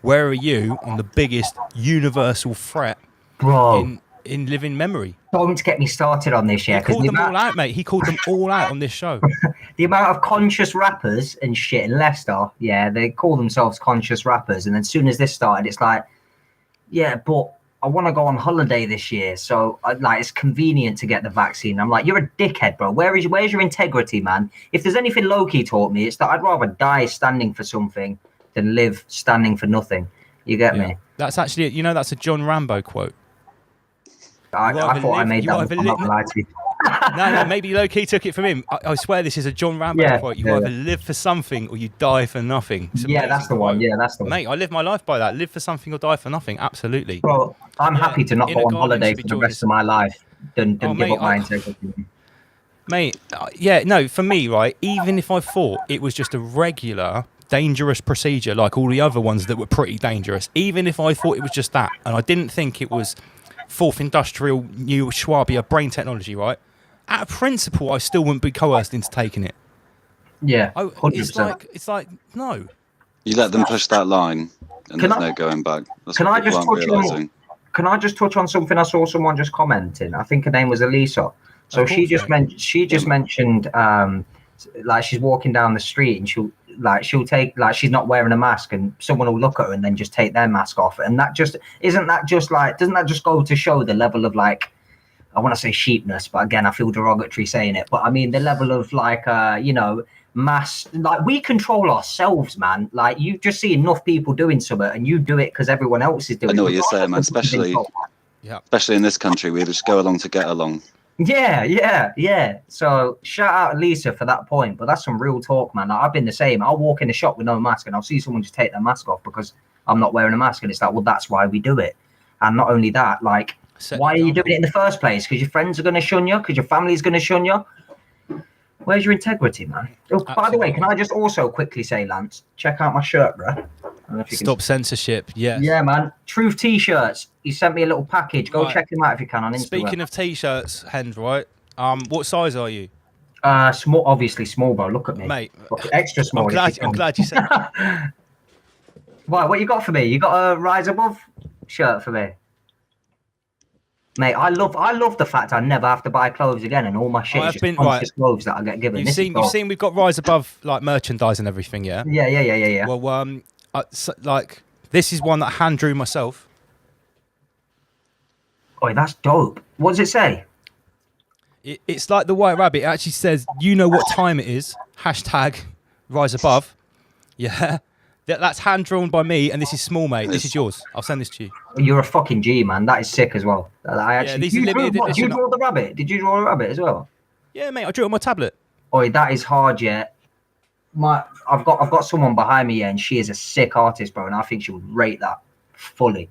where are you on the biggest universal threat in living memory? Don't get me started on this, yeah. He called them all out, mate. He called them all out on this show. The amount of conscious rappers and shit in Leicester, yeah, they call themselves conscious rappers. And then as soon as this started, it's like, yeah, but I want to go on holiday this year, so it's convenient to get the vaccine. I'm like, you're a dickhead, bro. Where's your integrity, man? If there's anything Loki taught me, it's that I'd rather die standing for something than live standing for nothing. You get me? That's actually, you know, that's a John Rambo quote. I thought I made that up. I'm not gonna lie to you. No, maybe Loki took it from him. I swear this is a John Rambo quote. You either live for something or you die for nothing. Yeah, that's the one. Yeah, that's the one. Mate, I live my life by that. Live for something or die for nothing. Absolutely. Bro, I'm happy to not go on holiday for the rest of my life than give up my integrity. Mate, for me, right, even if I thought it was just a regular dangerous procedure like all the other ones that were pretty dangerous, even if I thought it was just that, and I didn't think it was fourth industrial new Schwabia brain technology, right? At a principle, I still wouldn't be coerced into taking it. Yeah, 100%. It's like no. You let them push that line, and there's no going back. Can I just touch on something I saw someone just commenting? I think her name was Elisa. So she just mentioned like she's walking down the street and she'll take, like, she's not wearing a mask and someone will look at her and then just take their mask off, and that just doesn't that just go to show the level of, like, I want to say sheepness, but again I feel derogatory saying it, but I mean the level of, like, you know, mass, like, we control ourselves, man. Like, you just see enough people doing something and you do it because everyone else is doing it. I know what you're saying, man, especially in this country, we just go along to get along. Yeah. So shout out Lisa for that point, but that's some real talk, man. Like, I've been the same. I'll walk in the shop with no mask and I'll see someone just take their mask off because I'm not wearing a mask, and it's like, well, that's why we do it. And not only that, like, why are you doing it in the first place? Because your friends are going to shun you, because your family's going to shun you. Where's your integrity, man? Oh, by the way, can I just also quickly say, Lance, check out my shirt, bro. Stop censorship. Yeah, man. Truth T-shirts. He sent me a little package. Go check him out if you can on Instagram. Speaking of T-shirts, Hend, right? What size are you? Small, obviously small, bro. Look at me, mate. Extra small. I'm glad you said that. Why? What you got for me? You got a Rise Above shirt for me, mate? I love the fact I never have to buy clothes again, and all my shit is just conscious clothes that I get given. You've seen we've got Rise Above, like, merchandise and everything, yeah. Yeah. Well, like, this is one that I hand drew myself. Oh, that's dope. What does it say? It's like the White Rabbit. It actually says, "You know what time it is." # Rise Above. Yeah. That's hand drawn by me, and this is small, mate. This is yours. I'll send this to you. You're a fucking G, man. That is sick as well. These are limited edition. Did you draw the rabbit? Did you draw a rabbit as well? Yeah, mate. I drew it on my tablet. Oh, that is hard, yeah. I've got someone behind me, and she is a sick artist, bro, and I think she would rate that fully.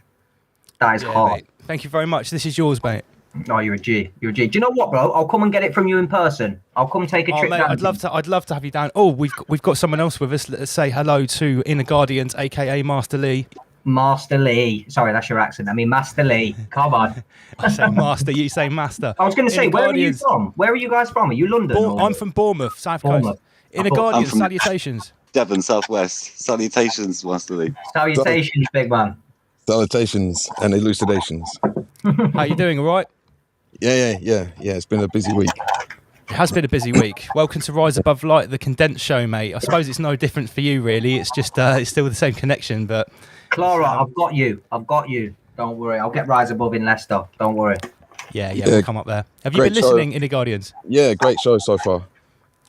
That is hard. Mate. Thank you very much. This is yours, mate. Oh, you're a G. Do you know what, bro? I'll come and get it from you in person. I'll come take a trip mate, down. I'd love to have you down. Oh, we've got someone else with us. Let's say hello to Inner Guardians, aka Master Lee. Master Lee. Sorry, that's your accent. I mean, Master Lee. Come on. I say Master. You say Master. I was going to say, where are you from? Where are you guys from? Are you London? I'm from Bournemouth, South Coast. Inner Guardians, salutations. Devon, Southwest. Salutations, Master Lee. Salutations, big man. Salutations and elucidations. How you doing? All right? Yeah. It's been a busy week. It has been a busy week. Welcome to Rise Above Light, the condensed show, mate. I suppose it's no different for you, really. It's just it's still the same connection, but. Clara, I've got you. Don't worry. I'll get Rise Above in Leicester. Don't worry. Yeah, we'll come up there. Have you been listening, Inner Guardians? Yeah, great show so far.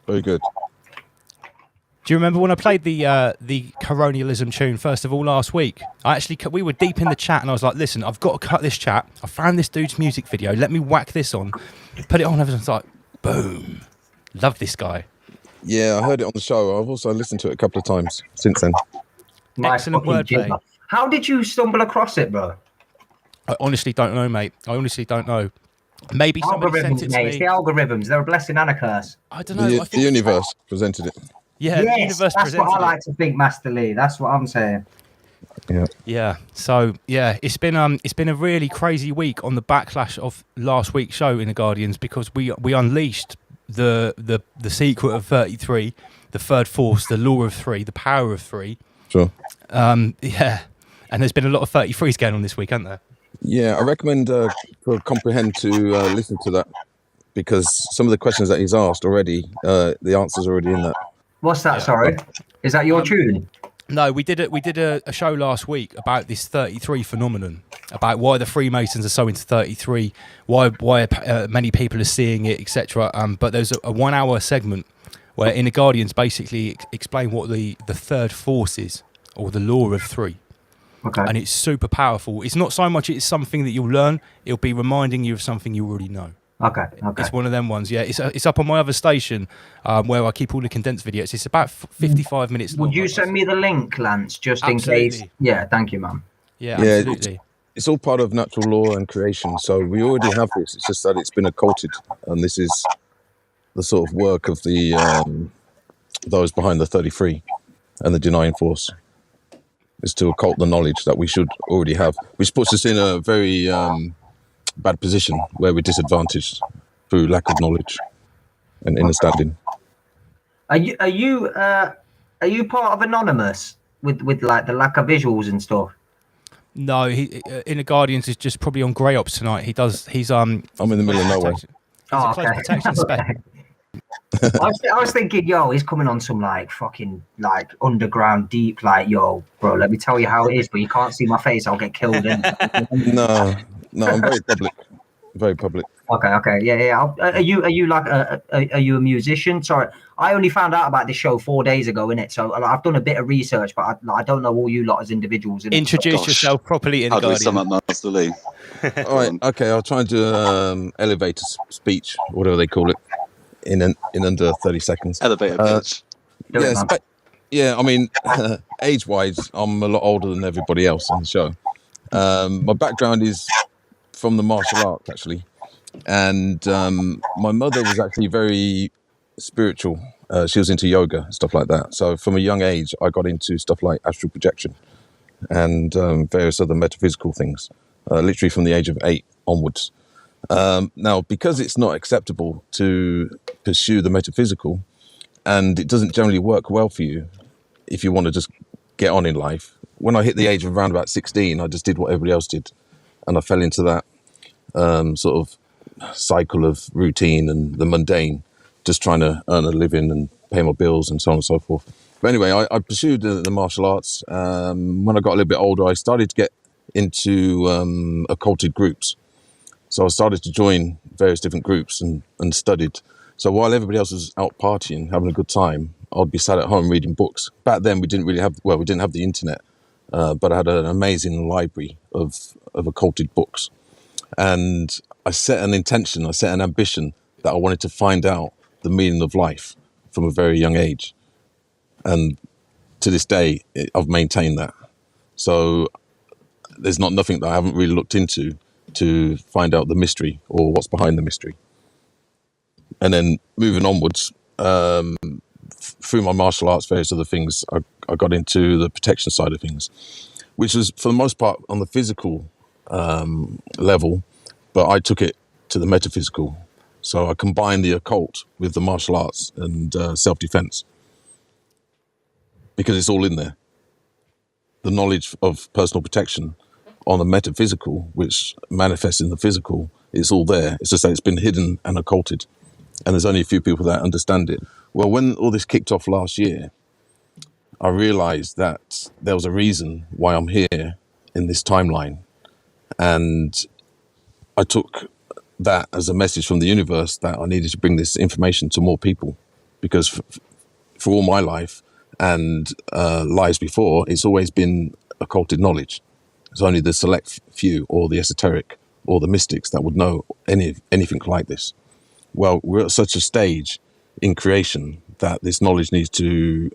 Very good. Do you remember when I played the Coronialism tune first of all last week? We were deep in the chat and I was like, listen, I've got to cut this chat. I found this dude's music video. Let me whack this on. Put it on. Everyone's like, boom. Love this guy. Yeah, I heard it on the show. I've also listened to it a couple of times since then. Excellent wordplay. How did you stumble across it, bro? I honestly don't know, mate. I honestly don't know. Maybe somebody sent it to me. It's the algorithms. They're a blessing and a curse. I don't know. The universe presented it. Yeah, yes, the universe that's what I like to think, Master Lee. That's what I'm saying. Yeah. So it's been a really crazy week on the backlash of last week's show in the Guardians, because we unleashed the secret of 33, the third force, the law of 3, the power of 3. Sure. And there's been a lot of 33s going on this week, hasn't there? Yeah, I recommend for Comprehend to listen to that, because some of the questions that he's asked already, the answer's already in that. What's that? Sorry, is that your tune? No, we did a show last week about this 33 phenomenon, about why the Freemasons are so into 33, why many people are seeing it, etc. But there's a 1 hour segment where Inner Guardians basically explain what the third force is, or the law of 3. Okay. And it's super powerful. It's not so much it's something that you'll learn, it'll be reminding you of something you already know. Okay. It's one of them ones, yeah. It's up on my other station where I keep all the condensed videos. It's about 55 minutes long. Would you send me the link, Lance, just in case? Yeah, thank you, man. Yeah, absolutely. It's all part of natural law and creation, so we already have this. It's just that it's been occulted, and this is the sort of work of the those behind the 33 and the denying force, is to occult the knowledge that we should already have, which puts us in a very bad position where we're disadvantaged through lack of knowledge and understanding. Are you part of Anonymous with like the lack of visuals and stuff? No, Inner Guardians is just probably on Grey Ops tonight. He's I'm in the middle of nowhere. He's a close protection spec. I was thinking, he's coming on some like fucking like underground deep, like, yo, bro, let me tell you how it is, but you can't see my face, I'll get killed. No, I'm very public. Very public. Okay, yeah. Are you like are you a musician? Sorry, I only found out about this show 4 days ago, innit? So I've done a bit of research, but I don't know all you lot as individuals. Introduce yourself properly in the Guardian. How do we sum up Master Lee? All right, okay, I'll try and do elevator speech, whatever they call it, in under 30 seconds. Elevator pitch. Yeah, I mean, age-wise, I'm a lot older than everybody else on the show. My background is from the martial arts, actually. And my mother was actually very spiritual. She was into yoga, stuff like that. So from a young age, I got into stuff like astral projection and various other metaphysical things, literally from the age of 8 onwards. Now, because it's not acceptable to pursue the metaphysical, and it doesn't generally work well for you if you want to just get on in life, when I hit the age of around about 16, I just did what everybody else did. And I fell into that sort of cycle of routine and the mundane, just trying to earn a living and pay my bills and so on and so forth. But anyway, I pursued the martial arts. When I got a little bit older, I started to get into occulted groups. So I started to join various different groups and studied. So while everybody else was out partying, having a good time, I'd be sat at home reading books. Back then, we didn't have the internet, but I had an amazing library of occulted books. And I set an intention, I set an ambition that I wanted to find out the meaning of life from a very young age. And to this day, I've maintained that. So there's nothing that I haven't really looked into to find out the mystery or what's behind the mystery. And then moving onwards, through my martial arts, various other things, I got into the protection side of things, which was for the most part on the physical level, but I took it to the metaphysical. So I combined the occult with the martial arts and self-defense. because it's all in there. The knowledge of personal protection on a metaphysical, which manifests in the physical, it's all there. It's just that it's been hidden and occulted. And there's only a few people that understand it. Well, when all this kicked off last year, I realized that there was a reason why I'm here in this timeline. And I took that as a message from the universe that I needed to bring this information to more people, because for all my life and lives before, it's always been occulted knowledge. It's only the select few or the esoteric or the mystics that would know anything like this. Well, we're at such a stage in creation that this knowledge needs to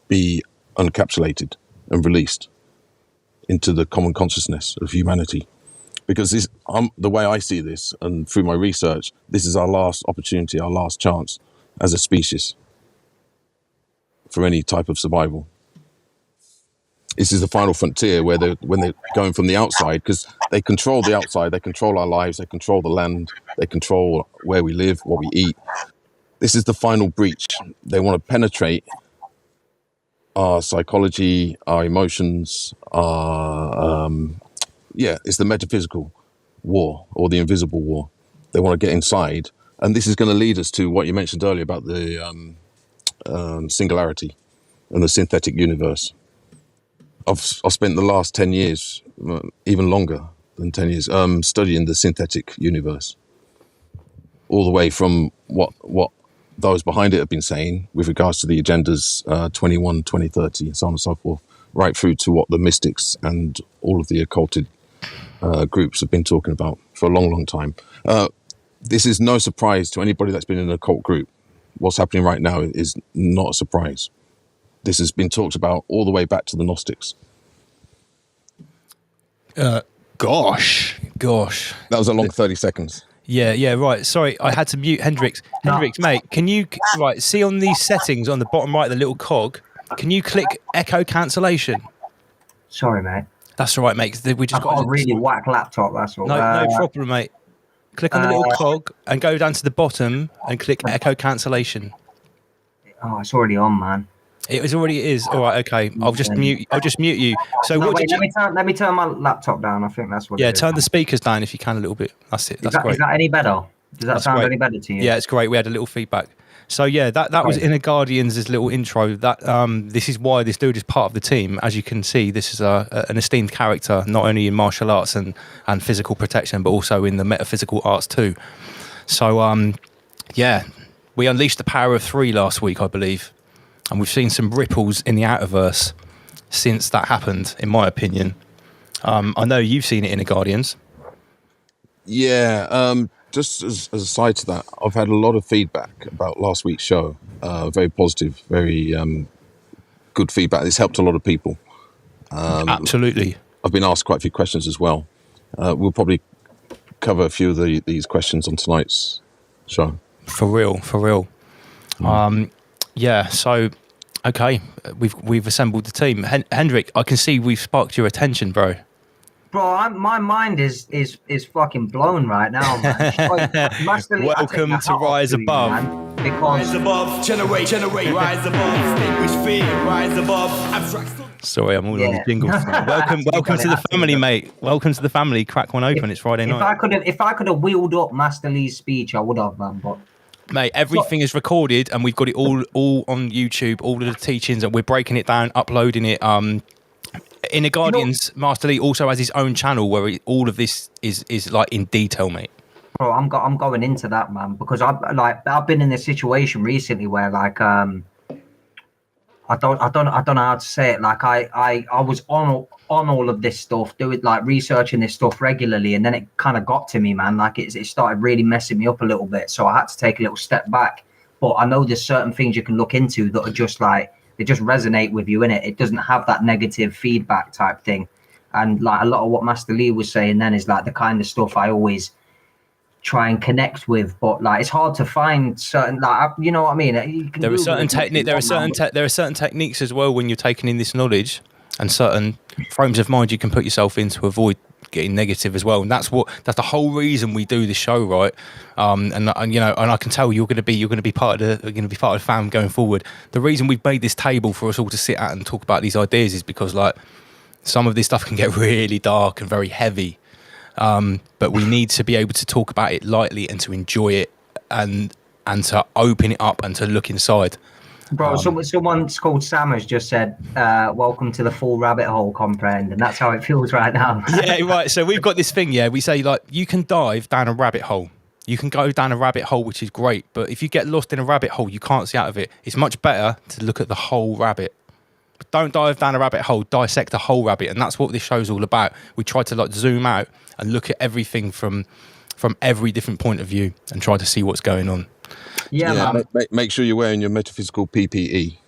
be encapsulated and released into the common consciousness of humanity. Because the way I see this, and through my research, this is our last opportunity, our last chance as a species for any type of survival. This is the final frontier where when they're going from the outside, because they control the outside, they control our lives, they control the land, they control where we live, what we eat. This is the final breach. They want to penetrate our psychology, our emotions, it's the metaphysical war or the invisible war. They want to get inside. And this is going to lead us to what you mentioned earlier about the singularity and the synthetic universe. I've spent the last 10 years, even longer than 10 years, studying the synthetic universe. All the way from what those behind it have been saying with regards to the agendas 21, 2030, and so on and so forth, right through to what the mystics and all of the occulted groups have been talking about for a long, long time. This is no surprise to anybody that's been in an occult group. What's happening right now is not a surprise. This has been talked about all the way back to the Gnostics. Gosh. That was a long 30 seconds. Yeah, right. Sorry, I had to mute Hendrix. Hendrix, mate, can you, see on these settings on the bottom right, the little cog, can you click echo cancellation? Sorry, mate. That's all right, mate. We just got a really whack laptop, that's all. No problem, mate. Click on the little cog and go down to the bottom and click echo cancellation. Oh, it's already on, man. It is. All right, okay. I'll just mute you. So let me turn my laptop down. I think that's what. Yeah, it is. turn the speakers down if you can a little bit. That's it. That's great. Is that any better? Does that sound any better to you? Yeah, it's great. We had a little feedback. So yeah, that was Inner Guardians' little intro. That this is why this dude is part of the team. As you can see, this is an esteemed character, not only in martial arts and physical protection, but also in the metaphysical arts too. So we unleashed the power of 3 last week, I believe. And we've seen some ripples in the Outerverse since that happened, in my opinion. I know you've seen it in the Guardians. Yeah, just as a side to that, I've had a lot of feedback about last week's show. Very positive, very good feedback. It's helped a lot of people. Absolutely. I've been asked quite a few questions as well. We'll probably cover a few of these questions on tonight's show. For real. Yeah, so, okay, we've assembled the team. Hendrik, I can see we've sparked your attention, bro. Bro, my mind is fucking blown right now, man. Welcome to Rise Above. Man, because rise above, generate, rise above, extinguish fear, rise above, abstract. Sorry, I'm all on the jingles. Welcome to the family, mate. Welcome to the family. Crack one open. It's Friday night. If I could have wheeled up Master Lee's speech, I would have, man, but... Mate, everything is recorded and we've got it all on YouTube, all of the teachings, and we're breaking it down, uploading it. Inner Guardians, Master Lee also has his own channel where all of this is like in detail, mate. Bro, I'm going into that, man, because I've been in this situation recently where like I don't know how to say it. Like I was on all of this stuff, doing like researching this stuff regularly, and then it kind of got to me, man. Like it started really messing me up a little bit, so I had to take a little step back. But I know there's certain things you can look into that are just like they just resonate with you, innit? It doesn't have that negative feedback type thing. And like a lot of what Master Lee was saying then is like the kind of stuff I always try and connect with, but like it's hard to find certain, like, you know what I mean? There are certain techniques as well when you're taking in this knowledge, and certain frames of mind you can put yourself in to avoid getting negative as well. And that's the whole reason we do this show, right? And you know, and I can tell you're going to be part of the fam going forward. The reason we've made this table for us all to sit at and talk about these ideas is because like some of this stuff can get really dark and very heavy. But we need to be able to talk about it lightly and to enjoy it and to open it up and to look inside. Bro, someone called Sam has just said, welcome to the full rabbit hole, comprehend, and that's how it feels right now. Yeah, right. So we've got this thing, yeah, we say like, you can dive down a rabbit hole. You can go down a rabbit hole, which is great, but if you get lost in a rabbit hole, you can't see out of it. It's much better to look at the whole rabbit. Don't dive down a rabbit hole, dissect the whole rabbit, and that's what this show's all about. We try to like zoom out and look at everything from every different point of view and try to see what's going on. Yeah, man. Make sure you're wearing your metaphysical PPE.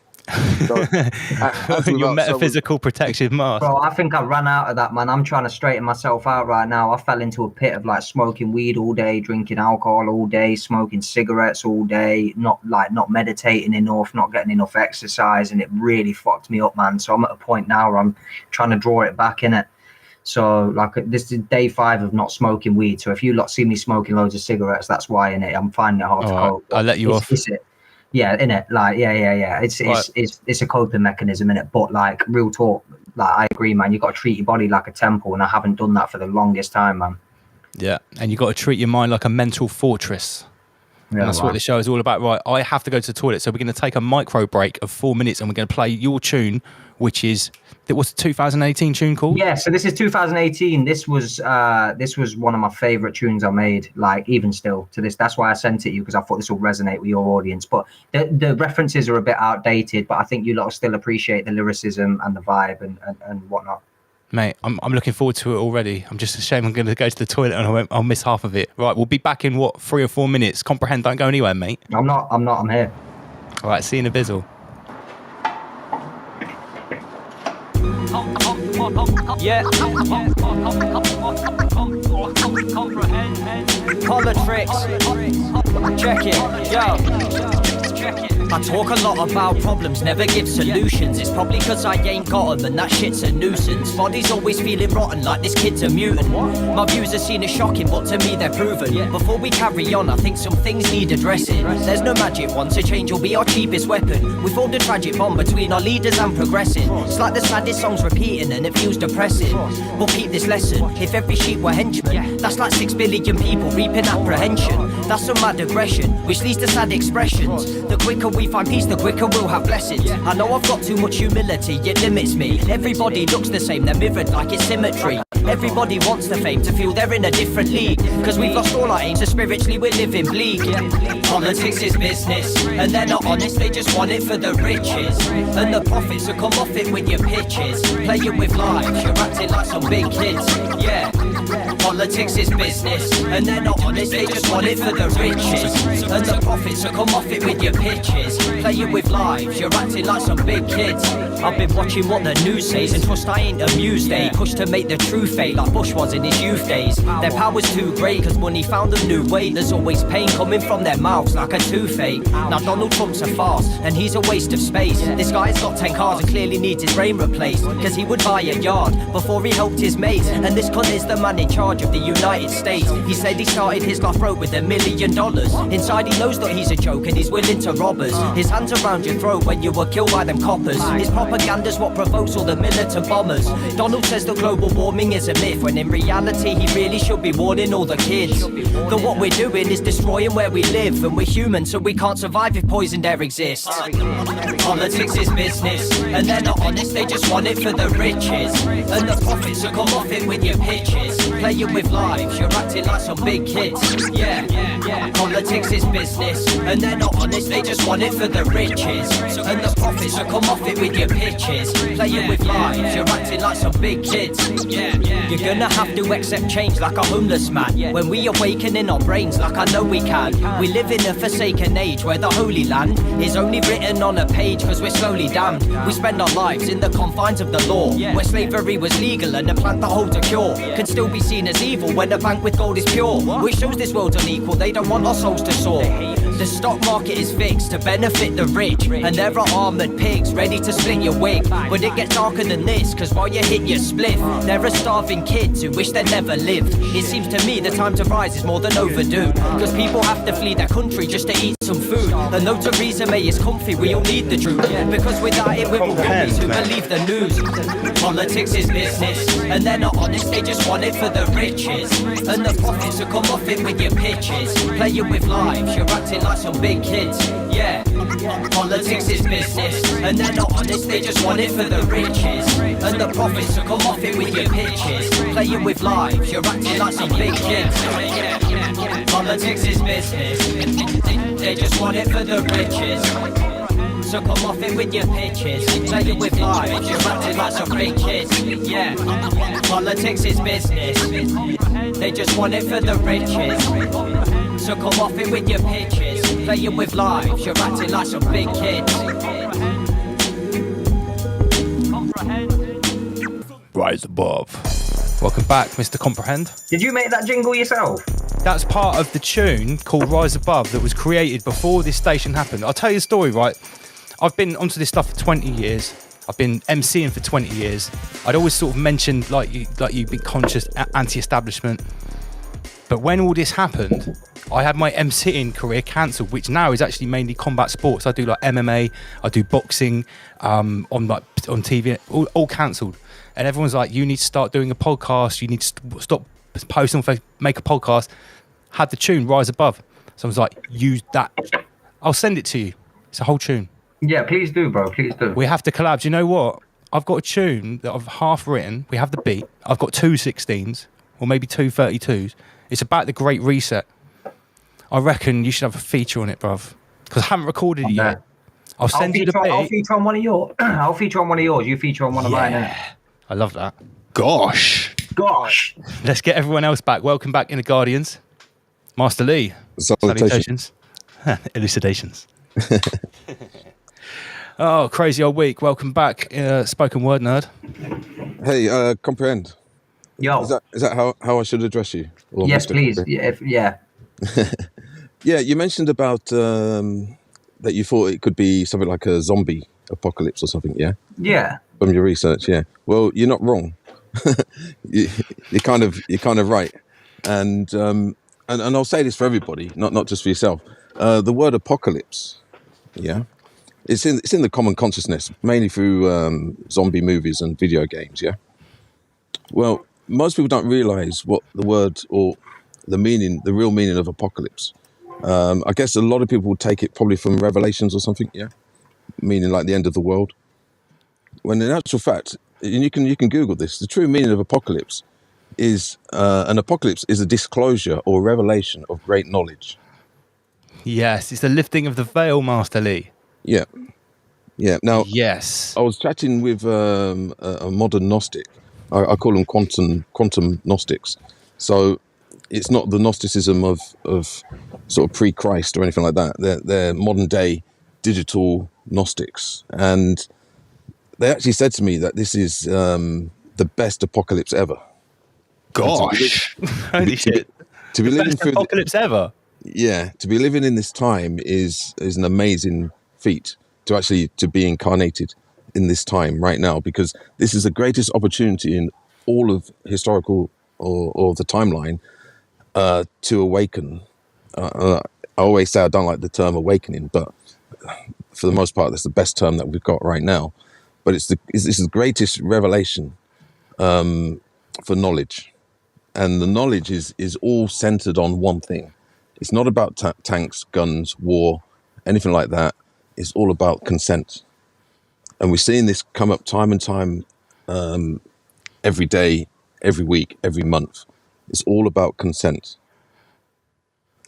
Your metaphysical protection mask. Bro, I think I ran out of that, man. I'm trying to straighten myself out right now. I fell into a pit of like smoking weed all day, drinking alcohol all day, smoking cigarettes all day, not meditating enough, not getting enough exercise, and it really fucked me up, man. So I'm at a point now where I'm trying to draw it back in it. So like this is day 5 of not smoking weed. So if you lot see me smoking loads of cigarettes, that's why in it. I'm finding it hard to cope. I'll let you off. Yeah, in it, like yeah. It's a coping mechanism in it. But like real talk, like I agree, man. You got to treat your body like a temple, and I haven't done that for the longest time, man. Yeah, and you got to treat your mind like a mental fortress. Yeah, and that's what the show is all about. Right, I have to go to the toilet, so we're going to take a micro break of 4 minutes, and we're going to play your tune, which is what's the 2018 tune called? Yeah, so this is 2018. This was one of my favorite tunes I made. Like even still to this, that's why I sent it you, because I thought this will resonate with your audience. But the references are a bit outdated, but I think you lot will still appreciate the lyricism and the vibe and whatnot. Mate, I'm looking forward to it already. I'm just ashamed I'm going to go to the toilet and I'll miss half of it. Right, we'll be back in 3 or 4 minutes. Comprehend, don't go anywhere, mate. I'm here. All right, see you in a bizzle. Yeah. Politics. Check it. Yo. I talk a lot about problems, never give solutions. It's probably cause I ain't got 'em and that shit's a nuisance. Body's always feeling rotten like this kid's a mutant. My views are seen as shocking, but to me they're proven. Before we carry on, I think some things need addressing. There's no magic one, so change will be our cheapest weapon. We formed a tragic bond between our leaders and progressing. It's like the saddest songs repeating and it feels depressing. We'll keep this lesson, if every sheep were henchmen, that's like 6 billion people reaping apprehension. That's some mad aggression, which leads to sad expressions. The quicker we find peace, the quicker we'll have blessings. I know I've got too much humility, it limits me. Everybody looks the same, they're mirrored like it's symmetry. Everybody wants the fame to feel they're in a different league. Cause we've lost all our aims, so spiritually we're living bleak. Politics is business, and they're not honest, they just want it for the riches. And the profits will come off it with your pitches. Playing with lives, you're acting like some big kids. Yeah. Politics is business, and they're not honest, they just want it for the riches. And the profits will come off it with your pitches. Playing with lives, you're acting like some big kids. I've been watching what the news says, and trust I ain't amused, they push to make the truth fade like Bush was in his youth days. Their power's too great, cause money found a new way. There's always pain coming from their mouths like a toothache. Now Donald Trump's a farce, and he's a waste of space. This guy's got 10 cars and clearly needs his brain replaced, cause he would buy a yard before he helped his mates. And this cunt is the man in charge of the United States. He said he started his life broke with $1 million. Inside he knows that he's a joke and he's willing to rob us. His hands around your throat when you were killed by them coppers. His propaganda's what provokes all the militant bombers. Donald says that global warming is a myth, when in reality he really should be warning all the kids that what we're doing is destroying where we live. And we're human, so we can't survive if poisoned air exists. Politics is business, and they're not honest, they just want it for the riches. And the profits will come off it with your pitches. Playing with lives, you're acting like some big kids. Yeah. Politics is business, and they're not honest, they just want it for the riches. And the profits will come off it with your pitches. Playing with lives, you're acting like some big kids. You're gonna have to accept change like a homeless man. When we awaken in our brains like I know we can. We live in a forsaken age where the Holy Land is only written on a page cause we're slowly damned. We spend our lives in the confines of the law, where slavery was legal and a plant that holds a cure can still be seen as evil when a bank with gold is pure. Which shows this world's unequal, they don't want our souls to soar. The stock market is fixed to benefit the rich, and there are armoured pigs ready to split your wig. But it gets darker than this, cause while you hit your spliff, there are starving kids who wish they never lived. It seems to me the time to rise is more than overdue, cause people have to flee their country just to eat some food. And though Theresa May is comfy, we all need the truth, because without it we will rubbish who believe the news. Politics is business, and they're not honest, they just want it for the riches. And the profits will come off it with your pitches. Playing with lives, you're acting like some big kids. Yeah, politics is business, and they're not honest, they just want it for the riches. And the profits will come off it with your pitches. Playing with lives, you're acting like some big kids. Politics is business, they just want it for the riches. So come off it with your pitches. Playing with lives, you're acting like some big kids. Yeah, politics is business, they just want it for the riches. So come off it with your pitches. Playing with lives, you're acting like some big kids. Rise above. Welcome back, Mr. Comprehend. Did you make that jingle yourself? That's part of the tune called Rise Above that was created before this station happened. I'll tell you the story, right? I've been onto this stuff for 20 years. I've been MCing for 20 years. I'd always sort of mentioned like you'd be conscious anti-establishment. But when all this happened, I had my MCing career cancelled, which now is actually mainly combat sports. I do like MMA, I do boxing, on TV, all cancelled. And everyone's like, you need to start doing a podcast. You need to stop posting on Facebook, make a podcast. Had the tune Rise Above. So I was like, use that. I'll send it to you. It's a whole tune. Yeah, please do, bro. Please do. We have to collab. Do you know what? I've got a tune that I've half written. We have the beat. I've got 2 16s or maybe 2 32s. It's about the Great Reset. I reckon you should have a feature on it, bruv. Because I haven't recorded it yet. I'll send you the beat. I'll feature on one of yours. I'll feature on one of yours. You feature on one of mine. I love that. Gosh. Let's get everyone else back. Welcome back in the Guardians. Master Lee. Salutations. Elucidations. Oh, crazy old week. Welcome back, spoken word nerd. Hey, Comprehend. Yo. Is that how I should address you? Or yes, Mr. please. Yeah. Yeah, you mentioned about that you thought it could be something like a zombie apocalypse or something, yeah? Yeah. From your research, yeah. Well, you're not wrong. you're kind of right. And I'll say this for everybody, not just for yourself. The word apocalypse, yeah, it's in the common consciousness, mainly through zombie movies and video games, yeah. Well, most people don't realize what the word or the real meaning of apocalypse. I guess a lot of people will take it probably from Revelations or something, yeah, meaning like the end of the world. When in actual fact, and you can Google this, the true meaning of apocalypse is an apocalypse is a disclosure or revelation of great knowledge. Yes, it's the lifting of the veil, Master Lee. Yeah. Now, yes, I was chatting with a modern Gnostic. I call them quantum Gnostics. So it's not the Gnosticism of sort of pre-Christ or anything like that. They're modern day digital Gnostics, and they actually said to me that this is the best apocalypse ever. Gosh, holy shit! To be living through apocalypse ever. Yeah, to be living in this time is an amazing feat. To be incarnated in this time right now, because this is the greatest opportunity in all of historical or the timeline to awaken. I always say I don't like the term awakening, but for the most part, that's the best term that we've got right now. But it's the greatest revelation for knowledge, and the knowledge is all centered on one thing. It's not about tanks, guns, war, anything like that. It's all about consent. And we're seeing this come up time and time, every day, every week, every month. It's all about consent.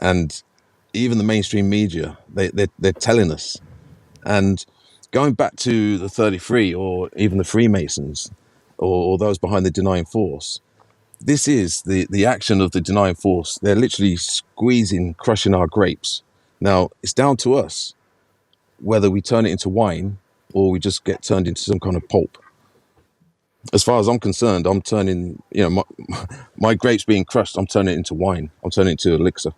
And even the mainstream media, they're telling us. And going back to the 33 or even the Freemasons or those behind the denying force, this is the action of the denying force. They're literally squeezing, crushing our grapes. Now, it's down to us whether we turn it into wine or we just get turned into some kind of pulp. As far as I'm concerned, I'm turning, my grapes being crushed, I'm turning it into wine. I'm turning it into elixir.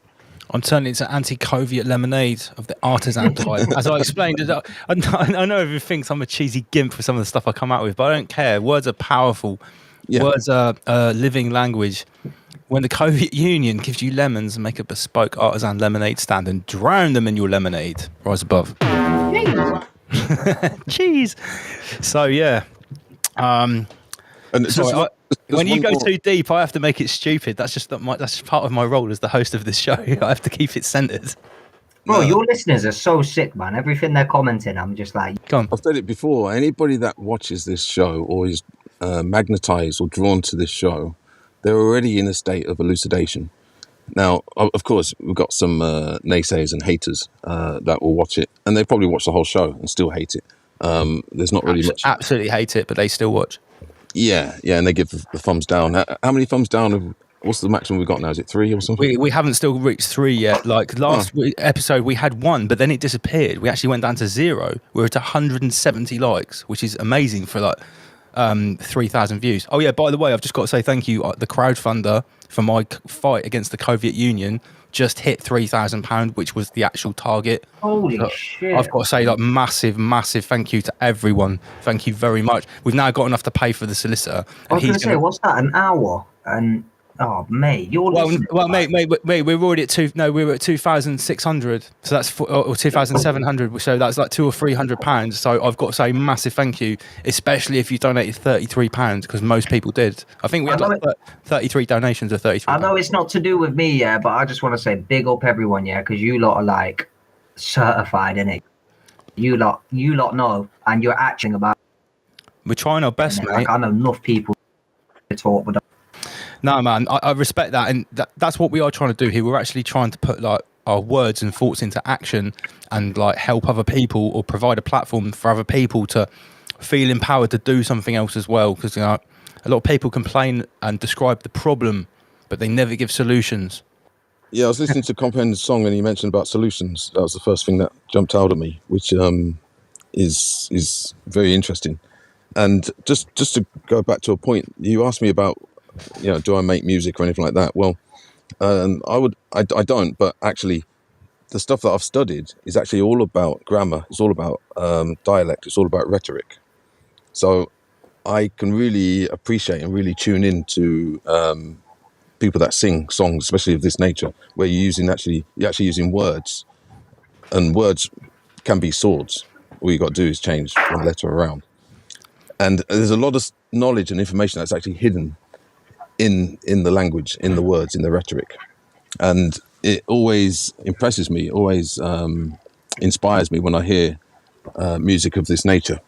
I'm turning it to anti-Coviet lemonade of the artisan type. As I explained, I know everyone thinks I'm a cheesy gimp for some of the stuff I come out with, but I don't care. Words are powerful. Yeah. Words are living language. When the Soviet Union gives you lemons, make a bespoke artisan lemonade stand and drown them in your lemonade. Rise above. Cheese. So, yeah. And so when you go too deep, I have to make it stupid. That's just that's part of my role as the host of this show. I have to keep it centered. Bro, your listeners are so sick, man. Everything they're commenting, I'm just like... I've said it before. Anybody that watches this show or is magnetized or drawn to this show, they're already in a state of elucidation. Now, of course, we've got some naysayers and haters that will watch it, and they probably watch the whole show and still hate it. There's not really much... Absolutely hate it, but they still watch. Yeah, and they give the thumbs down. How many thumbs down? What's the maximum we've got now? Is it 3 or something? We haven't still reached 3 yet. Like last episode, we had 1, but then it disappeared. We actually went down to 0. We're at 170 likes, which is amazing for like 3,000 views. Oh yeah, by the way, I've just got to say thank you. The crowdfunder for my fight against the Soviet Union just hit £3,000, which was the actual target. Holy shit. I've got to say, like, massive thank you to everyone. Thank you very much. We've now got enough to pay for the solicitor. I was going to say, what's that, an hour? And, oh, mate, you're mate, we're already at we were at 2,600. So that's, or 2,700. So that's like £200 or £300. So I've got to say, massive thank you, especially if you donated £33, because most people did. I think we had like 33 donations or 33. I know it's not to do with me, yeah, but I just want to say big up everyone, yeah, because you lot are like certified, innit? You lot know, and you're acting about. We're trying our best, mate. Like, I know enough people to talk, but. No, man, I respect that, and that's what we are trying to do here. We're actually trying to put like our words and thoughts into action, and like help other people or provide a platform for other people to feel empowered to do something else as well. Because a lot of people complain and describe the problem, but they never give solutions. Yeah, I was listening to Comprehend's song, and he mentioned about solutions. That was the first thing that jumped out at me, which is very interesting. And just to go back to a point, you asked me about, do I make music or anything like that? Well, I don't, but actually the stuff that I've studied is actually all about grammar. It's all about dialect. It's all about rhetoric. So I can really appreciate and really tune in to people that sing songs, especially of this nature, where you're actually using words, and words can be swords. All you got to do is change one letter around. And there's a lot of knowledge and information that's actually hidden in the language, in the words, in the rhetoric. And it always impresses me, always inspires me when I hear music of this nature.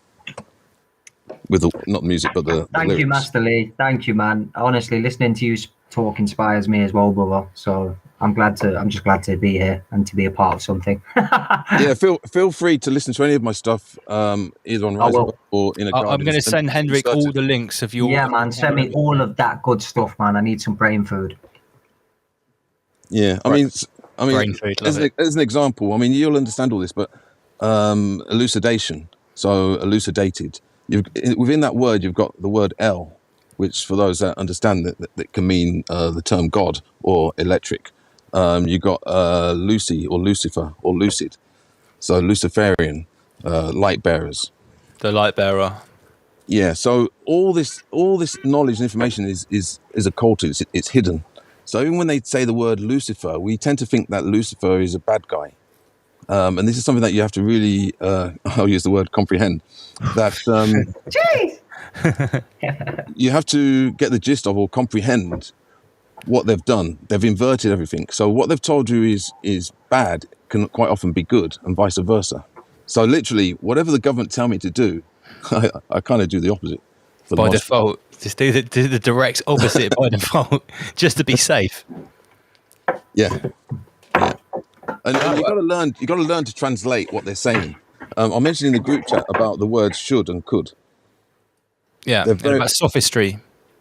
Not music, but the Thank lyrics. you, Master Lee. Thank you, man. Honestly, listening to you talk inspires me as well, brother. So I'm just glad to be here and to be a part of something. Yeah, feel free to listen to any of my stuff, either on Rise or in a garden. I'm going to send Hendrik all the links of your. Yeah, man. Send me all of that good stuff, man. I need some brain food. Yeah, I mean, brain food, as an example, I mean, you'll understand all this, but elucidation. So elucidated. Within that word, you've got the word El, which for those that understand that can mean the term God or electric. You got Lucy or Lucifer or lucid, so Luciferian, light bearers. The light bearer. Yeah. So all this knowledge and information is occulted. It's hidden. So even when they say the word Lucifer, we tend to think that Lucifer is a bad guy, and this is something that you have to really, I'll use the word comprehend. That you have to get the gist of or comprehend what they've done. They've inverted everything. So what they've told you is bad can quite often be good, and vice versa. So literally, whatever the government tell me to do, I kind of do the opposite. By default, just do the direct opposite by default, just to be safe. Yeah. And you got to learn. You got to learn to translate what they're saying. I mentioned in the group chat about the words should and could. Yeah, about sophistry.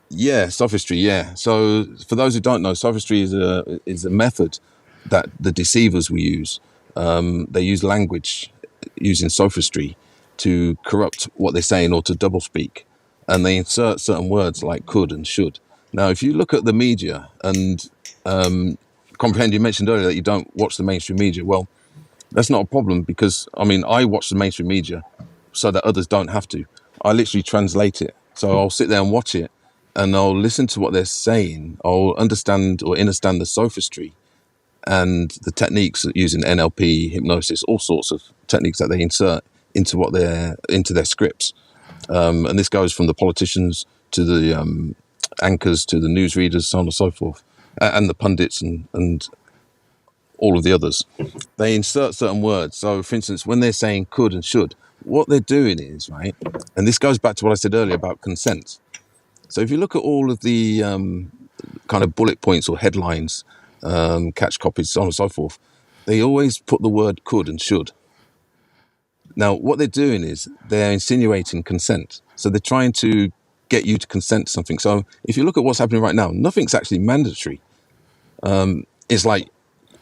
Yeah, sophistry. Yeah. So for those who don't know, sophistry is a method that the deceivers we use. They use language using sophistry to corrupt what they're saying or to double speak, and they insert certain words like could and should. Now, if you look at the media and comprehend. You mentioned earlier that you don't watch the mainstream media. Well, that's not a problem because, I mean, I watch the mainstream media so that others don't have to. I literally translate it. So I'll sit there and watch it and I'll listen to what they're saying. I'll understand or understand the sophistry and the techniques using NLP, hypnosis, all sorts of techniques that they insert into their scripts. And this goes from the politicians to the anchors to the newsreaders, so on and so forth, and the pundits and all of the others. They insert certain words. So, for instance, when they're saying could and should, what they're doing is, right, and this goes back to what I said earlier about consent. So if you look at all of the kind of bullet points or headlines, catch copies, so on and so forth, they always put the word could and should. Now, what they're doing is they're insinuating consent. So they're trying to get you to consent to something. So if you look at what's happening right now, nothing's actually mandatory. It's like,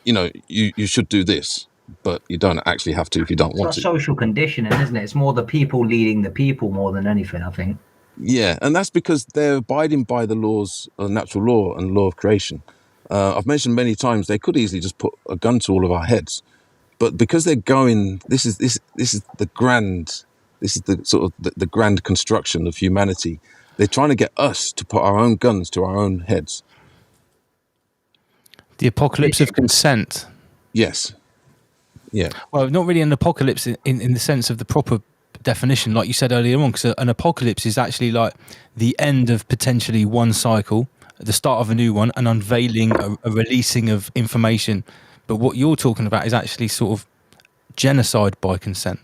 you know, you should do this, but you don't actually have to if you don't want to. It's social conditioning, isn't it? It's more the people leading the people more than anything, I think. Yeah, and that's because they're abiding by the laws of natural law and law of creation. I've mentioned many times they could easily just put a gun to all of our heads, but because they're going, this is the sort of the grand construction of humanity. They're trying to get us to put our own guns to our own heads. The apocalypse of consent. Yes. Yeah. Well, not really an apocalypse in the sense of the proper definition, like you said earlier on, because an apocalypse is actually like the end of potentially one cycle, the start of a new one, and unveiling a releasing of information. But what you're talking about is actually sort of genocide by consent.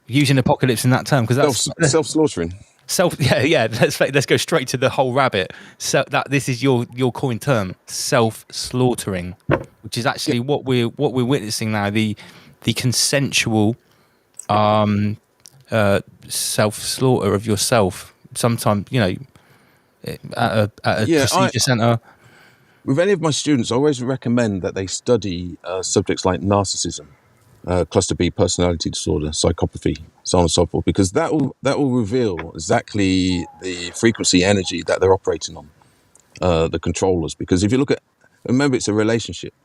Using apocalypse in that term, because that's self-slaughtering. Let's go straight to the whole rabbit. So that this is your coined term, self-slaughtering, which is actually what we're witnessing now. The consensual self-slaughter of yourself. Sometimes, you know, at a procedure centre. With any of my students, I always recommend that they study subjects like narcissism, cluster B personality disorder, psychopathy, so on and so forth, because that will reveal exactly the frequency energy that they're operating on, the controllers. Because if you look at, remember, it's a relationship,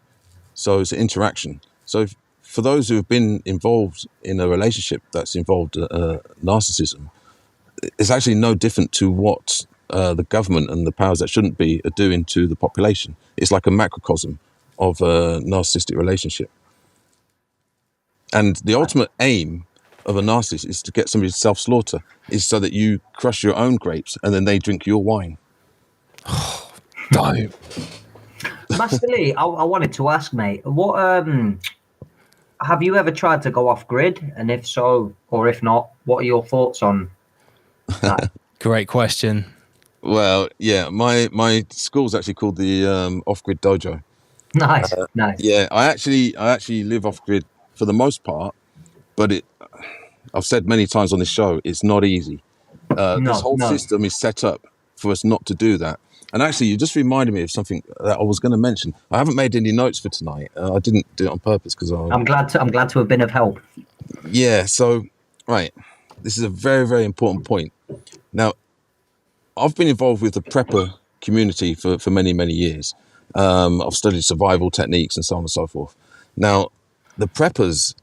so it's an interaction. So for those who have been involved in a relationship that's involved narcissism, it's actually no different to what the government and the powers that shouldn't be are doing to the population. It's like a macrocosm of a narcissistic relationship. And the ultimate aim of a narcissist is to get somebody to self-slaughter, is so that you crush your own grapes and then they drink your wine. Don't. Master Lee, I wanted to ask, mate, what have you ever tried to go off grid? And if so, or if not, what are your thoughts on that? Great question. Well, yeah, my school's actually called the Off-Grid Dojo. Nice. Yeah, I actually live off-grid for the most part, but I've said many times on this show, it's not easy. This whole system is set up for us not to do that. And actually, you just reminded me of something that I was going to mention. I haven't made any notes for tonight. I didn't do it on purpose because I'm glad to have been of help. Yeah. So, right, this is a very, very important point. Now, I've been involved with the prepper community for many, many years. I've studied survival techniques and so on and so forth. Now, the preppers,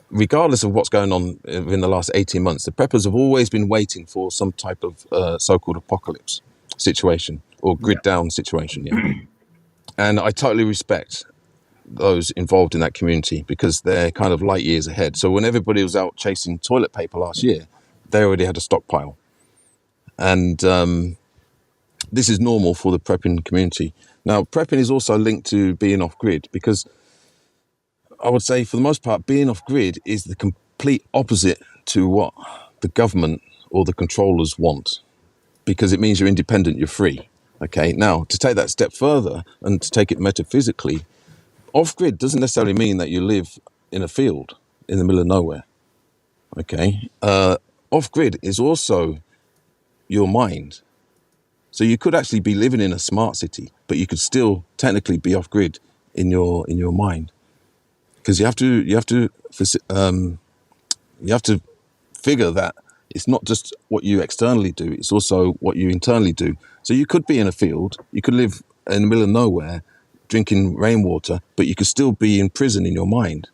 regardless of what's going on in the last 18 months, the preppers have always been waiting for some type of so-called apocalypse situation or grid down situation. Yeah. And I totally respect those involved in that community because they're kind of light years ahead. So when everybody was out chasing toilet paper last year, they already had a stockpile. And this is normal for the prepping community. Now, prepping is also linked to being off-grid because I would say, for the most part, being off-grid is the complete opposite to what the government or the controllers want, because it means you're independent, you're free. Okay, now, to take that a step further and to take it metaphysically, off-grid doesn't necessarily mean that you live in a field in the middle of nowhere. Okay, off-grid is also your mind. So you could actually be living in a smart city, but you could still technically be off-grid in your mind. Because you have to figure that it's not just what you externally do; it's also what you internally do. So you could be in a field, you could live in the middle of nowhere, drinking rainwater, but you could still be in prison in your mind,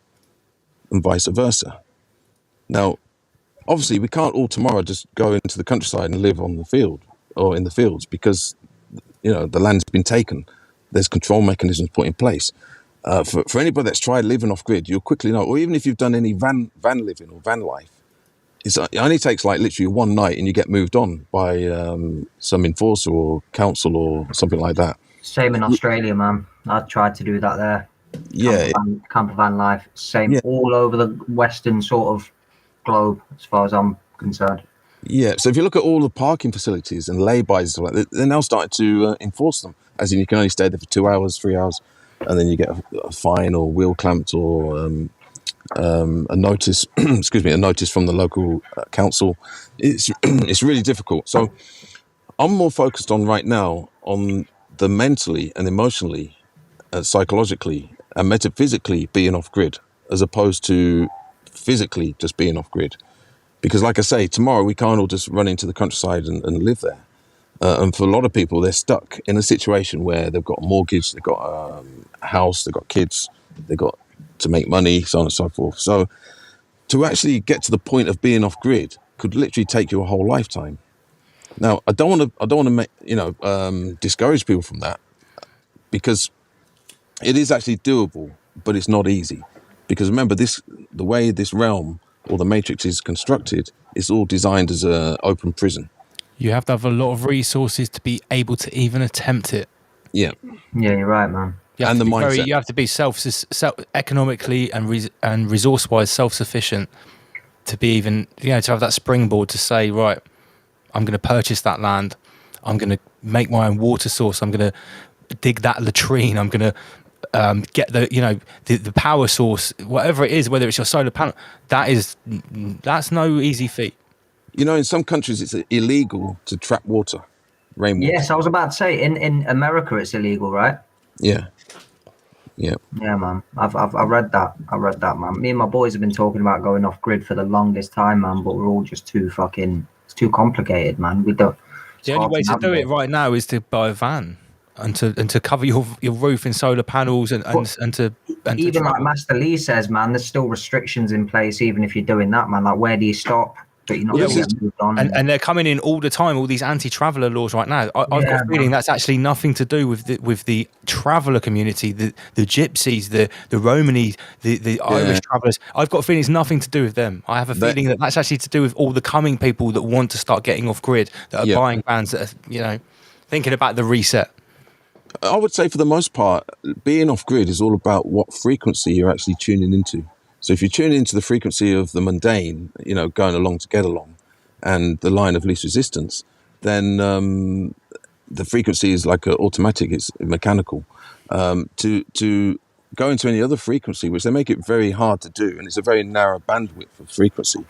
and vice versa. Now, obviously, we can't all tomorrow just go into the countryside and live on the field or in the fields because, the land's been taken. There's control mechanisms put in place. For anybody that's tried living off grid, you'll quickly know, or even if you've done any van living or van life, it only takes like literally one night and you get moved on by some enforcer or council or something like that. Same in Australia, man. I tried to do that there. Yeah. Camper van life. Same all over the Western sort of globe, as far as I'm concerned. Yeah. So if you look at all the parking facilities and lay-bys, they're now starting to enforce them. As in, you can only stay there for 2 hours, 3 hours, and then you get a fine or wheel clamped or a notice. Excuse me, a notice from the local council. It's really difficult. So I'm more focused on right now on the mentally and emotionally, psychologically and metaphysically being off grid, as opposed to physically just being off grid. Because like I say, tomorrow we can't all just run into the countryside and live there. And for a lot of people, they're stuck in a situation where they've got a mortgage, they've got a house, they've got kids, they've got to make money, so on and so forth. So to actually get to the point of being off grid could literally take you a whole lifetime. Now, I don't want to make, discourage people from that, because it is actually doable, but it's not easy. Because remember, the way this realm or the matrix is constructed, it's all designed as an open prison. You have to have a lot of resources to be able to even attempt it. Yeah. Yeah, you're right, man. And the mindset. You have to be economically and resource-wise self-sufficient to be even, to have that springboard to say, right, I'm going to purchase that land. I'm going to make my own water source. I'm going to dig that latrine. I'm going to get the power source, whatever it is, whether it's your solar panel. That's no easy feat. In some countries it's illegal to trap water, rainwater. Yes, I was about to say in America it's illegal, right? Yeah. Yeah, man. I've read that. Man. Me and my boys have been talking about going off grid for the longest time, man. But we're all just it's too complicated, man. We don't. The only way to do it right now is to buy a van and to cover your roof in solar panels and even like Master Lee says, man, there's still restrictions in place even if you're doing that, man. Like, where do you stop? But you're not going to get moved on. And they're coming in all the time, all these anti-traveller laws right now. I've got a feeling that's actually nothing to do with the traveller community, the gypsies, the Romani, the Irish travellers. I've got a feeling it's nothing to do with them. I have a feeling that's actually to do with all the coming people that want to start getting off grid, that are buying vans, that are, thinking about the reset. I would say for the most part, being off grid is all about what frequency you're actually tuning into. So if you tune into the frequency of the mundane, going along to get along, and the line of least resistance, then the frequency is like automatic, it's mechanical. To go into any other frequency, which they make it very hard to do, and it's a very narrow bandwidth of frequency,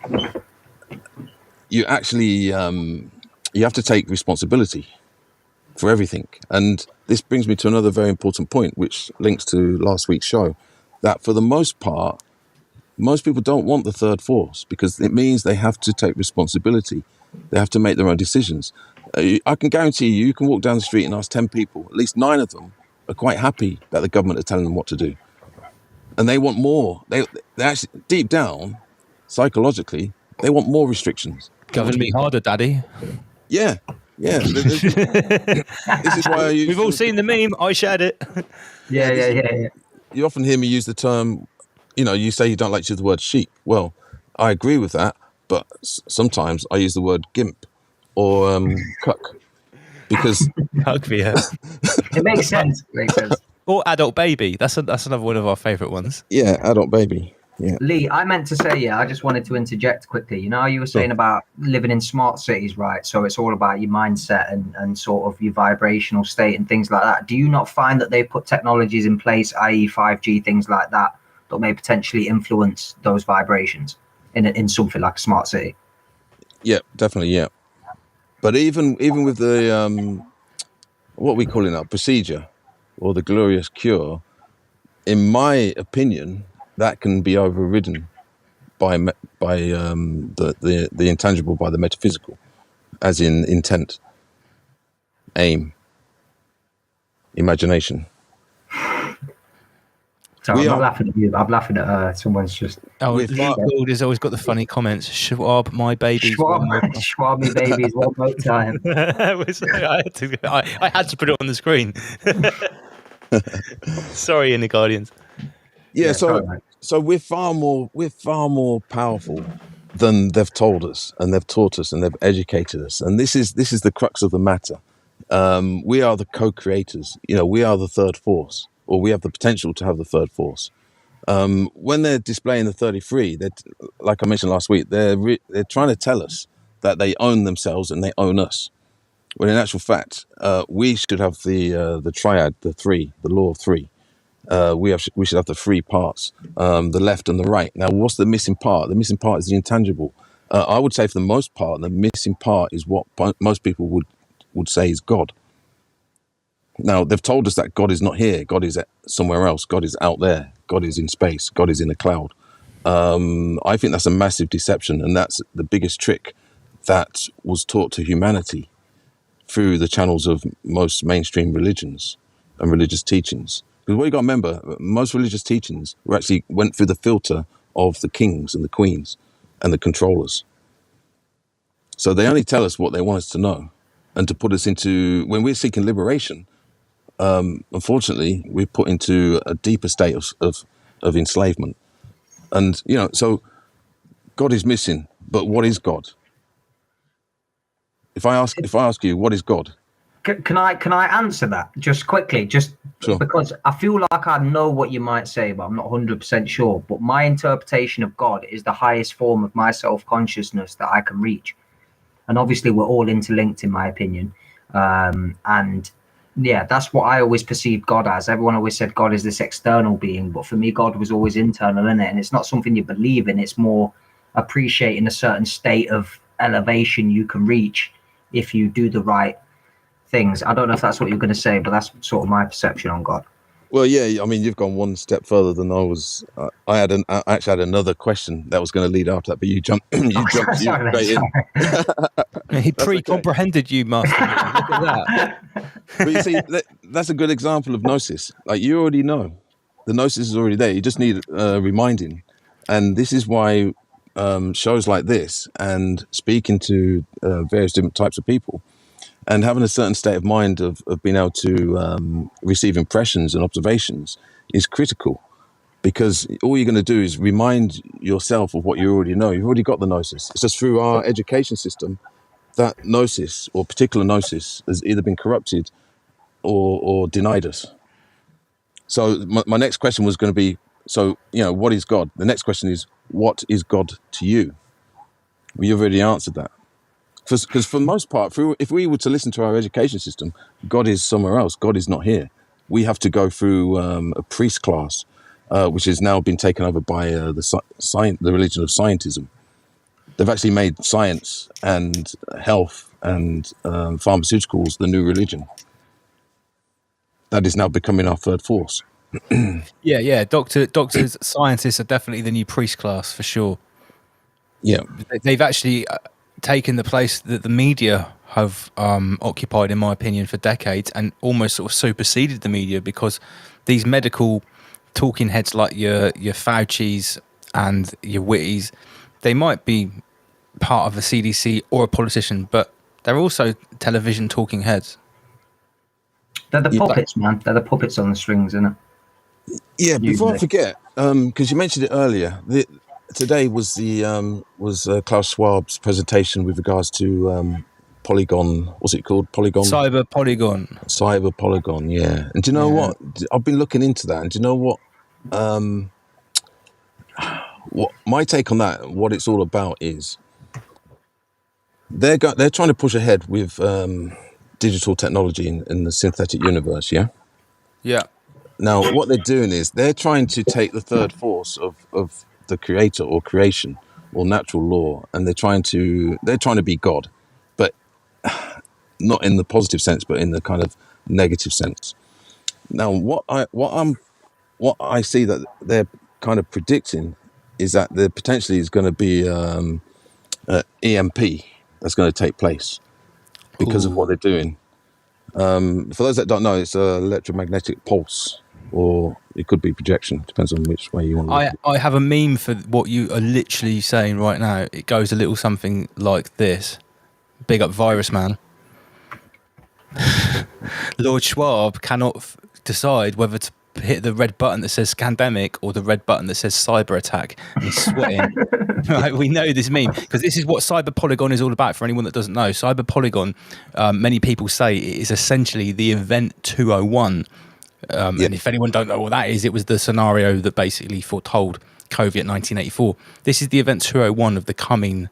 you actually, you have to take responsibility for everything. And this brings me to another very important point, which links to last week's show, that for the most part, most people don't want the third force because it means they have to take responsibility. They have to make their own decisions. I can guarantee you can walk down the street and ask 10 people, at least 9 of them are quite happy that the government are telling them what to do. And they want more. They actually, deep down, psychologically, they want more restrictions. Govern me harder, Daddy. Yeah. This is why we've all seen the meme. I shared it. Yeah. You often hear me use the term, you say you don't like to use the word sheep. Well, I agree with that, but sometimes I use the word gimp or cuck because it makes sense. Or adult baby. That's another one of our favourite ones. Yeah, adult baby. Yeah. Lee, I meant to say, I just wanted to interject quickly. You were saying about living in smart cities, right? So it's all about your mindset and sort of your vibrational state and things like that. Do you not find that they put technologies in place, i.e. 5G, things like that may potentially influence those vibrations in something like a smart city? Yeah, definitely, yeah. But even with the, what we call it now, procedure or the glorious cure, in my opinion, that can be overridden by the intangible, by the metaphysical, as in intent, aim, imagination. So I'm not laughing at you. I'm laughing at someone's just. Oh, Lee Gould has always got the funny comments. Schwab, my babies. Schwab, my babies, one more time. I had to put it on the screen. Sorry, Inner Guardians. Yeah, so we're far more powerful than they've told us, and they've taught us, and they've educated us. And this is the crux of the matter. We are the co-creators. We are the third force, or we have the potential to have the third force. When they're displaying the 33, like I mentioned last week, they're trying to tell us that they own themselves and they own us. When in actual fact, we should have the triad, the law of three. We should have the three parts, the left and the right. Now, what's the missing part? The missing part is the intangible. I would say for the most part, the missing part is what most people would say is God. Now, they've told us that God is not here. God is somewhere else. God is out there. God is in space. God is in the cloud. I think that's a massive deception, and that's the biggest trick that was taught to humanity through the channels of most mainstream religions and religious teachings. Because what you got to remember, most religious teachings went through the filter of the kings and the queens and the controllers. So they only tell us what they want us to know, and to put us into, when we're seeking liberation, unfortunately, we're put into a deeper state of enslavement. And, so God is missing, but what is God? If I ask you, what is God? Can I answer that just quickly? Sure. Because I feel like I know what you might say, but I'm not 100% sure. But my interpretation of God is the highest form of my self-consciousness that I can reach. And obviously, we're all interlinked, in my opinion. And yeah, that's what I always perceived God as. Everyone always said God is this external being, but for me, God was always internal, innit? And it's not something you believe in. It's more appreciating a certain state of elevation you can reach if you do the right things. I don't know if that's what you're going to say, but that's sort of my perception on God. Well, yeah, I mean, you've gone one step further than I was. I actually had another question that was going to lead after that, but you jumped straight in. He pre-comprehended you, Master. Look at that. But you see, that's a good example of gnosis. Like, you already know. The gnosis is already there. You just need reminding. And this is why shows like this and speaking to various different types of people and having a certain state of mind of being able to receive impressions and observations is critical, because all you're going to do is remind yourself of what you already know. You've already got the gnosis. It's just through our education system that gnosis, or particular gnosis, has either been corrupted or denied us. So my next question was going to be, what is God? The next question is, what is God to you? Well, you've already answered that. Because for the most part, if we were to listen to our education system, God is somewhere else. God is not here. We have to go through a priest class, which has now been taken over by the religion of scientism. They've actually made science and health and pharmaceuticals the new religion. That is now becoming our third force. Yeah. Doctors, scientists are definitely the new priest class for sure. Yeah, they've actually taken the place that the media have occupied, in my opinion, for decades, and almost sort of superseded the media, because these medical talking heads like your Fauci's and your Whitties, they might be part of the CDC or a politician, but they're also television talking heads. They're the puppets, man. They're the puppets on the strings, isn't it? Yeah, before I forget, because you mentioned it earlier, today was Klaus Schwab's presentation with regards to Polygon. What's it called? Polygon. Cyber Polygon. Yeah. And do you know what? I've been looking into that, and do you know what? What my take on that, what it's all about, is they're trying to push ahead with digital technology in the synthetic universe. Yeah. Yeah. Now, what they're doing is they're trying to take the third force of the creator or creation or natural law, and they're trying to be God, but not in the positive sense, but in the kind of negative sense. Now, what I see that they're kind of predicting is that there potentially is going to be EMP that's going to take place because of what they're doing. For those that don't know, it's an electromagnetic pulse or it could be projection. Depends on which way you want to look. I have a meme for what you are literally saying right now. It goes a little something like this. Big up Virus Man. Lord Schwab cannot decide whether to hit the red button that says scandemic or the red button that says cyber attack. And he's sweating. Right, we know this meme because this is what Cyber Polygon is all about. For anyone that doesn't know, Cyber Polygon, many people say it is essentially the Event 201. And if anyone don't know what that is, it was the scenario that basically foretold COVID in 1984. This is the Event 201 of the coming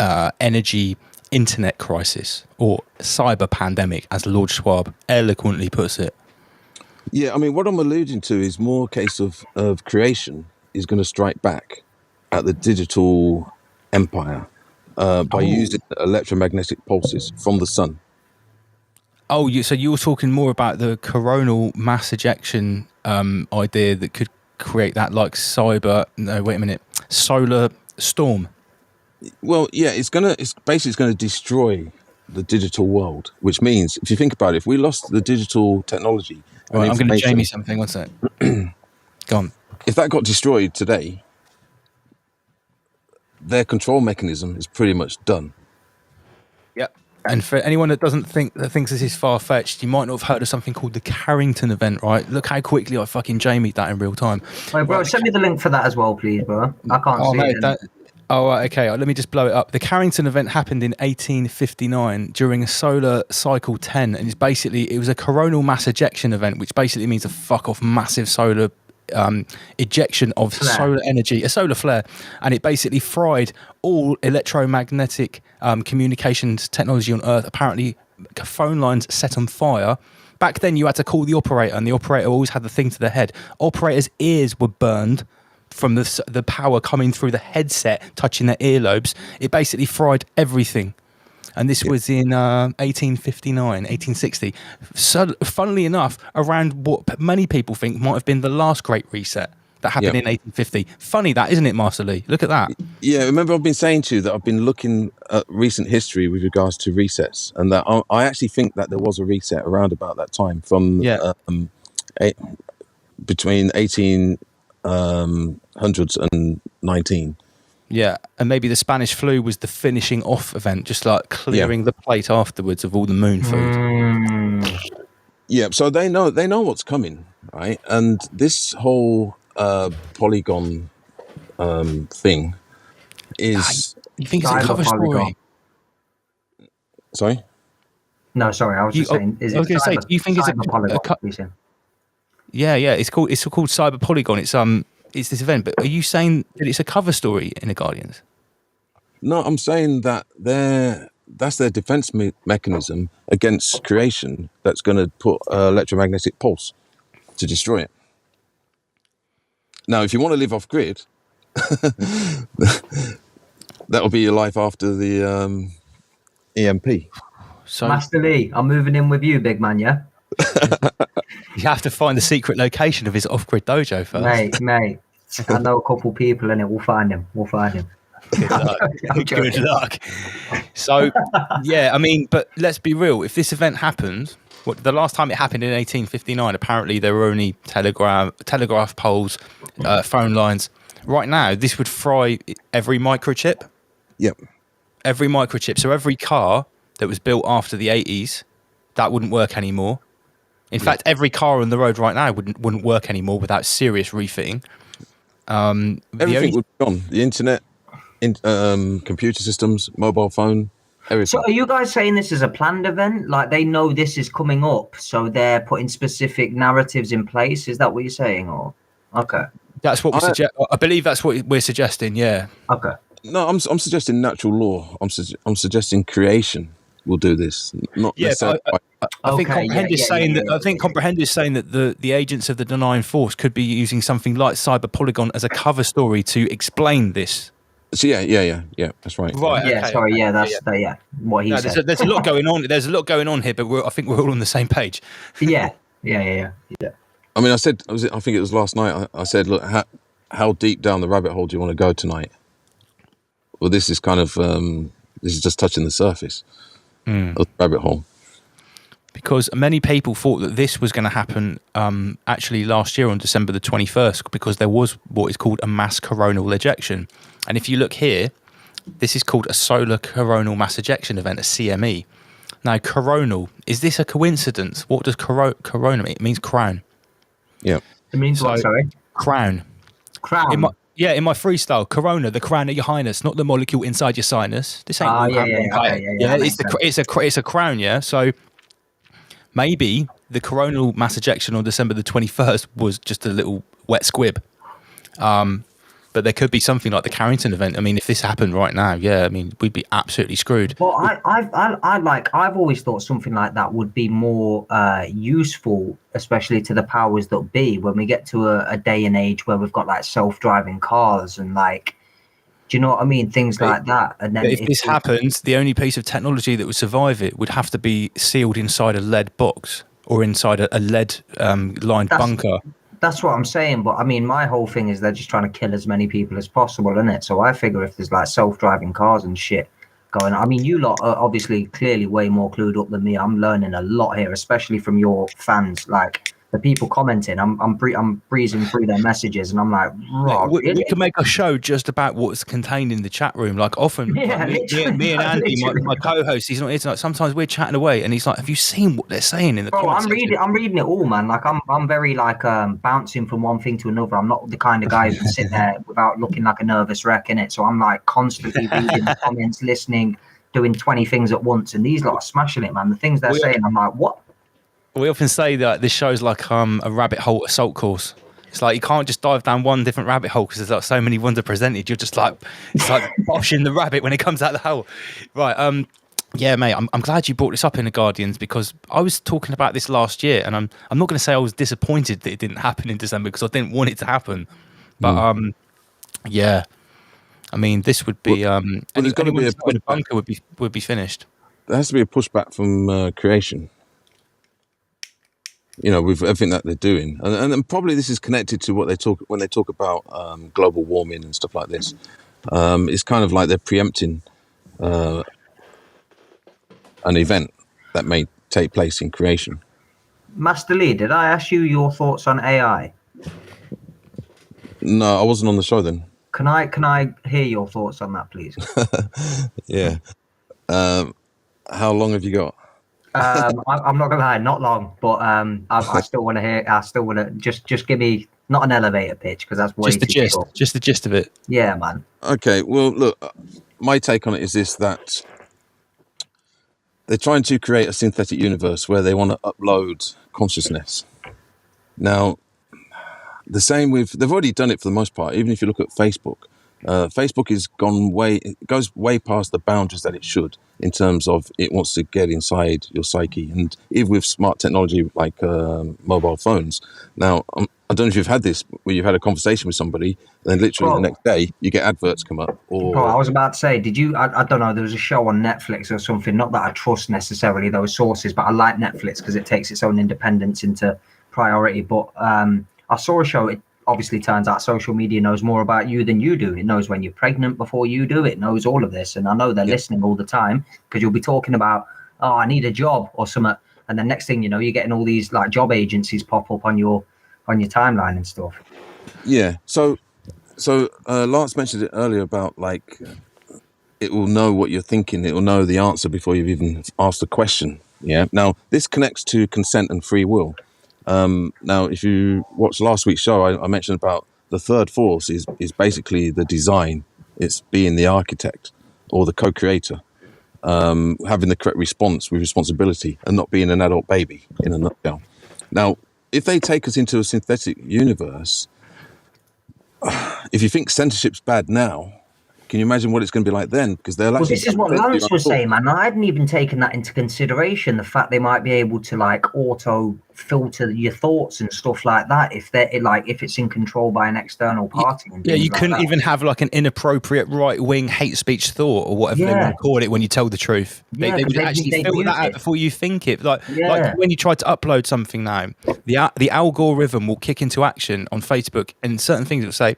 energy internet crisis, or cyber pandemic, as Lord Schwab eloquently puts it. Yeah, I mean, what I'm alluding to is more a case of creation is going to strike back at the digital empire by using electromagnetic pulses from the sun. Oh, so you were talking more about the coronal mass ejection idea that could create that like solar storm. Well, yeah, it's basically going to destroy the digital world, which means if you think about it, if we lost the digital technology, right, I'm going to Jamie something. One sec. Go on. If that got destroyed today, their control mechanism is pretty much done. Yep. And for anyone that thinks this is far fetched, you might not have heard of something called the Carrington event, right? Look how quickly I fucking Jamie'd that in real time. Wait, bro, send me the link for that as well, please, bro. I can't see it. Okay. Let me just blow it up. The Carrington event happened in 1859 during a solar cycle 10, and it was a coronal mass ejection event, which basically means a fuck off massive solar ejection of solar energy, a solar flare, and it basically fried all electromagnetic communications technology on Earth. Apparently, phone lines set on fire. Back then, you had to call the operator, and the operator always had the thing to the head. Operators' ears were burned from the power coming through the headset, touching their earlobes. It basically fried everything. And this was in 1859, 1860. So, funnily enough, around what many people think might have been the last Great Reset that happened in 1850. Funny that, isn't it, Master Lee? Look at that. Yeah, remember I've been saying to you that I've been looking at recent history with regards to resets, and that I actually think that there was a reset around about that time from between 1800s and 19. Yeah, and maybe the Spanish flu was the finishing off event, just like clearing the plate afterwards of all the moon food. Yeah, so they know what's coming, right? And this whole polygon thing is. You think it's a cover story? Sorry. No, sorry. I was just saying. I was going to say, do you think it's a polygon? Yeah. It's called Cyber Polygon. It's this event, but are you saying that it's a cover story in the Guardians? No, I'm saying that that's their defense mechanism against creation that's going to put electromagnetic pulse to destroy it. Now, if you want to live off grid, that'll be your life after the EMP. So, Master Lee, I'm moving in with you, big man, yeah? You have to find the secret location of his off-grid dojo first. Mate. I know a couple people in it. We'll find him. Good luck. Good luck. So, yeah, I mean, but let's be real. If this event happened, the last time it happened in 1859, apparently there were only telegraph poles, phone lines. Right now, this would fry every microchip. Yep. Every microchip. So every car that was built after the 80s, that wouldn't work anymore. In fact, every car on the road right now wouldn't work anymore without serious refitting. Everything would be gone. The internet, computer systems, mobile phone, everything. So are you guys saying this is a planned event? Like they know this is coming up, so they're putting specific narratives in place? Is that what you're saying? Or okay. That's what we suggest. I believe that's what we're suggesting, yeah. Okay. No, I'm suggesting natural law. I'm suggesting creation will do this. Not necessarily. I think Comprehend is saying that. I think Comprehend is saying that the agents of the denying force could be using something like Cyber Polygon as a cover story to explain this. So yeah, that's right. Right. Yeah. Okay. Sorry. Yeah. That's what he said. There's a lot going on. There's a lot going on here, but I think we're all on the same page. Yeah. I mean, I think it was last night. I said, look, how deep down the rabbit hole do you want to go tonight? Well, this is kind of this is just touching the surface of the rabbit hole. because many people thought that this was going to happen actually last year on December the 21st, because there was what is called a mass coronal ejection. And if you look here, this is called a solar coronal mass ejection event, a CME. Now, coronal, is this a coincidence? What does corona mean? It means crown. Yeah. It means what, sorry? Crown. Crown? In my freestyle, corona, the crown of your highness, not the molecule inside your sinus. This ain't it's a crown, yeah? So maybe the coronal mass ejection on December the 21st was just a little wet squib. But there could be something like the Carrington event. I mean, if this happened right now, yeah, I mean, we'd be absolutely screwed. Well, I've always thought something like that would be more useful, especially to the powers that be, when we get to a day and age where we've got like self-driving cars and like, do you know what I mean? Things like that. And then if this happens, the only piece of technology that would survive it would have to be sealed inside a lead box or inside a lead lined bunker. That's what I'm saying, but I mean, my whole thing is they're just trying to kill as many people as possible, isn't it? So I figure if there's like self-driving cars and shit going on, I mean, you lot are obviously clearly way more clued up than me. I'm learning a lot here, especially from your fans, like the people commenting. I'm breezing through their messages, and I'm like, we can make a show just about what's contained in the chat room. Like often, me and Andy, my co-host, he's not here tonight. Sometimes we're chatting away, and he's like, "Have you seen what they're saying in the comments?" I'm reading it all, man. Like I'm very like bouncing from one thing to another. I'm not the kind of guy who can sit there without looking like a nervous wreck in it. So I'm like constantly reading the comments, listening, doing 20 things at once, and these lot are smashing it, man. The things they're saying, I'm like, what? We often say that this show's like a rabbit hole assault course. It's like you can't just dive down one different rabbit hole because there's like so many ones are presented. You're just like, it's like boshing the rabbit when it comes out the hole. Right. Yeah, mate, I'm glad you brought this up in the Guardians, because I was talking about this last year, and I'm not going to say I was disappointed that it didn't happen in December, because I didn't want it to happen. But yeah, I mean, this would be there's got to be a bunker would be finished. There has to be a pushback from creation. You know, with everything that they're doing, and probably this is connected to what they talk when they talk about global warming and stuff like this. It's kind of like they're preempting an event that may take place in creation. Master Lee, did I ask you your thoughts on AI? No, I wasn't on the show then. Can I hear your thoughts on that, please? Yeah. How long have you got? I'm not gonna lie, not long, but I still want to hear. I still want to just give me not an elevator pitch, because that's way just the gist, short. Just the gist of it. Yeah, man. Okay, well, look, my take on it is this: that they're trying to create a synthetic universe where they want to upload consciousness. Now, the same they've already done it for the most part. Even if you look at Facebook, Facebook goes way past the boundaries that it should, in terms of it wants to get inside your psyche. And even with smart technology like mobile phones. Now, I don't know if you've had this, where you've had a conversation with somebody, and then literally the next day you get adverts come up. I was about to say, did you? I don't know. There was a show on Netflix or something. Not that I trust necessarily those sources, but I like Netflix because it takes its own independence into priority. But I saw a show. It obviously turns out social media knows more about you than you do. It knows when you're pregnant before you do. It knows all of this, and I know they're listening all the time, because you'll be talking about, oh, I need a job or something, and the next thing you know, you're getting all these like job agencies pop up on your timeline and stuff. Yeah. So Lance mentioned it earlier about like it will know what you're thinking. It will know the answer before you've even asked the question. Yeah. Now this connects to consent and free will. Now, if you watched last week's show, I mentioned about the third force is basically the design. It's being the architect or the co-creator, having the correct response with responsibility, and not being an adult baby in a nutshell. Now, if they take us into a synthetic universe, if you think censorship's bad now, can you imagine what it's going to be like then? Because they'll actually. Well, this is what Lance was saying, man. I hadn't even taken that into consideration. The fact they might be able to like auto filter your thoughts and stuff like that if it's in control by an external party. Yeah, you couldn't even have like an inappropriate right-wing hate speech thought or whatever they want to call it when you tell the truth. They would actually filter that out before you think it. Like when you try to upload something now, the algorithm will kick into action on Facebook, and certain things will say,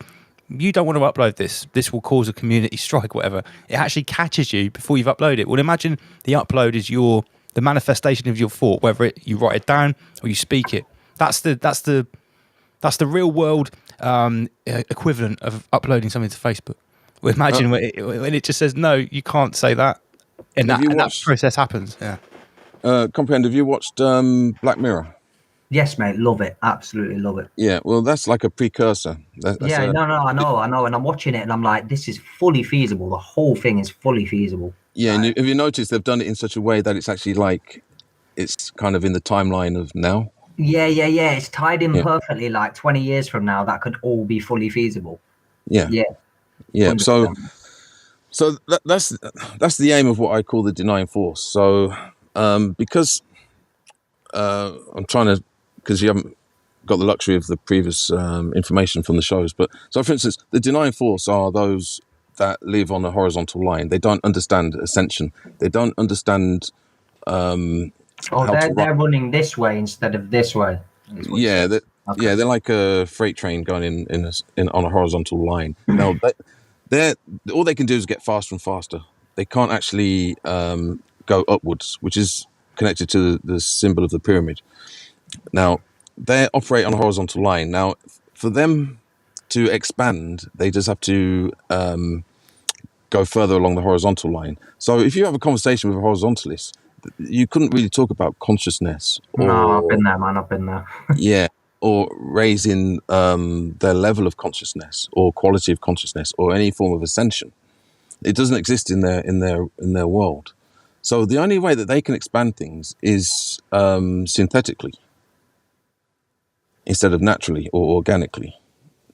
you don't want to upload this will cause a community strike, whatever. It actually catches you before you've uploaded it. Well, imagine the upload is your the manifestation of your thought, whether you write it down or you speak it. That's the real world equivalent of uploading something to Facebook. Well, imagine when it just says no, you can't say that, and that process happens. Yeah. Comprehend. Have you watched Black Mirror? Yes, mate. Love it. Absolutely love it. Yeah. Well, that's like a precursor. No, I know. And I'm watching it, and I'm like, this is fully feasible. The whole thing is fully feasible. Yeah. And have you noticed they've done it in such a way that it's actually like it's kind of in the timeline of now? Yeah. It's tied in perfectly. Like 20 years from now, that could all be fully feasible. Yeah. 100%. So that's the aim of what I call the denying force. So because I'm trying to, because you haven't got the luxury of the previous information from the shows, but so for instance, the denying force are those that live on a horizontal line. They don't understand ascension. They don't understand. They're running this way instead of this way. Yeah, they're like a freight train going in on a horizontal line. Now, all they can do is get faster and faster. They can't actually go upwards, which is connected to the symbol of the pyramid. Now, they operate on a horizontal line. Now, for them to expand, they just have to go further along the horizontal line. So if you have a conversation with a horizontalist, you couldn't really talk about consciousness. No, I've been there, man. I've been there. Yeah, or raising their level of consciousness or quality of consciousness or any form of ascension. It doesn't exist in their world. So the only way that they can expand things is synthetically instead of naturally or organically.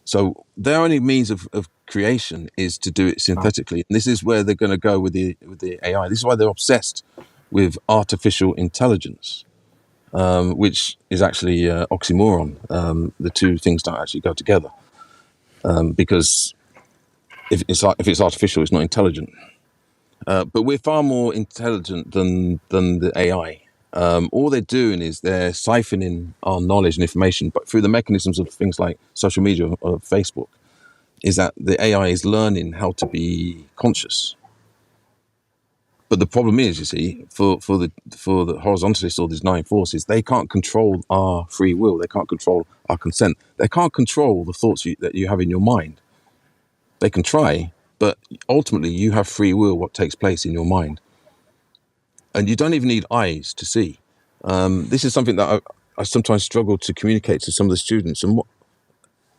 So their only means of creation is to do it synthetically. And this is where they're going to go with the AI. This is why they're obsessed with artificial intelligence, which is actually oxymoron. The two things don't actually go together because if it's artificial, it's not intelligent. But we're far more intelligent than the AI. All they're doing is they're siphoning our knowledge and information, but through the mechanisms of things like social media or Facebook, is that the AI is learning how to be conscious. But the problem is, you see, for the horizontalists or these denying forces, they can't control our free will. They can't control our consent. They can't control the thoughts that you have in your mind. They can try, but ultimately you have free will, what takes place in your mind. And you don't even need eyes to see. This is something that I sometimes struggle to communicate to some of the students. And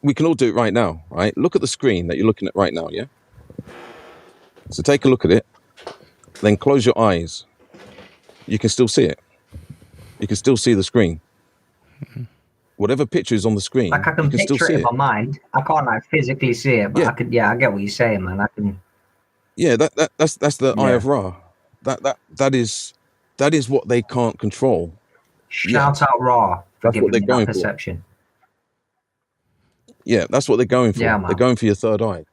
we can all do it right now, right? Look at the screen that you're looking at right now, yeah? So take a look at it. Then close your eyes. You can still see it. You can still see the screen. Whatever picture is on the screen, like I can picture it in my mind. I can't like physically see it, but I could. Yeah, I get what you're saying, man. I can. Yeah, that's the Eye of Ra. That is what they can't control. Shout out Ra. That's what they're going perception. For. Yeah, that's what they're going for. Yeah, man. They're going for your third eye.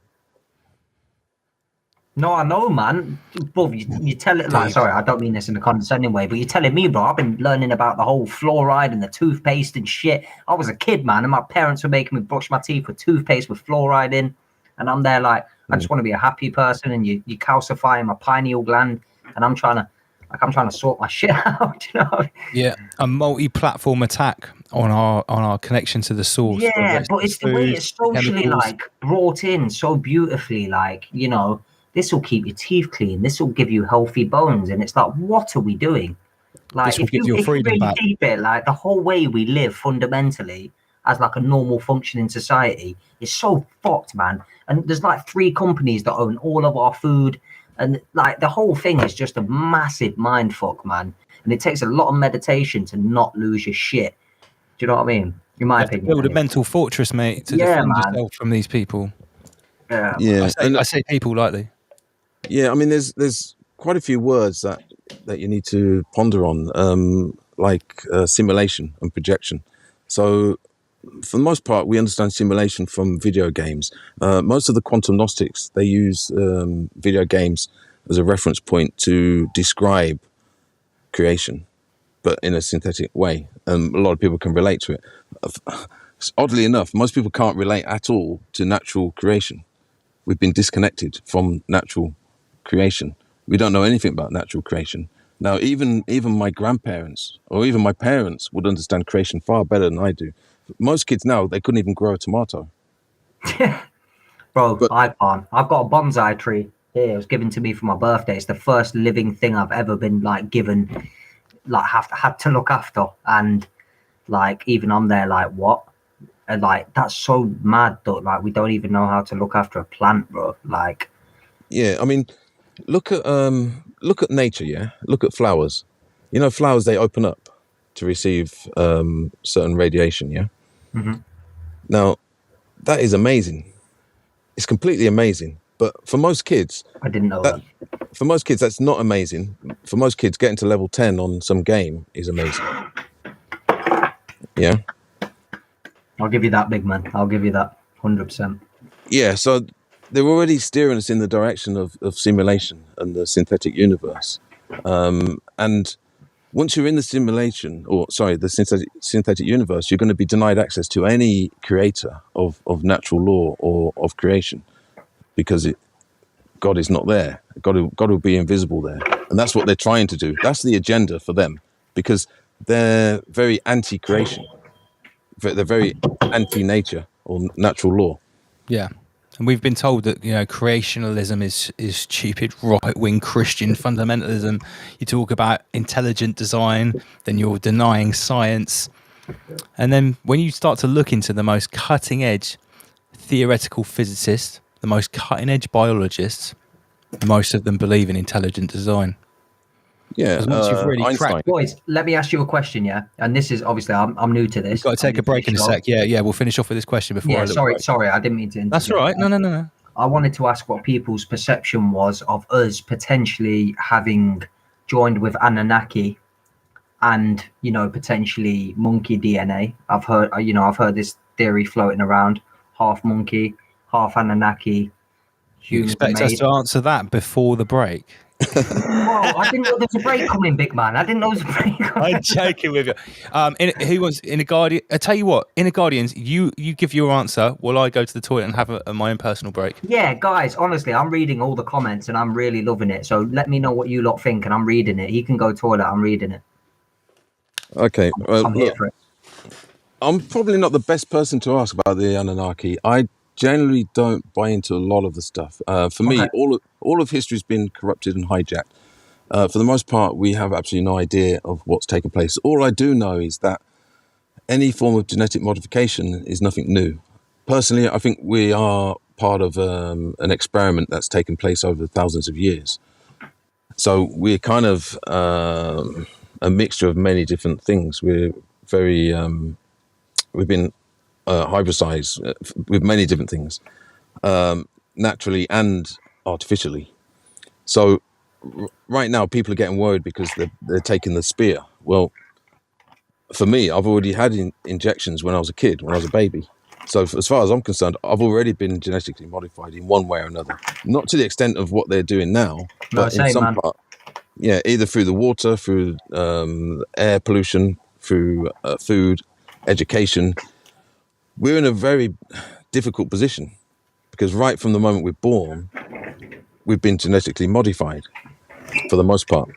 No, I know, man. But you tell it like, sorry, I don't mean this in a condescending way, but you're telling me, bro, I've been learning about the whole fluoride and the toothpaste and shit. I was a kid, man, and my parents were making me brush my teeth with toothpaste with fluoride in. And I'm there like, I just want to be a happy person, and you calcifying my pineal gland, and I'm trying to sort my shit out, you know? Yeah, a multi-platform attack on our connection to the source. Yeah, but it's the way it's socially like brought in so beautifully, like, you know, this will keep your teeth clean. This will give you healthy bones. And it's like, what are we doing? Like, if you really keep it, like the whole way we live fundamentally as like a normal functioning society is so fucked, man. And there's like 3 companies that own all of our food. And like the whole thing is just a massive mind fuck, man. And it takes a lot of meditation to not lose your shit. Do you know what I mean? In my opinion. Build a mental fortress, mate, to defend yourself from these people. Yeah. I say people lightly. Yeah, I mean, there's quite a few words that you need to ponder on, like simulation and projection. So, for the most part, we understand simulation from video games. Most of the quantum Gnostics, they use video games as a reference point to describe creation, but in a synthetic way. A lot of people can relate to it. Oddly enough, most people can't relate at all to natural creation. We've been disconnected from natural creation. We don't know anything about natural creation. Now, even my grandparents or even my parents would understand creation far better than I do. Most kids now, they couldn't even grow a tomato. Bro, I can't. I've got a bonsai tree here. It was given to me for my birthday. It's the first living thing I've ever been like given, like had to look after. And like even I'm there like, what? And like that's so mad though. Like we don't even know how to look after a plant, bro. Like, yeah, I mean, look at nature. Yeah, look at flowers. You know, flowers, they open up to receive certain radiation. Yeah. Mm-hmm. Now, that is amazing. It's completely amazing. But for most kids, I didn't know that. For most kids, that's not amazing. For most kids, getting to level 10 on some game is amazing. Yeah. I'll give you that, big man. I'll give you that 100%. Yeah. So they're already steering us in the direction of simulation and the synthetic universe. And once you're in the the synthetic universe, you're going to be denied access to any creator of natural law or of creation, because God is not there. God will be invisible there. And that's what they're trying to do. That's the agenda for them, because they're very anti-creation. They're very anti-nature or natural law. Yeah. And we've been told that, you know, creationalism is stupid, right-wing Christian fundamentalism. You talk about intelligent design, then you're denying science. And then when you start to look into the most cutting-edge theoretical physicists, the most cutting-edge biologists, most of them believe in intelligent design. Yeah, really cracked. Boys, let me ask you a question, yeah? And this is obviously I'm new to this. We've got to take a break in a sec. Yeah, we'll finish off with this question before. Yeah, sorry, I didn't mean to. That's all right. No. I wanted to ask what people's perception was of us potentially having joined with Anunnaki, and potentially monkey DNA. I've heard this theory floating around: half monkey, half Anunnaki. You expect us to answer that before the break? Whoa, I didn't know there was a break coming, big man. I didn't know there was a break coming. I'm joking with you. Who wants in a Guardian? I tell you what, in a Guardians, you give your answer while I go to the toilet and have my own personal break. Yeah, guys, honestly, I'm reading all the comments and I'm really loving it. So let me know what you lot think, and I'm reading it. He can go toilet. I'm reading it. Okay, I'm here for it. I'm probably not the best person to ask about the Anunnaki. I generally don't buy into a lot of the stuff. For me, all of history's been corrupted and hijacked. For the most part, we have absolutely no idea of what's taken place. All I do know is that any form of genetic modification is nothing new. Personally, I think we are part of an experiment that's taken place over thousands of years. So we're kind of a mixture of many different things. We're very, we've been hybridized with many different things, naturally and artificially. So right now people are getting worried because they're taking the spear. Well, for me, I've already had injections when I was a kid, when I was a baby. So as far as I'm concerned, I've already been genetically modified in one way or another. Not to the extent of what they're doing now, but in some part. Yeah, either through the water, through air pollution, through food, education. We're in a very difficult position because right from the moment we're born, we've been genetically modified for the most part.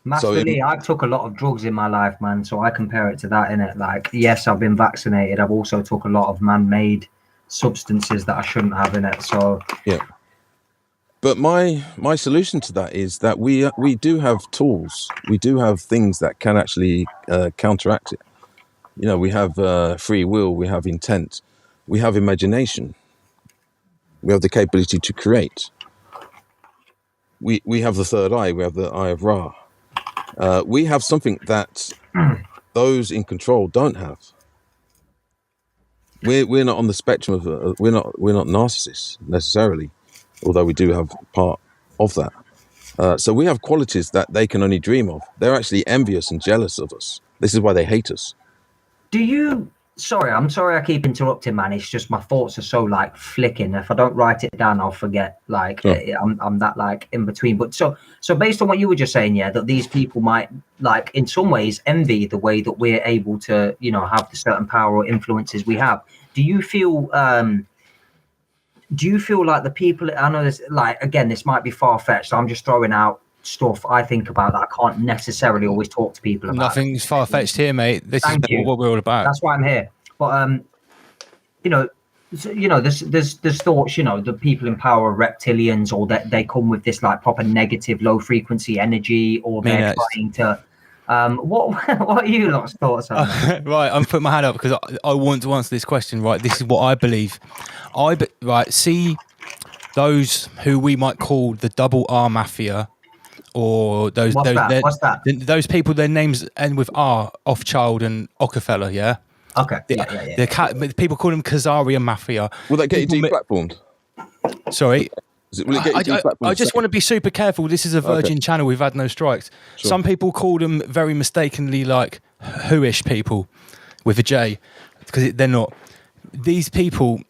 Master Lee, I took a lot of drugs in my life, man, so I compare it to that, innit? Like, yes, I've been vaccinated. I've also took a lot of man-made substances that I shouldn't have in it, so... Yeah. But my solution to that is that we do have tools. We do have things that can actually counteract it. You know, we have free will, we have intent, we have imagination. We have the capability to create. We have the third eye, we have the eye of Ra. We have something that those in control don't have. We're not on the spectrum of we're not narcissists necessarily, although we do have part of that. So we have qualities that they can only dream of. They're actually envious and jealous of us. This is why they hate us. Do you... Sorry, I'm sorry I keep interrupting, man. It's just my thoughts are so like flicking. If I don't write it down, I'll forget. Like I'm that like in between. But so based on what you were just saying, yeah, that these people might like in some ways envy the way that we're able to, you know, have the certain power or influences we have. Do you feel like the people? I know this. Like again, this might be far fetched. So I'm just throwing out stuff I think about that I can't necessarily always talk to people about. Nothing's far-fetched here, mate. This is what we're all about. That's why I'm here. But there's thoughts, the people in power are reptilians, or that they come with this like proper negative low frequency energy, or they're trying to what are you lot's thoughts on that? Right, I'm putting my hand up because I want to answer this question. Right, this is what I believe. See those who we might call the double R mafia, or those What's that? Those people, their names end with R, Rothschild and Rockefeller. Yeah. Okay. The people call them Khazarian mafia. Will that get you deplatformed? Sorry. Will it get you deplatformed? I just want to be super careful. This is a Virgin channel. We've had no strikes. Sure. Some people call them very mistakenly like whoish people with a J, because they're not. These people,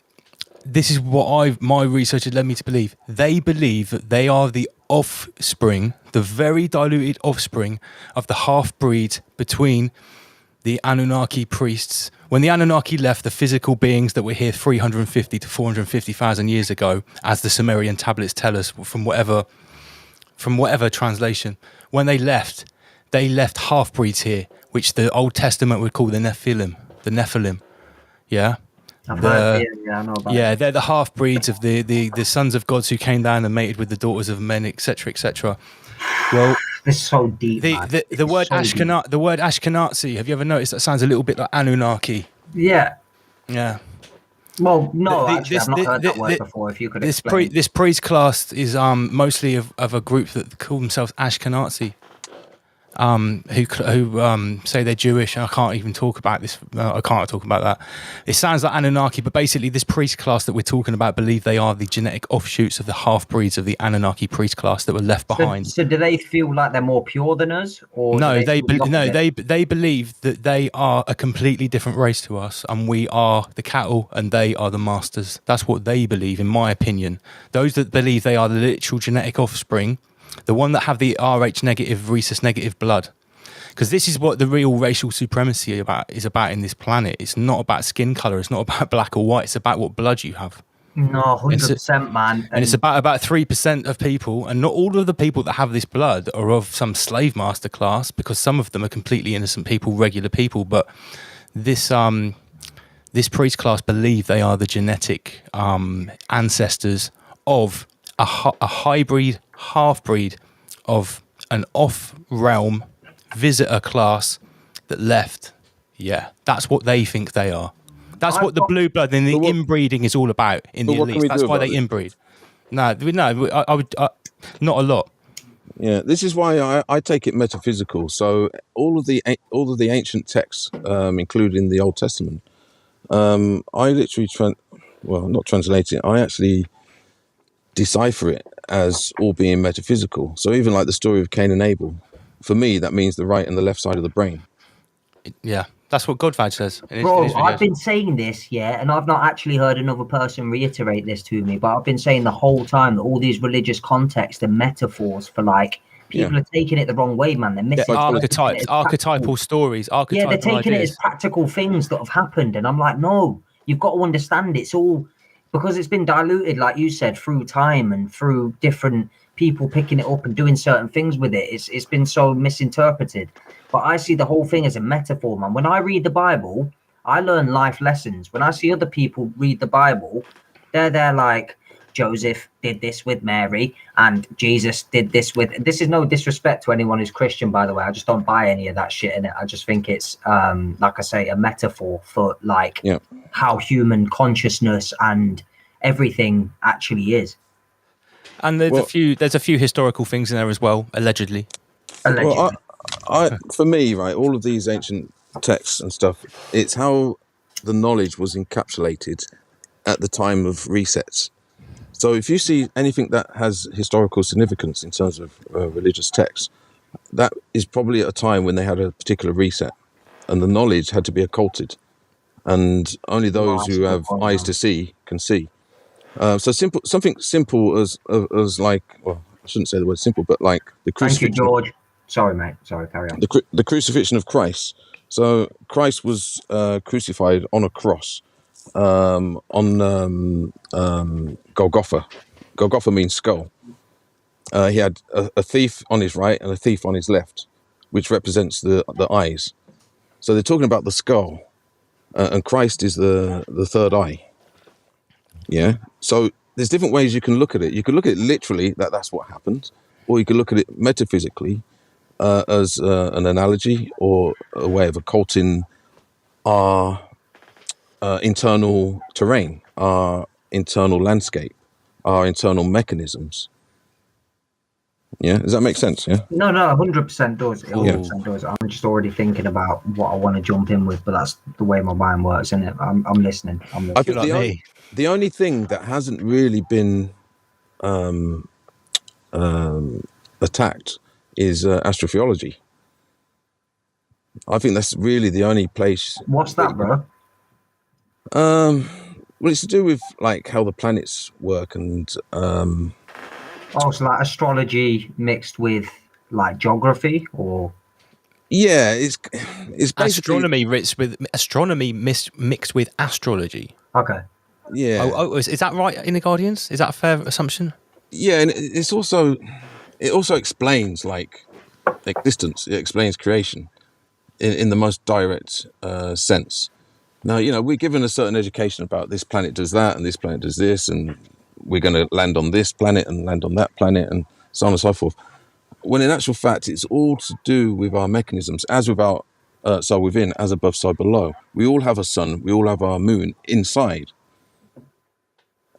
this is what my research had led me to believe. They believe that they are the offspring, the very diluted offspring of the half-breed between the Anunnaki priests. When the Anunnaki left, the physical beings that were here 350 to 450,000 years ago, as the Sumerian tablets tell us from whatever translation, when they left half-breeds here, which the Old Testament would call the Nephilim. Yeah? I know about it. They're the half-breeds of the sons of gods who came down and mated with the daughters of men, etc., etc. Well, it's so deep. The word Ashkenazi. Have you ever noticed that sounds a little bit like Anunnaki? Yeah. Yeah. Well, no, I've not heard that word before. If you could explain. This priest class is mostly of a group that call themselves Ashkenazi. Who say they're Jewish, and I can't even talk about this. I can't talk about that. It sounds like Anunnaki, but basically, this priest class that we're talking about believe they are the genetic offshoots of the half-breeds of the Anunnaki priest class that were left behind. So do they feel like they're more pure than us, or no? They believe that they are a completely different race to us, and we are the cattle, and they are the masters. That's what they believe, in my opinion. Those that believe they are the literal genetic offspring. The one that have the Rh negative, rhesus negative blood. Because this is what the real racial supremacy is about in this planet. It's not about skin colour. It's not about black or white. It's about what blood you have. No, 100%, man. And it's about 3% of people. And not all of the people that have this blood are of some slave master class, because some of them are completely innocent people, regular people. But this priest class believe they are the genetic ancestors of a hybrid, half-breed of an off-realm visitor class that left. Yeah, that's what they think they are. That's what the blue blood and the inbreeding is all about in the elites. That's why they inbreed. No, I would not a lot. Yeah, this is why I take it metaphysical. So all of the ancient texts, including the Old Testament, I literally not translate it. I actually decipher it as all being metaphysical. So even like the story of Cain and Abel, for me, that means the right and the left side of the brain. Yeah, that's what Godvag says. Bro, I've been saying this, and I've not actually heard another person reiterate this to me, but I've been saying the whole time that all these religious contexts and metaphors for like, people are taking it the wrong way, man. They're missing archetypal stories. They're taking it as practical things that have happened. And I'm like, no, you've got to understand it's all because it's been diluted, like you said, through time and through different people picking it up and doing certain things with it. It's been so misinterpreted. But I see the whole thing as a metaphor, man. When I read the Bible, I learn life lessons. When I see other people read the Bible, they're like, Joseph did this with Mary and Jesus did this with... This is no disrespect to anyone who's Christian, by the way. I just don't buy any of that shit in it. I just think it's, like I say, a metaphor for like how human consciousness and everything actually is. And there's a few historical things in there as well, allegedly. Well, for me, right, all of these ancient texts and stuff, it's how the knowledge was encapsulated at the time of resets. So if you see anything that has historical significance in terms of religious texts, that is probably at a time when they had a particular reset and the knowledge had to be occulted. And only those who have eyes to see can see. So something simple as like, well, I shouldn't say the word simple, but like the crucifixion. Thank you, George. Sorry, mate. Sorry, carry on. The crucifixion of Christ. So Christ was crucified on a cross on Golgotha. Golgotha means skull. he had a thief on his right and a thief on his left, which represents the eyes. So they're talking about the skull, and Christ is the third eye. Yeah. So there's different ways you can look at it. You can look at it literally, that's what happened, or you can look at it metaphysically as an analogy or a way of occulting our internal terrain, our internal landscape, our internal mechanisms. Yeah, does that make sense? Yeah. No, 100% does. It 100% does. I'm just already thinking about what I want to jump in with, but that's the way my mind works, isn't it? I'm listening. I think the only thing that hasn't really been attacked is astrotheology. I think that's really the only place. What's that, bro? Well, it's to do with like how the planets work and. So like astrology mixed with like geography, or. Yeah, it's basically astronomy mixed with astrology. Okay. Yeah. Is that right in the Guardians? Is that a fair assumption? Yeah, and it also explains like existence. It explains creation in the most direct sense. Now, we're given a certain education about this planet does that and this planet does this, and we're going to land on this planet and land on that planet and so on and so forth. When in actual fact, it's all to do with our mechanisms, as without, so within, as above, so below. We all have a sun, we all have our moon inside.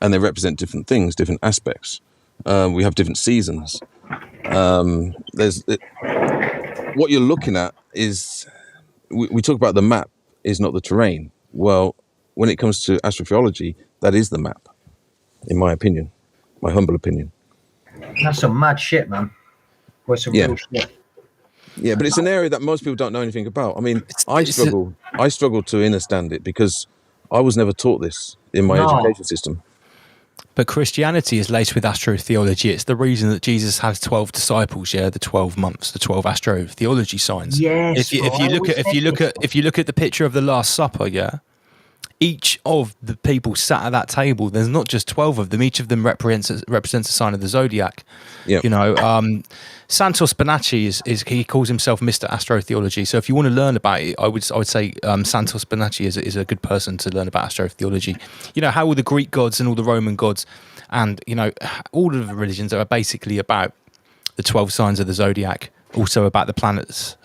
And they represent different things, different aspects. We have different seasons. What you're looking at is, we talk about the map is not the terrain. Well, when it comes to astrotheology, that is the map, in my opinion, my humble opinion. That's some mad shit, man. Real shit. Yeah, but it's an area that most people don't know anything about. I mean, I struggle to understand it because I was never taught this in my education system. But Christianity is laced with astrotheology. It's the reason that Jesus has 12 disciples. Yeah, the 12 months, the 12 astrotheology signs. Yes. If you look at the picture of the Last Supper, yeah, each of the people sat at that table, there's not just 12 of them. Each of them represents a sign of the zodiac. Yeah. Santos Bonacci he calls himself Mr. Astrotheology. So if you want to learn about it, I would say Santos Bonacci is a good person to learn about astrotheology. How all the Greek gods and all the Roman gods and all of the religions are basically about the 12 signs of the zodiac, also about the planets.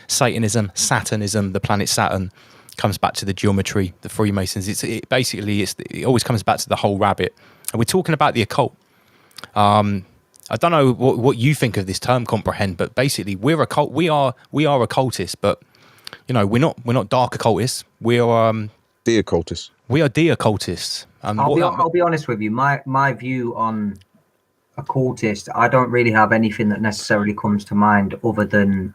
Satanism, Saturnism, the planet Saturn comes back to the geometry, the Freemasons. It always comes back to the whole rabbit. And we're talking about the occult. I don't know what you think of this term, comprehend, but basically we are occultists, but we're not dark occultists. We are de-occultists. We are de-occultists. I'll be honest with you. My view on occultist, I don't really have anything that necessarily comes to mind other than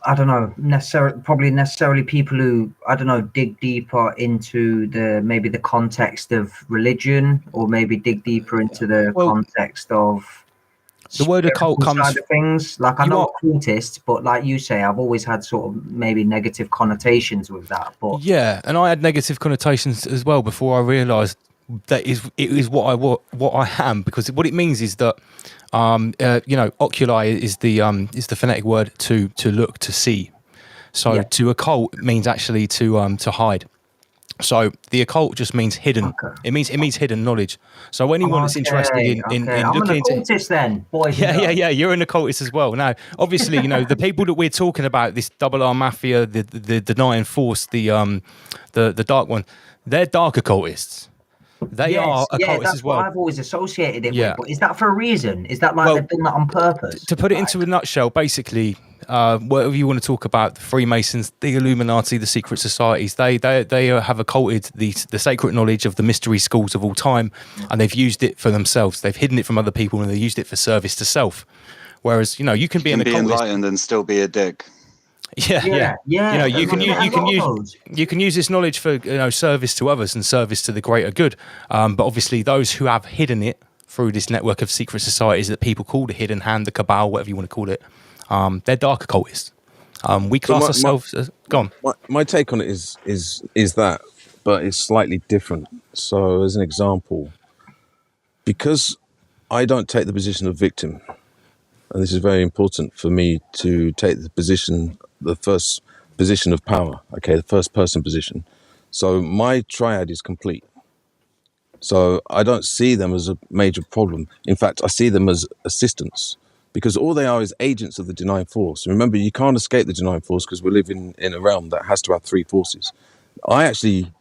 I don't know, necessarily people who, I don't know, dig deeper into maybe the context of religion, or maybe dig deeper into the context of the word occult comes side of things. Like I know occultist, but like you say, I've always had sort of maybe negative connotations with that. But yeah, and I had negative connotations as well before I realised that it is what I am, because what it means is that oculi is the phonetic word to look, to see. So to occult means actually to hide. So the occult just means hidden. Okay. It means hidden knowledge. So anyone that's interested in looking into occultist, then boys. Yeah. You're an occultist as well. Now, obviously, the people that we're talking about, this Double R Mafia, the Denying Force, the Dark One, they're dark occultists. They are occultists as well. What I've always associated it with. But is that for a reason? Is that they've done that on purpose? To put it into a nutshell, basically, whatever you want to talk about, the Freemasons, the Illuminati, the secret societies, they have occulted the sacred knowledge of the mystery schools of all time, and they've used it for themselves. They've hidden it from other people, and they used it for service to self. Whereas, you can be an occultist, enlightened and still be a dick. Yeah. You can use this knowledge for service to others and service to the greater good. But obviously, those who have hidden it through this network of secret societies that people call the Hidden Hand, the Cabal, whatever you want to call it, they're dark occultists. We class ourselves as... Go on. My take on it is that, but it's slightly different. So, as an example, because I don't take the position of victim, and this is very important for me to take the first position of power, okay, the first person position. So my triad is complete. So I don't see them as a major problem. In fact, I see them as assistants, because all they are is agents of the denying force. Remember, you can't escape the denying force because we live in a realm that has to have three forces. I actually,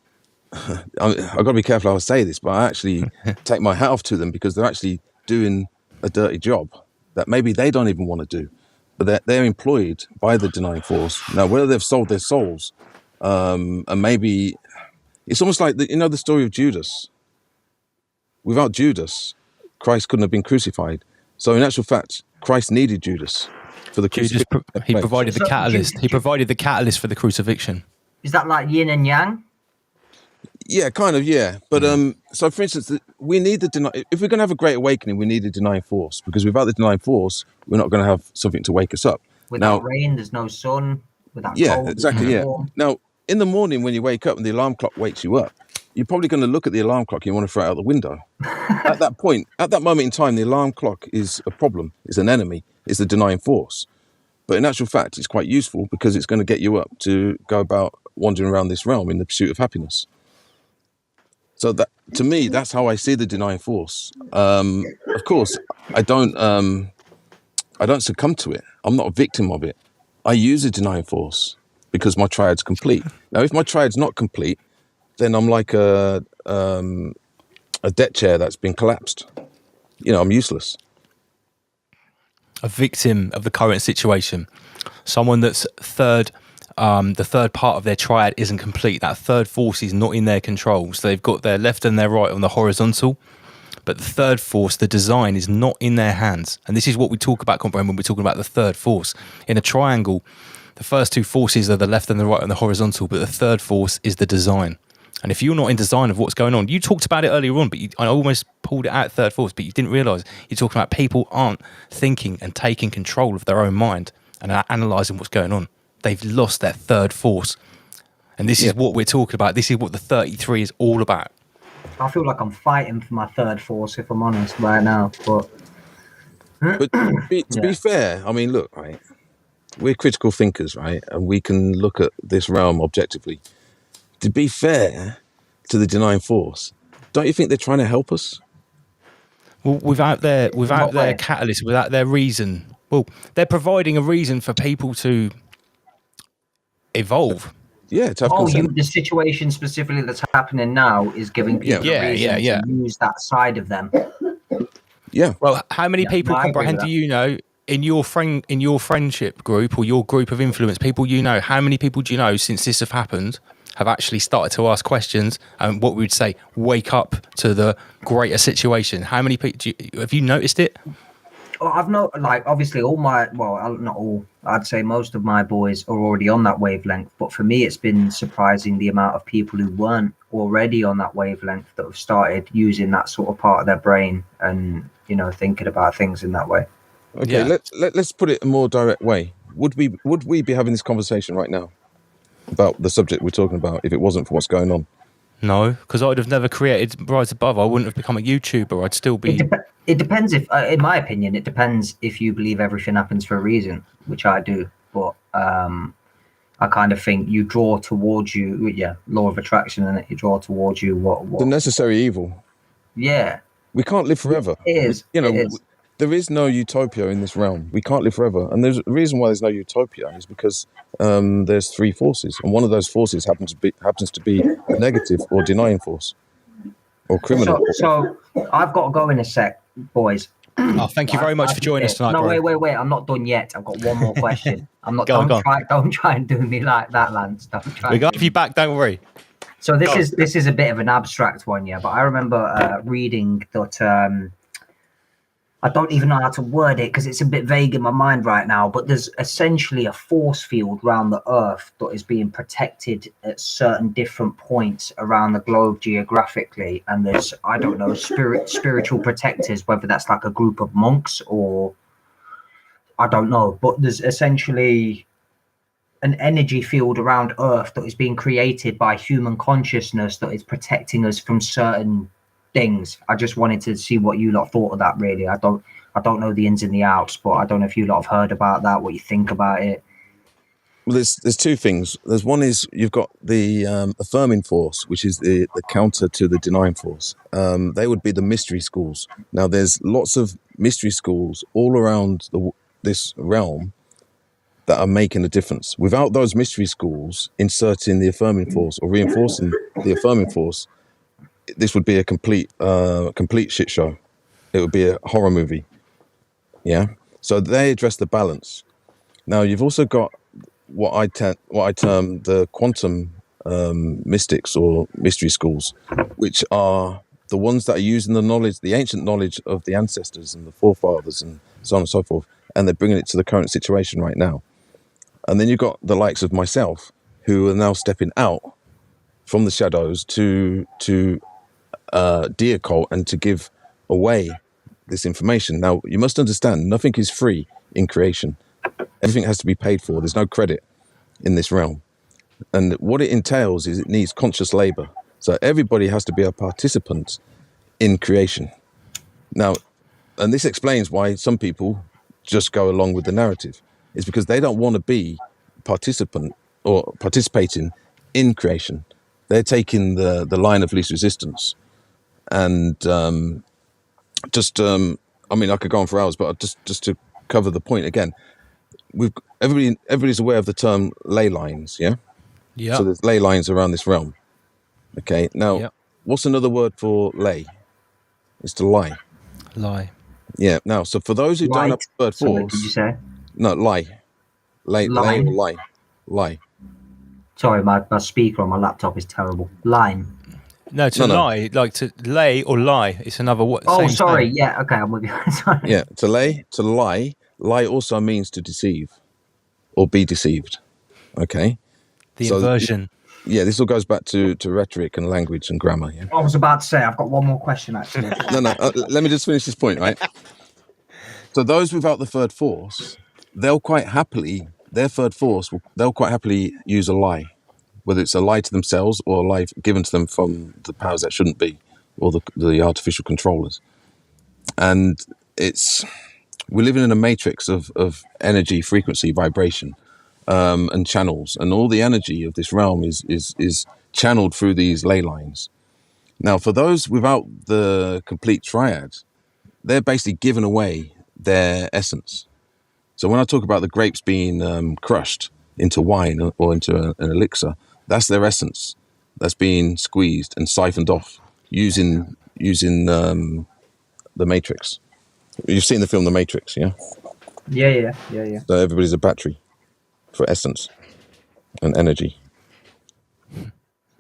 I've got to be careful how I say this, but I actually take my hat off to them because they're actually doing a dirty job that maybe they don't even want to do, but they're employed by the denying force. Now, whether they've sold their souls, and maybe it's almost like the story of Judas. Without Judas, Christ couldn't have been crucified. So in actual fact, Christ needed Judas for the crucifixion. He provided the catalyst. He provided the catalyst for the crucifixion. Is that like yin and yang? Yeah, kind of, yeah. But so for instance, we need if we're going to have a great awakening, we need a denying force, because without the denying force, we're not going to have something to wake us up. Without rain, there's no sun. Without cold, exactly, yeah. Now, in the morning when you wake up and the alarm clock wakes you up, you're probably going to look at the alarm clock and you want to throw it out the window. At that moment in time, the alarm clock is a problem, it's an enemy, it's the denying force. But in actual fact, it's quite useful because it's going to get you up to go about wandering around this realm in the pursuit of happiness. So that, to me, that's how I see the denying force. Of course, I don't succumb to it. I'm not a victim of it. I use the denying force because my triad's complete. Now, if my triad's not complete, then I'm like a deck chair that's been collapsed. I'm useless. A victim of the current situation. Someone that's the third part of their triad isn't complete. That third force is not in their control. So they've got their left and their right on the horizontal, but the third force, the design, is not in their hands. And this is what we talk about, comprehend, when we're talking about the third force. In a triangle, the first two forces are the left and the right on the horizontal, but the third force is the design. And if you're not in design of what's going on, you talked about it earlier on, but I almost pulled it out third force, but you didn't realise you're talking about people aren't thinking and taking control of their own mind and are analysing what's going on. They've lost their third force. And this is what we're talking about. This is what the 33 is all about. I feel like I'm fighting for my third force, if I'm honest, right now. But to be fair, I mean, look, right, we're critical thinkers, right? And we can look at this realm objectively. To be fair to the denying force, don't you think they're trying to help us? Well, without their catalyst, without their reason, well, they're providing a reason for people to evolve. Yeah, to have the situation specifically that's happening now is giving people a reason to use that side of them. Yeah. Well, how many people, comprehend, do you know in your friendship group or your group of influence people you know? How many people do you know since this have happened have actually started to ask questions and what we would say wake up to the greater situation? How many people have you noticed it? Well, I've not, like, obviously not all, I'd say most of my boys are already on that wavelength, but for me it's been surprising the amount of people who weren't already on that wavelength that have started using that sort of part of their brain and thinking about things in that way. Okay, let's put it a more direct way. Would we be having this conversation right now about the subject we're talking about if it wasn't for what's going on? No, because I'd have never created Rise Above. I wouldn't have become a YouTuber. I'd still be... It depends if, in my opinion, it depends if you believe everything happens for a reason, which I do. But I kind of think you draw towards you, law of attraction, and you draw towards you what... The necessary evil. Yeah. We can't live forever. It is. There is no utopia in this realm. We can't live forever. And there's a reason why there's no utopia is because there's three forces. And one of those forces happens to be a negative or denying force or criminal. So I've got to go in a sec, boys. Oh, thank you very much for joining us tonight. No, wait. I'm not done yet. I've got one more question. I'm not. Don't try and do me like that, Lance. We got you back. Don't worry. So this is a bit of an abstract one, yeah. But I remember reading that. I don't even know how to word it because it's a bit vague in my mind right now, but there's essentially a force field around the earth that is being protected at certain different points around the globe geographically. And there's, I don't know, spiritual protectors, whether that's like a group of monks or I don't know, but there's essentially an energy field around earth that is being created by human consciousness that is protecting us from certain things. I just wanted to see what you lot thought of that. Really, I don't know the ins and the outs, but I don't know if you lot have heard about that. What you think about it? Well, there's two things. There's one is you've got the affirming force, which is the counter to the denying force. They would be the mystery schools. Now, there's lots of mystery schools all around this realm that are making a difference. Without those mystery schools inserting the affirming force or reinforcing the affirming force, this would be a complete shit show. It would be a horror movie. Yeah. So they address the balance. Now, you've also got what I term the quantum mystics or mystery schools, which are the ones that are using the knowledge, the ancient knowledge of the ancestors and the forefathers and so on and so forth, and they're bringing it to the current situation right now. And then you've got the likes of myself, who are now stepping out from the shadows to de-occult and to give away this information. Now, you must understand, nothing is free in creation. Everything has to be paid for. There's no credit in this realm. And what it entails is it needs conscious labor. So everybody has to be a participant in creation. Now, and this explains why some people just go along with the narrative. It's because they don't want to be participant or participating in creation. They're taking the line of least resistance. And I mean, I could go on for hours, but just to cover the point again, everybody's aware of the term ley lines, yeah? Yeah. So there's ley lines around this realm. Okay. Now, what's another word for ley? It's to lie. Lie. Yeah. Now, so for those who don't have the word force, did you say? No, lie. Lay or lie. Lie. Sorry, my speaker on my laptop is terrible. Line. No, lie, like to lay or lie. It's another what? Oh, sorry. Thing. Yeah. Okay, I'm with you. Sorry. Yeah. To lie. Lie also means to deceive or be deceived. Okay. The inversion. Yeah, this all goes back to rhetoric and language and grammar. Yeah. I was about to say, I've got one more question actually. No. Let me just finish this point, right? So those without the third force, they'll quite happily use a lie, whether it's a lie to themselves or a lie given to them from the powers that shouldn't be, or the artificial controllers. And we're living in a matrix of energy, frequency, vibration, and channels, and all the energy of this realm is channeled through these ley lines. Now, for those without the complete triad, they're basically giving away their essence. So when I talk about the grapes being crushed into wine or into an elixir, that's their essence. That's being squeezed and siphoned off using the Matrix. You've seen the film The Matrix, yeah? Yeah. So everybody's a battery for essence and energy.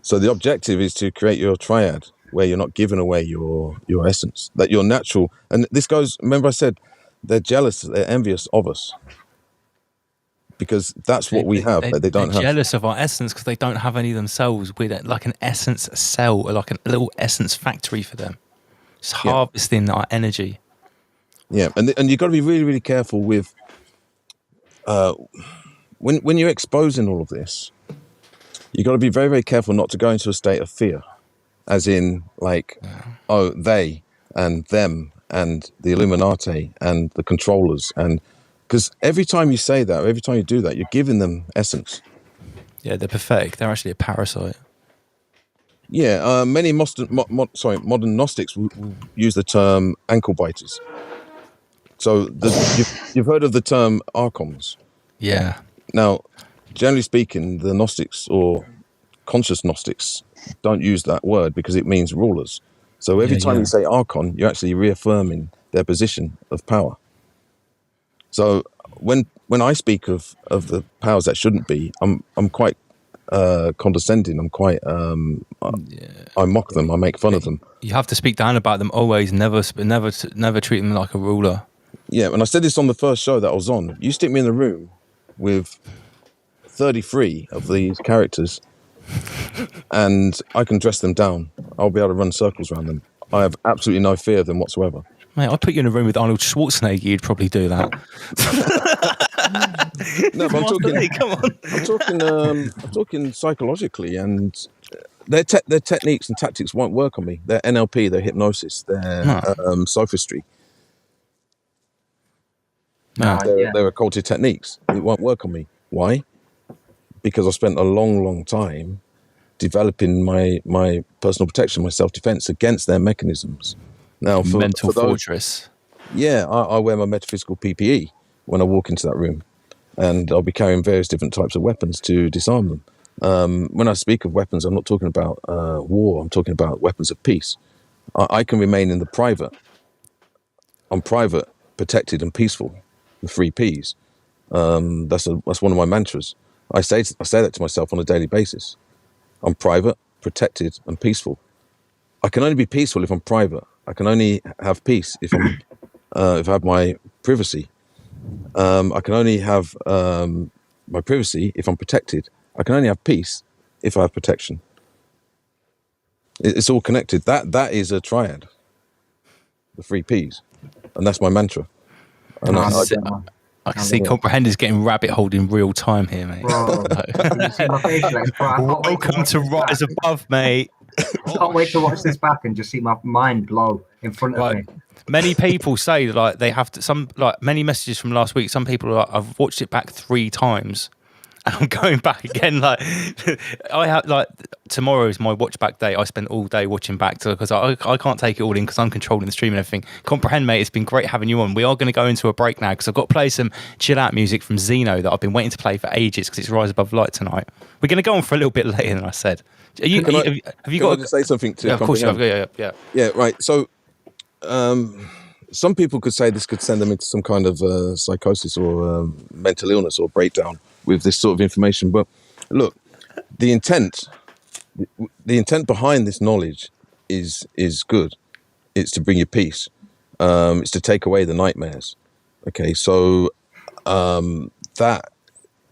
So the objective is to create your triad where you're not giving away your essence, that you're natural. And this goes, remember I said, they're jealous, they're envious of us. Because that's what we have, that they don't have. They're jealous of our essence because they don't have any themselves. We're like an essence cell, or like a little essence factory for them. It's harvesting our energy. Yeah, and you've got to be really, really careful with when you're exposing all of this. You've got to be very, very careful not to go into a state of fear, as in like, oh, they and them and the Illuminati and the controllers, and because every time you say that, every time you do that, you're giving them essence. Yeah, they're pathetic. They're actually a parasite. Yeah, many modern Gnostics will use the term ankle biters. So you've heard of the term archons. Yeah. Now, generally speaking, the Gnostics or conscious Gnostics don't use that word because it means rulers. So every time you say archon, you're actually reaffirming their position of power. So when I speak of the powers that shouldn't be, I'm quite condescending. I'm quite I mock them. I make fun of them. You have to speak down about them always. Never treat them like a ruler. Yeah, and I said this on the first show that I was on. You stick me in the room with 33 of these characters, and I can dress them down. I'll be able to run circles around them. I have absolutely no fear of them whatsoever. Mate, I put you in a room with Arnold Schwarzenegger, you'd probably do that. No, but I'm talking psychologically, and their techniques and tactics won't work on me. Their NLP, their hypnosis, their sophistry. Their occulted techniques. It won't work on me. Why? Because I spent a long time developing my personal protection, my self-defense against their mechanisms. Now, for those, fortress. Yeah, I wear my metaphysical PPE when I walk into that room, and I'll be carrying various different types of weapons to disarm them. When I speak of weapons, I'm not talking about war. I'm talking about weapons of peace. I can remain in the private. I'm private, protected, and peaceful. The 3 Ps. That's one of my mantras. I say that to myself on a daily basis. I'm private, protected, and peaceful. I can only be peaceful if I'm private. I can only have peace if I have my privacy. I can only have my privacy if I'm protected. I can only have peace if I have protection. It's all connected. That is a triad. The 3 Ps, and that's my mantra. And I can see Comprehend is getting rabbit holed in real time here, mate. Welcome to Rise Above, mate. I can't wait to watch this back and just see my mind blow in front of me. Many people say like they have to, many messages from last week. Some people are like, I've watched it back 3 times. And I'm going back again. Like I have, tomorrow is my watch back day. I spend all day watching back because I can't take it all in because I'm controlling the stream and everything. Comprehend, mate. It's been great having you on. We are going to go into a break now because I've got to play some chill out music from Xeno that I've been waiting to play for ages because it's Rise Above Light tonight. We're going to go on for a little bit later than I said. Have you got to say something to? Yeah, of course you have. Yeah. Right. So, some people could say this could send them into some kind of psychosis or mental illness or breakdown with this sort of information. But look, the intent behind this knowledge is good. It's to bring you peace. It's to take away the nightmares. Okay, so that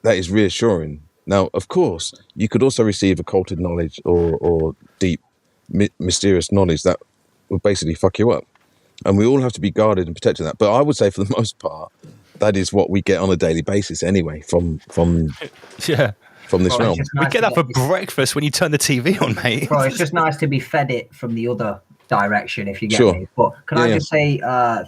is reassuring. Now, of course, you could also receive occulted knowledge or deep, mysterious knowledge that will basically fuck you up. And we all have to be guarded and protected that. But I would say for the most part, that is what we get on a daily basis anyway from this realm. We get that for breakfast when you turn the TV on, mate. Bro, it's just nice to be fed it from the other direction, if you get me. But can I just say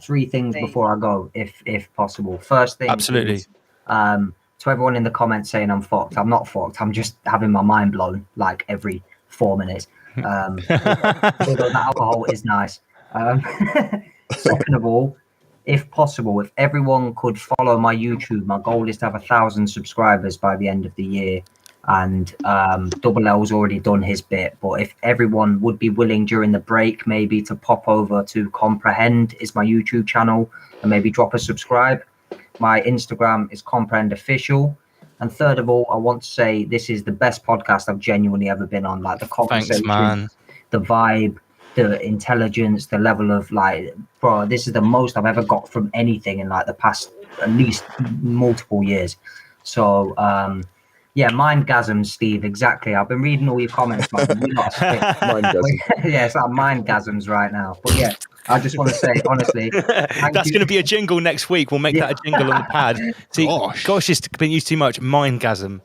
3 things before I go, if possible? First thing, absolutely. Is, to everyone in the comments saying I'm fucked, I'm not fucked. I'm just having my mind blown like every 4 minutes. Although the alcohol is nice. Second of all, if possible, if everyone could follow my YouTube, my goal is to have 1,000 subscribers by the end of the year. And Double L's already done his bit, but if everyone would be willing during the break, maybe to pop over to Comprehend is my YouTube channel and maybe drop a subscribe. My Instagram is Comprehend Official. And third of all, I want to say this is the best podcast I've genuinely ever been on. Like the conversation, the vibe, the intelligence, the level of bro, this is the most I've ever got from anything in like the past at least multiple years. So yeah, mindgasms, Steve, exactly. I've been reading all your comments, man. Yeah, it's like mindgasms right now. But yeah, I just want to say honestly, that's going to be a jingle next week. We'll make that a jingle on the pad. See, gosh, it's been used too much. Mindgasm.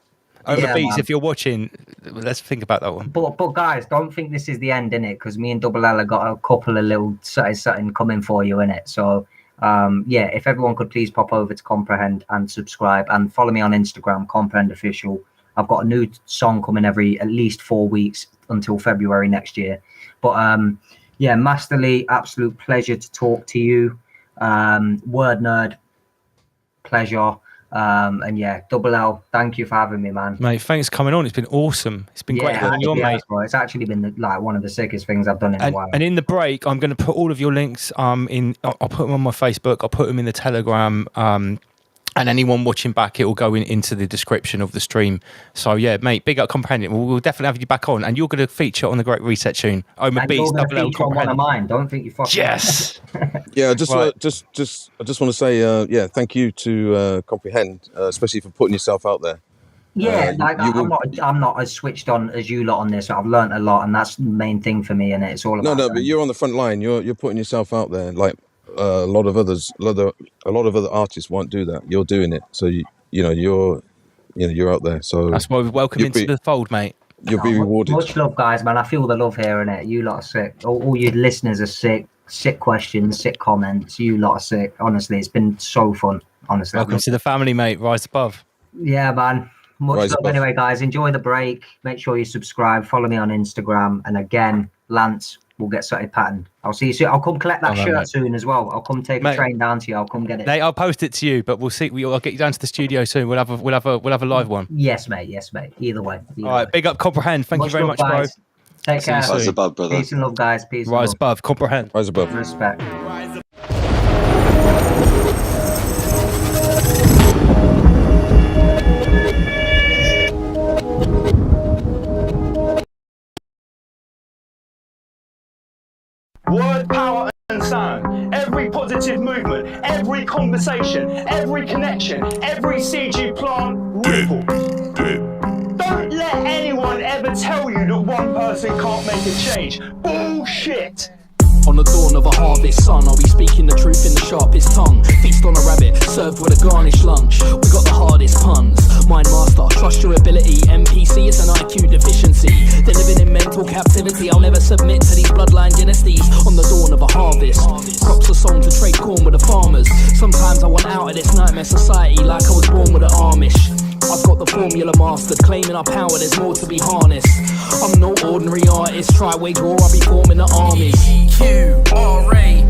Over Beats, if you're watching, let's think about that one. But guys, don't think this is the end, innit? Because me and Double L have got a couple of little something coming for you, innit? So yeah, if everyone could please pop over to Comprehend and subscribe and follow me on Instagram, Comprehend Official. I've got a new song coming every at least 4 weeks until February next year. But yeah, Masterly, absolute pleasure to talk to you. Word Nerd, pleasure. And yeah, Double L, thank you for having me, man. Mate, thanks for coming on. It's been awesome. It's been great having you on, mate. Bro. It's actually been like one of the sickest things I've done in a while. And in the break, I'm going to put all of your links I'll put them on my Facebook. I'll put them in the Telegram. And anyone watching back, it will go into the description of the stream. So yeah, mate, big up Comprehend. We'll definitely have you back on, and you're going to feature on the Great Reset tune. Oma Beats, Double L, Comprehend. One of mine. Don't think you fucking. Yes. Yeah, I just want to say, yeah, thank you to Comprehend, especially for putting yourself out there. Yeah, I'm not as switched on as you lot on this. I've learned a lot, and that's the main thing for me. And it's all about. No, but you're on the front line. You're putting yourself out there, like. A lot of other artists won't do that. You're doing it, so you're out there. So that's why we welcome into the fold, mate. you'll be rewarded. Much love, guys, man. I feel the love here, innit? You lot are sick. All your listeners are sick. Sick questions, sick comments. You lot are sick. Honestly, it's been so fun. Honestly, welcome to the family, mate. Rise above. Yeah, man. Much Rise love. above. Anyway, guys, enjoy the break. Make sure you subscribe. Follow me on Instagram. And again, Lance, we'll get started pattern. I'll see you soon. I'll come collect that shirt soon as well. I'll come take a train down to you. I'll come get it. Nate, I'll post it to you, but we'll see. I'll get you down to the studio soon. We'll have a live one. Yes, mate. Yes, mate. Either way. All right. Big up, Comprehend. Thank you very much, bro. Take care. Rise above, brother. Peace and love, guys. Peace. Rise above. Comprehend. Rise above. Respect. Word, power, and sound. Every positive movement, every conversation, every connection, every seed you plant, ripple. Don't let anyone ever tell you that one person can't make a change. Bullshit. On the dawn of a harvest sun, are we speaking the truth in the sharpest tongue? Feast on a rabbit, served with a garnished lunch. We got the hardest puns. Mind master, trust your ability. NPC is an IQ deficiency. They're living in mental captivity. I'll never submit to these bloodline dynasties. On the dawn of a harvest, crops are sown to trade corn with the farmers. Sometimes I want out of this nightmare society, like I was born with the Amish. I've got the formula mastered, claiming our power, there's more to be harnessed. I'm no ordinary artist, try wage war, I'll be forming the armies. QRANOX,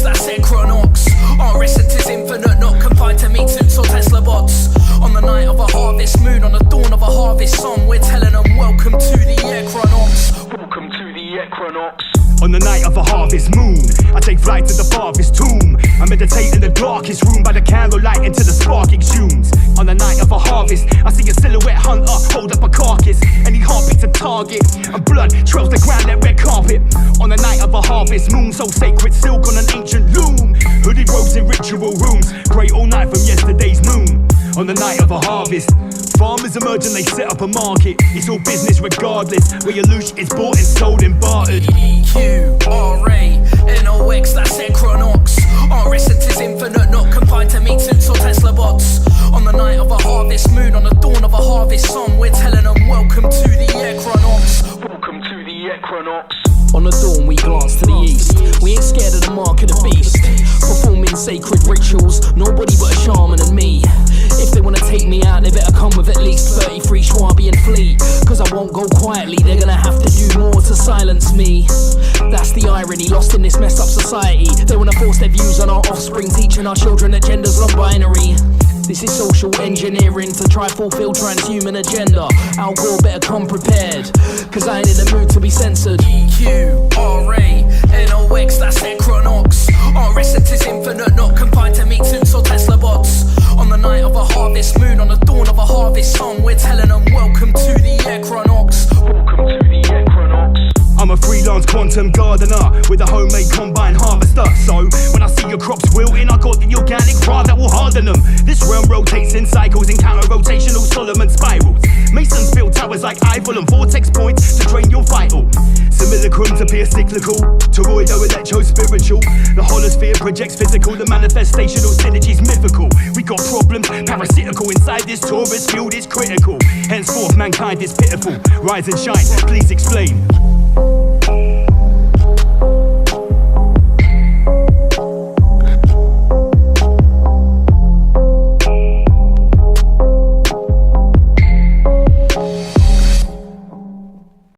that's Equinox. Our essence is infinite, not confined to meat suits or Tesla bots. On the night of a harvest moon, on the dawn of a harvest song, we're telling them welcome to the Equinox. Welcome to the Equinox. On the night of a harvest moon, I take flight to the farthest tomb. I meditate in the darkest room by the candlelight until the spark exhumes. On the night of a harvest, I see a silhouette hunter hold up a carcass, and he heartbeats a target, and blood trails the ground like red carpet. On the night of a harvest moon, so sacred, silk on an ancient loom. Hooded robes in ritual rooms, pray all night from yesterday's noon. On the night of a harvest, farmers emerge and they set up a market. It's all business regardless, where your loot is bought and sold and bartered. QRANOX, that's Equinox. Our essence is infinite, not confined to meat suits or Tesla bots. On the night of a harvest moon, on the dawn of a harvest song, we're telling them welcome to the Equinox. Welcome to the Equinox. On the dawn we glance to the east. We ain't scared of the mark of the beast. Performing sacred rituals, nobody but a shaman and me. If they wanna take me out, they better come with at least 33 Schwabi and Fleet. Cause I won't go quietly, they're gonna have to do more to silence me. That's the irony, lost in this messed up society. They wanna force their views on our offspring, teaching our children that gender's non-binary. This is social engineering to try fulfill transhuman agenda. Al Gore better come prepared, cause I ain't in the mood to be censored. QRANOX, that's Equinox. Our essence is infinite, not confined to meat suits or Tesla bots. On the night of a harvest moon, on the dawn of a harvest song, we're telling them welcome to the Equinox. Welcome to the Equinox. I'm a freelance quantum gardener with a homemade combine harvester. So when I see your crops wilting, I got the organic rod that will harden them. This realm rotates in cycles in counter-rotational Solomon spirals. Masons build towers like Eiffel and vortex points to drain your vital. Simulacrums appear cyclical, toroidal electro-spiritual. The holosphere projects physical, the manifestational synergy's mythical. We got problems, parasitical inside this torus field is critical. Henceforth mankind is pitiful. Rise and shine, please explain.